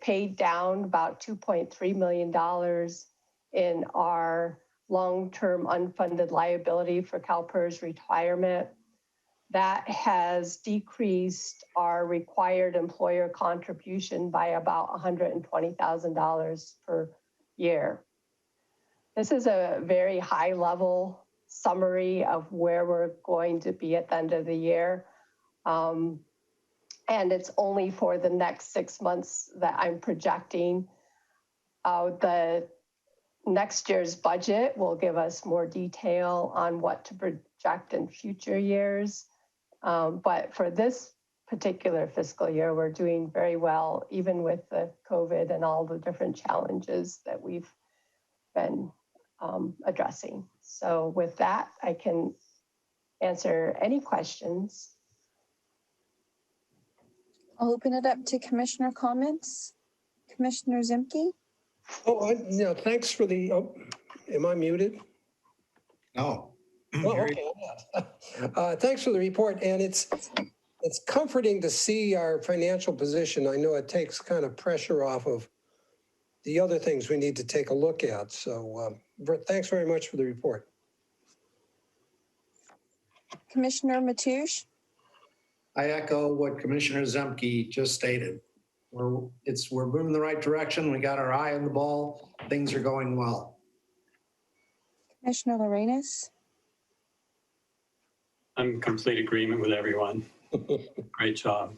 paid down about $2.3 million in our long-term unfunded liability for CalPERS retirement. That has decreased our required employer contribution by about $120,000 per year. This is a very high level summary of where we're going to be at the end of the year. And it's only for the next 6 months that I'm projecting. The next year's budget will give us more detail on what to project in future years. But for this particular fiscal year, we're doing very well, even with the COVID and all the different challenges that we've been addressing. So with that, I can answer any questions. I'll open it up to commissioner comments. Commissioner Zemke? Oh, yeah, thanks for the, am I muted? No. Oh, okay. Thanks for the report. And it's comforting to see our financial position. I know it takes kind of pressure off of the other things we need to take a look at. So thanks very much for the report. Commissioner Mateusz? I echo what Commissioner Zemke just stated. We're moving in the right direction. We got our eye on the ball. Things are going well. Commissioner Lorenz? I'm in complete agreement with everyone. Great job.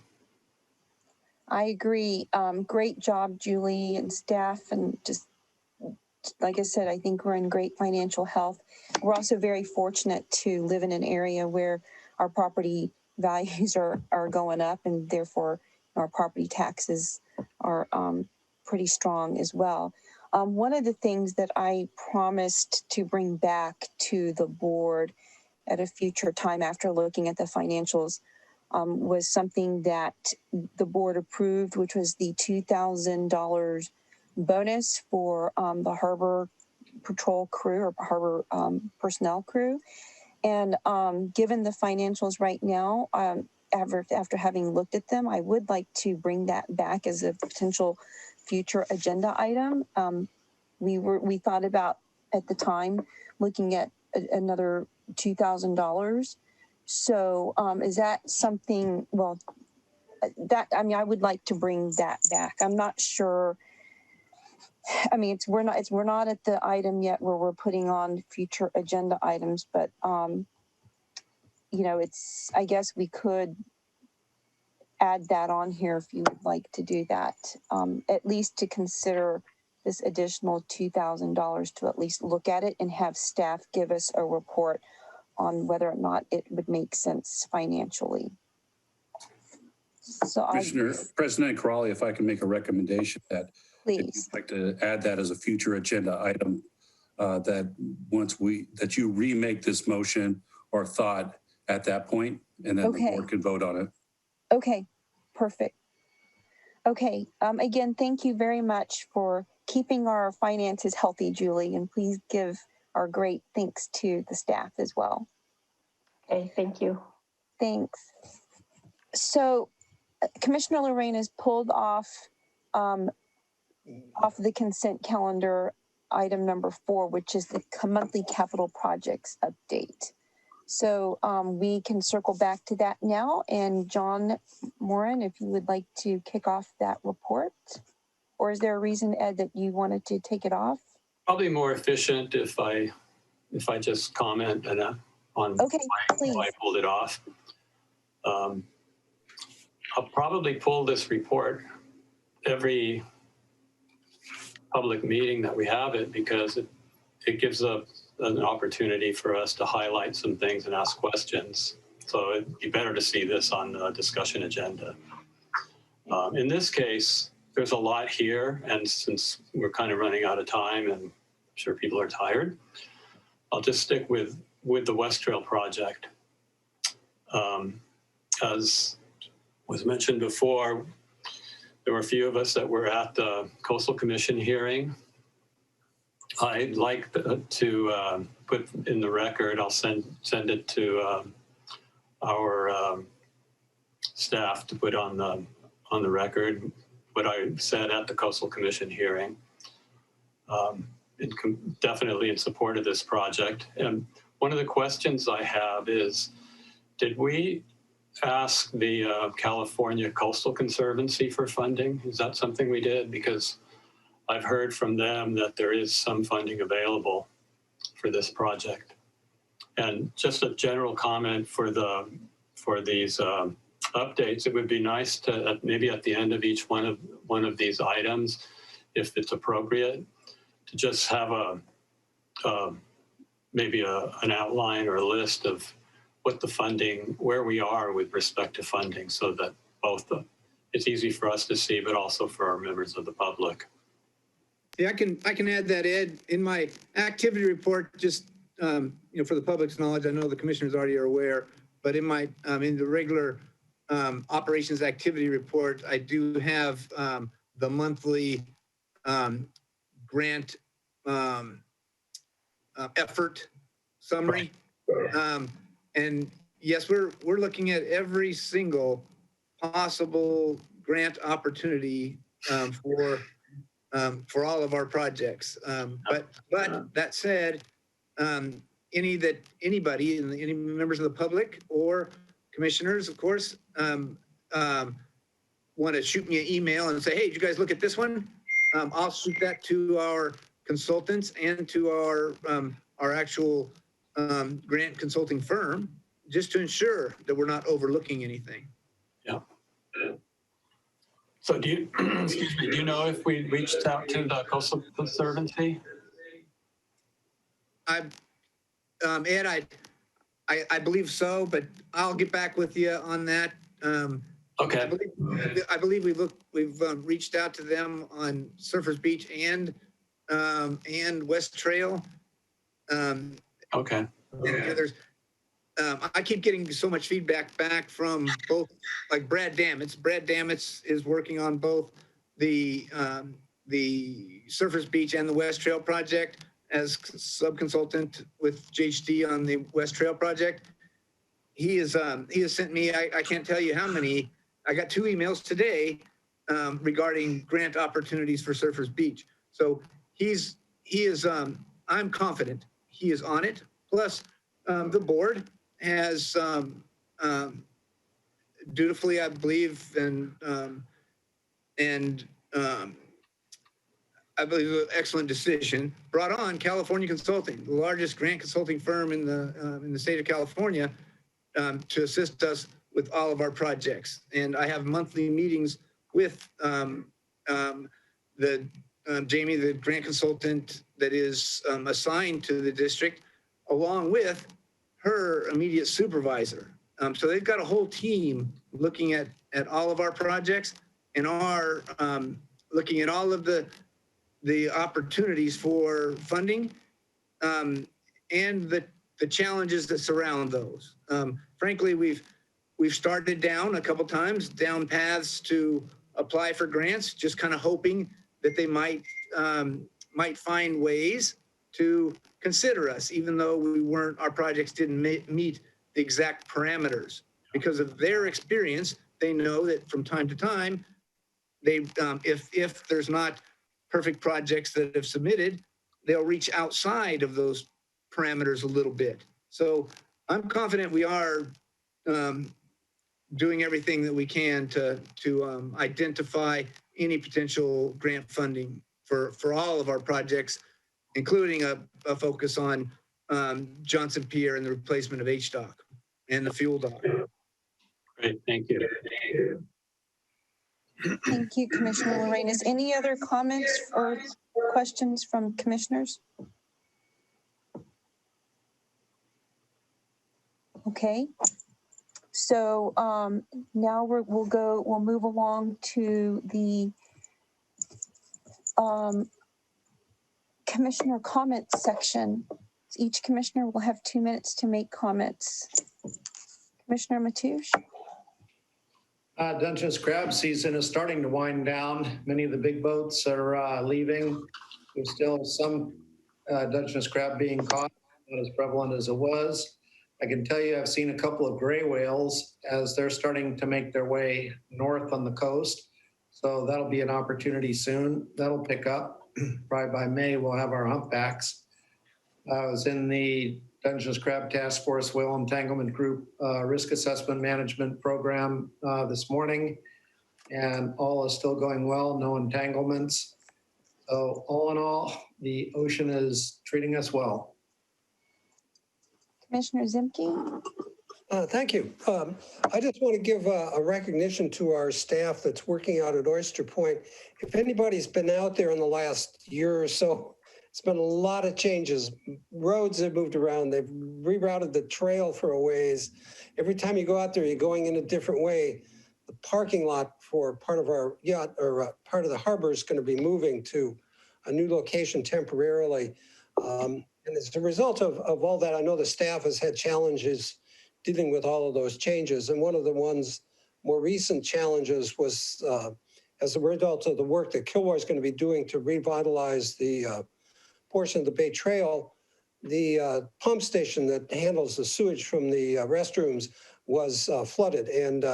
I agree. Great job, Julie and staff, and just like I said, I think we're in great financial health. We're also very fortunate to live in an area where our property values are going up, and therefore our property taxes are pretty strong as well. One of the things that I promised to bring back to the board at a future time after looking at the financials was something that the board approved, which was the $2,000 bonus for the harbor patrol crew or harbor personnel crew. And given the financials right now, after having looked at them, I would like to bring that back as a potential future agenda item. We thought about at the time looking at another $2,000. So is that something? Well, I would like to bring that back. I'm not sure. I mean, we're not at the item yet where we're putting on future agenda items, but I guess we could add that on here if you would like to do that, at least to consider this additional $2,000 to at least look at it and have staff give us a report on whether or not it would make sense financially. So President Crowley, if I can make a recommendation that please I'd like to add that as a future agenda item, that you remake this motion or thought at that point, and then the board can vote on it. Okay, perfect. Okay, again, thank you very much for keeping our finances healthy, Julie, and please give our great thanks to the staff as well. Okay, thank you. Thanks. So Commissioner Lorraine has pulled off the consent calendar item number 4, which is the monthly capital projects update. So we can circle back to that now. And John Moran, if you would like to kick off that report, or is there a reason, Ed, that you wanted to take it off? Probably more efficient if I just comment on why I pulled it off. I'll probably pull this report every public meeting that we have it, because it gives an opportunity for us to highlight some things and ask questions. So it'd be better to see this on the discussion agenda. In this case, there's a lot here, and since we're kind of running out of time and I'm sure people are tired, I'll just stick with the West Trail project. As was mentioned before, there were a few of us that were at the Coastal Commission hearing. I'd like to put in the record, I'll send it to our staff to put on the record what I said at the Coastal Commission hearing. Definitely in support of this project. And one of the questions I have is, did we ask the California Coastal Conservancy for funding? Is that something we did? Because I've heard from them that there is some funding available for this project. And just a general comment for these updates, it would be nice to maybe at the end of each one of these items, if it's appropriate, to just have maybe an outline or a list of what the funding, where we are with respect to funding, so that it's easy for us to see, but also for our members of the public. Yeah, I can add that, Ed, in my activity report, just for the public's knowledge. I know the commissioners already are aware, but in my in the regular operations activity report, I do have the monthly grant effort summary. And yes, we're looking at every single possible grant opportunity for all of our projects. But that said, anybody, any members of the public or commissioners, of course, want to shoot me an email and say, hey, did you guys look at this one? I'll shoot that to our consultants and to our actual grant consulting firm, just to ensure that we're not overlooking anything. Yeah. So do you, excuse me, do you know if we reached out to the Coastal Conservancy? Ed, I believe so, but I'll get back with you on that. Okay. I believe we've reached out to them on Surfers Beach and West Trail. Okay. There's, I keep getting so much feedback back from both, like Brad Damitz. Brad Damitz is working on both the Surfers Beach and the West Trail project as sub-consultant with JHD on the West Trail project. He has sent me, I can't tell you how many. I got 2 emails today regarding grant opportunities for Surfers Beach. So I'm confident he is on it. Plus, the board has dutifully, I believe, and I believe an excellent decision, brought on California Consulting, the largest grant consulting firm in the state of California, to assist us with all of our projects. And I have monthly meetings with Jamie, the grant consultant that is assigned to the district, along with her immediate supervisor. So they've got a whole team looking at all of our projects and are looking at all of the opportunities for funding and the challenges that surround those. Frankly, we've started down a couple times, down paths to apply for grants, just kind of hoping that they might find ways to consider us, even though our projects didn't meet the exact parameters. Because of their experience, they know that from time to time, if there's not perfect projects that have submitted, they'll reach outside of those parameters a little bit. So I'm confident we are doing everything that we can to identify any potential grant funding for all of our projects, including a focus on Johnson Pier and the replacement of HDOC and the fuel dock. Great, thank you. Thank you, Commissioner Lorenz. Any other comments or questions from commissioners? Okay. So now we'll move along to the commissioner comment section. Each commissioner will have 2 minutes to make comments. Commissioner Mateusz. Dungeness crab season is starting to wind down. Many of the big boats are leaving. There's still some Dungeness crab being caught, not as prevalent as it was. I can tell you I've seen a couple of gray whales as they're starting to make their way north on the coast. So that'll be an opportunity soon. That'll pick up. Probably by May, we'll have our humpbacks. I was in the Dungeness Crab Task Force Whale Entanglement Group Risk Assessment Management Program this morning, and all is still going well, no entanglements. So all in all, the ocean is treating us well. Commissioner Zemke. Thank you. I just want to give a recognition to our staff that's working out at Oyster Point. If anybody's been out there in the last year or so, it's been a lot of changes. Roads have moved around. They've rerouted the trail for a ways. Every time you go out there, you're going in a different way. The parking lot for part of our yacht or part of the harbor is going to be moving to a new location temporarily. And as a result of all that, I know the staff has had challenges dealing with all of those changes. And one of the more recent challenges was as a result of the work that Kilroy is going to be doing to revitalize the portion of the Bay Trail, the pump station that handles the sewage from the restrooms was flooded and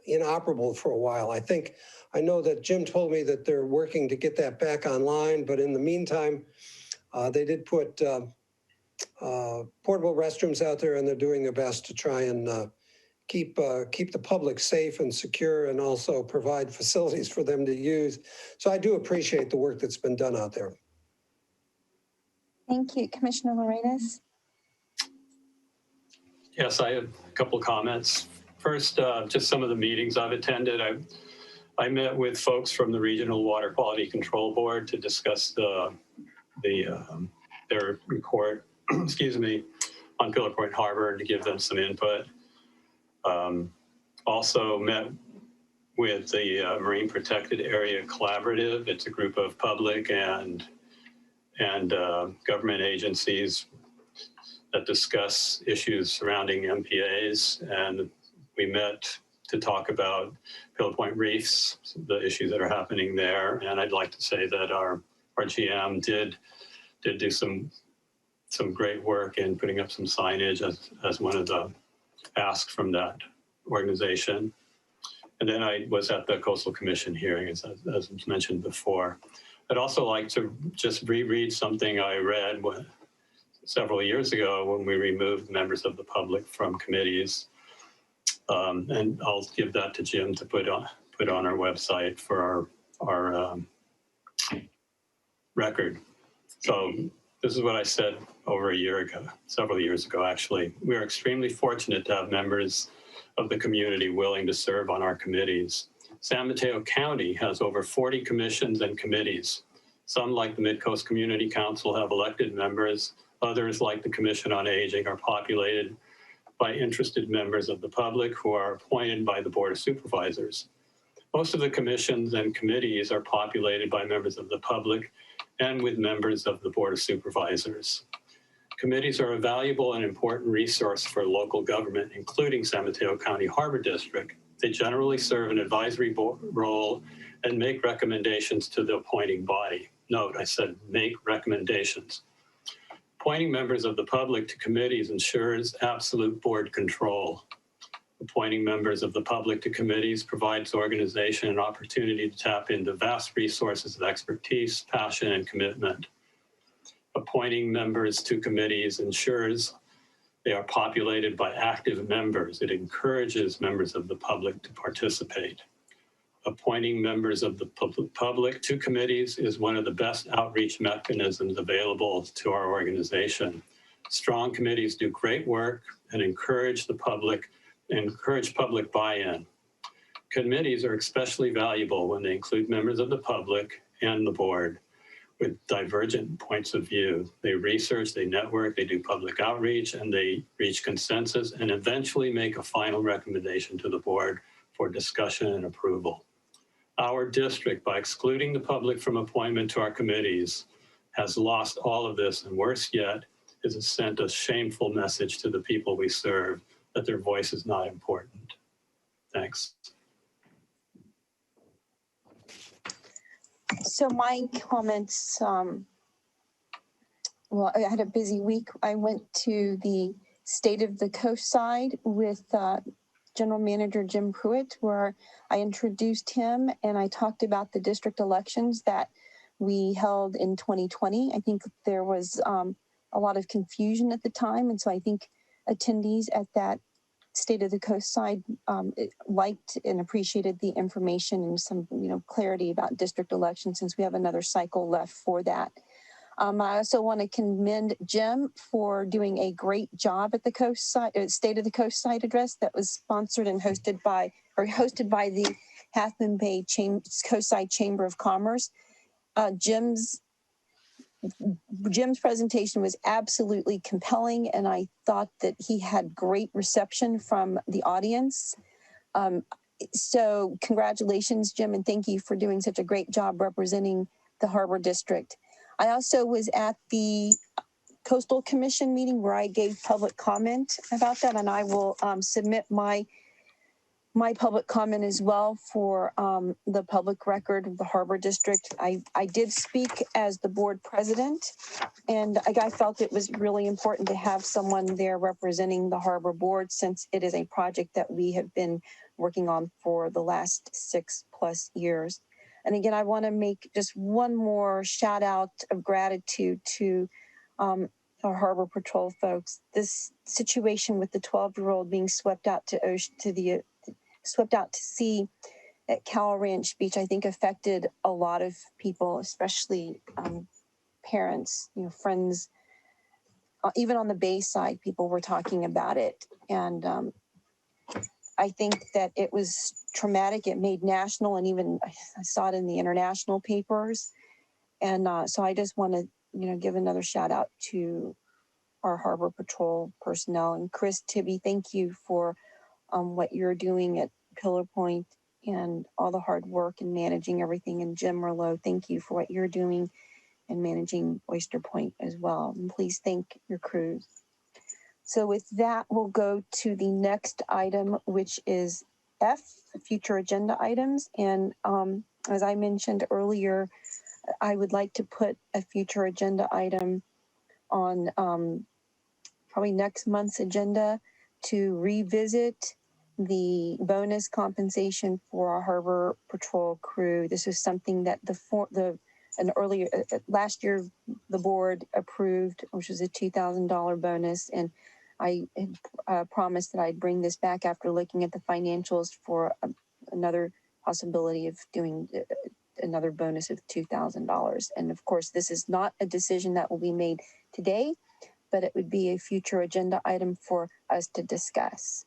inoperable for a while. I know that Jim told me that they're working to get that back online, but in the meantime, they did put portable restrooms out there, and they're doing their best to try and keep the public safe and secure, and also provide facilities for them to use. So I do appreciate the work that's been done out there. Thank you, Commissioner Lorenz. Yes, I have a couple of comments. First, just some of the meetings I've attended. I met with folks from the Regional Water Quality Control Board to discuss their report, excuse me, on Pillar Point Harbor and to give them some input. Also met with the Marine Protected Area Collaborative. It's a group of public and government agencies that discuss issues surrounding MPAs. And we met to talk about Pillar Point reefs, the issues that are happening there. And I'd like to say that our GM did do some great work in putting up some signage as one of the asks from that organization. And then I was at the Coastal Commission hearing, as was mentioned before. I'd also like to just reread something I read several years ago when we removed members of the public from committees. And I'll give that to Jim to put on our website for our record. So this is what I said over a year ago, several years ago, actually. We are extremely fortunate to have members of the community willing to serve on our committees. San Mateo County has over 40 commissions and committees. Some, like the Mid-Coast Community Council, have elected members. Others, like the Commission on Aging, are populated by interested members of the public who are appointed by the Board of Supervisors. Most of the commissions and committees are populated by members of the public and with members of the Board of Supervisors. Committees are a valuable and important resource for local government, including San Mateo County Harbor District. They generally serve an advisory role and make recommendations to the appointing body. Note, I said make recommendations. Appointing members of the public to committees ensures absolute board control. Appointing members of the public to committees provides organization an opportunity to tap into vast resources of expertise, passion, and commitment. Appointing members to committees ensures they are populated by active members. It encourages members of the public to participate. Appointing members of the public to committees is one of the best outreach mechanisms available to our organization. Strong committees do great work and encourage public buy-in. Committees are especially valuable when they include members of the public and the board with divergent points of view. They research, they network, they do public outreach, and they reach consensus and eventually make a final recommendation to the board for discussion and approval. Our district, by excluding the public from appointment to our committees, has lost all of this, and worse yet, has sent a shameful message to the people we serve that their voice is not important. Thanks. So my comments, well, I had a busy week. I went to the State of the Coast side with General Manager Jim Pruitt, where I introduced him and I talked about the district elections that we held in 2020. I think there was a lot of confusion at the time. And so I think attendees at that State of the Coast side liked and appreciated the information and some, clarity about district elections since we have another cycle left for that. I also want to commend Jim for doing a great job at the Coast side, State of the Coast side address that was sponsored and hosted by the Half Moon Bay Coastside Chamber of Commerce. Jim's presentation was absolutely compelling, and I thought that he had great reception from the audience. So congratulations, Jim, and thank you for doing such a great job representing the Harbor District. I also was at the Coastal Commission meeting where I gave public comment about that, and I will submit my public comment as well for the public record of the Harbor District. I did speak as the board president, and I felt it was really important to have someone there representing the Harbor Board since it is a project that we have been working on for the last 6+ years. And again, I want to make just one more shout out of gratitude to our Harbor Patrol folks. This situation with the 12-year-old being swept out to sea at Cow Ranch Beach, I think affected a lot of people, especially parents, friends. Even on the Bay side, people were talking about it. And I think that it was traumatic. It made national, and even I saw it in the international papers. And so I just want to, give another shout out to our Harbor Patrol personnel. And Chris Tibby, thank you for what you're doing at Pillar Point and all the hard work and managing everything. And Jim Merlot, thank you for what you're doing and managing Oyster Point as well. And please thank your crews. So with that, we'll go to the next item, which is F, future agenda items. And as I mentioned earlier, I would like to put a future agenda item on probably next month's agenda to revisit the bonus compensation for our Harbor Patrol crew. This is something that last year the board approved, which was a $2,000 bonus, and I had promised that I'd bring this back after looking at the financials for another possibility of doing another bonus of $2,000. And of course, this is not a decision that will be made today, but it would be a future agenda item for us to discuss.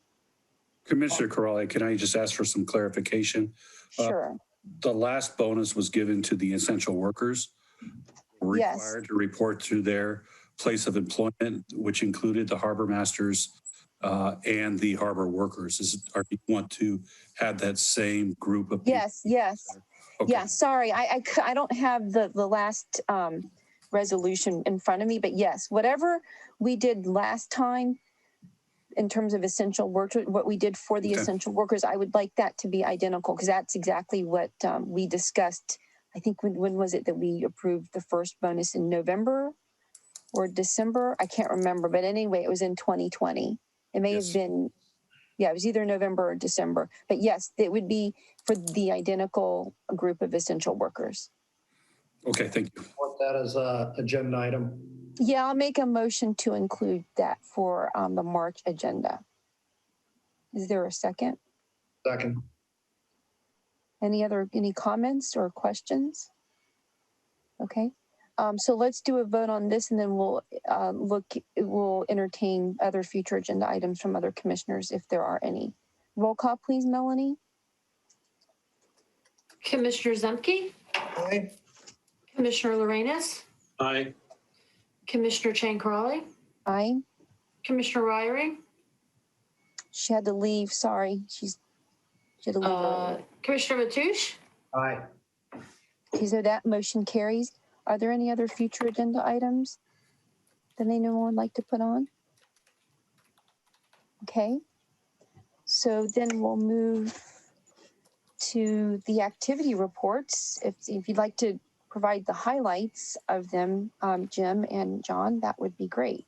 Commissioner Corrali, can I just ask for some clarification? Sure. The last bonus was given to the essential workers required to report to their place of employment, which included the harbor masters and the harbor workers. Are you want to have that same group of people? Yes. Okay. Yeah, sorry, I don't have the last resolution in front of me, but yes, whatever we did last time in terms of essential workers, what we did for the essential workers, I would like that to be identical, because that's exactly what we discussed. I think when was it that we approved the first bonus, in November or December? I can't remember, but anyway, it was in 2020. It may have been, it was either November or December, but yes, it would be for the identical group of essential workers. Okay, thank you. Want that as an agenda item? Yeah, I'll make a motion to include that for the March agenda. Is there a second? Second. Any comments or questions? Okay, so let's do a vote on this, and then we'll entertain other future agenda items from other commissioners if there are any. Roll call, please, Melanie. Commissioner Zemke? Aye. Commissioner Lorenz? Aye. Commissioner Chang Crawley? Aye. Commissioner Wiring? She had to leave, sorry. She had to leave early. Commissioner Matoush? Aye. Okay, so that motion carries. Are there any other future agenda items that anyone would like to put on? Okay, so then we'll move to the activity reports. If you'd like to provide the highlights of them, Jim and John, that would be great.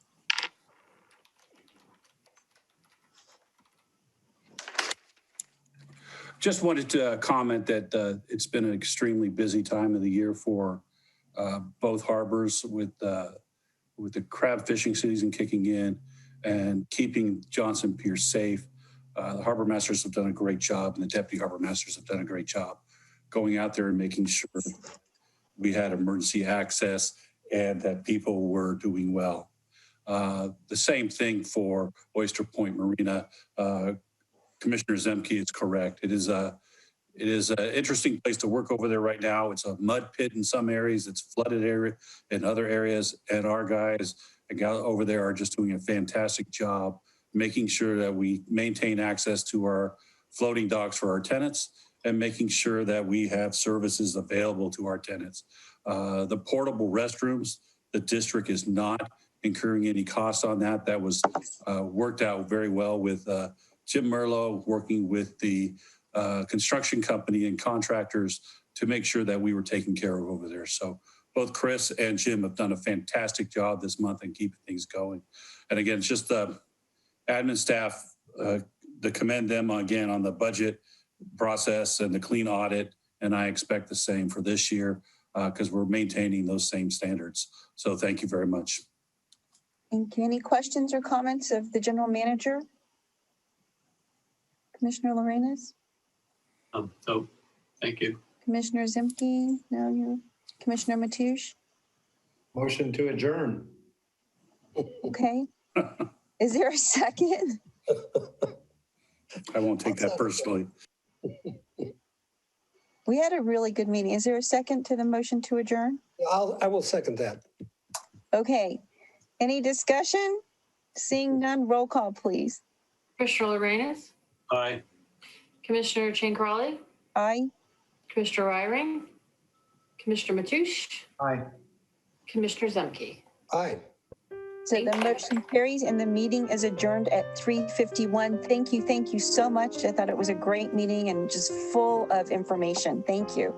Just wanted to comment that it's been an extremely busy time of the year for both harbors with the crab fishing season kicking in and keeping Johnson Pier safe. The harbor masters have done a great job, and the deputy harbor masters have done a great job going out there and making sure we had emergency access and that people were doing well. The same thing for Oyster Point Marina. Commissioner Zemke is correct. It is an interesting place to work over there right now. It's a mud pit in some areas. It's flooded area in other areas. And our guys and gals over there are just doing a fantastic job making sure that we maintain access to our floating docks for our tenants and making sure that we have services available to our tenants. The portable restrooms, the district is not incurring any costs on that. That was worked out very well with Jim Merlot working with the construction company and contractors to make sure that we were taken care of over there. So both Chris and Jim have done a fantastic job this month in keeping things going. And again, it's just the admin staff, to commend them again on the budget process and the clean audit. And I expect the same for this year because we're maintaining those same standards. So thank you very much. Thank you. Any questions or comments of the general manager? Commissioner Lorenz? No, thank you. Commissioner Zemke? No, you. Commissioner Matoush? Motion to adjourn. Okay. Is there a second? I won't take that personally. We had a really good meeting. Is there a second to the motion to adjourn? I will second that. Okay. Any discussion? Seeing none, roll call, please. Commissioner Lorenz, Aye. Commissioner Chang Crawley, Aye. Commissioner Ryring, Commissioner Matoush, Aye. Commissioner Zemke. Aye. So the motion carries and the meeting is adjourned at 3:51. Thank you so much. I thought it was a great meeting and just full of information. Thank you.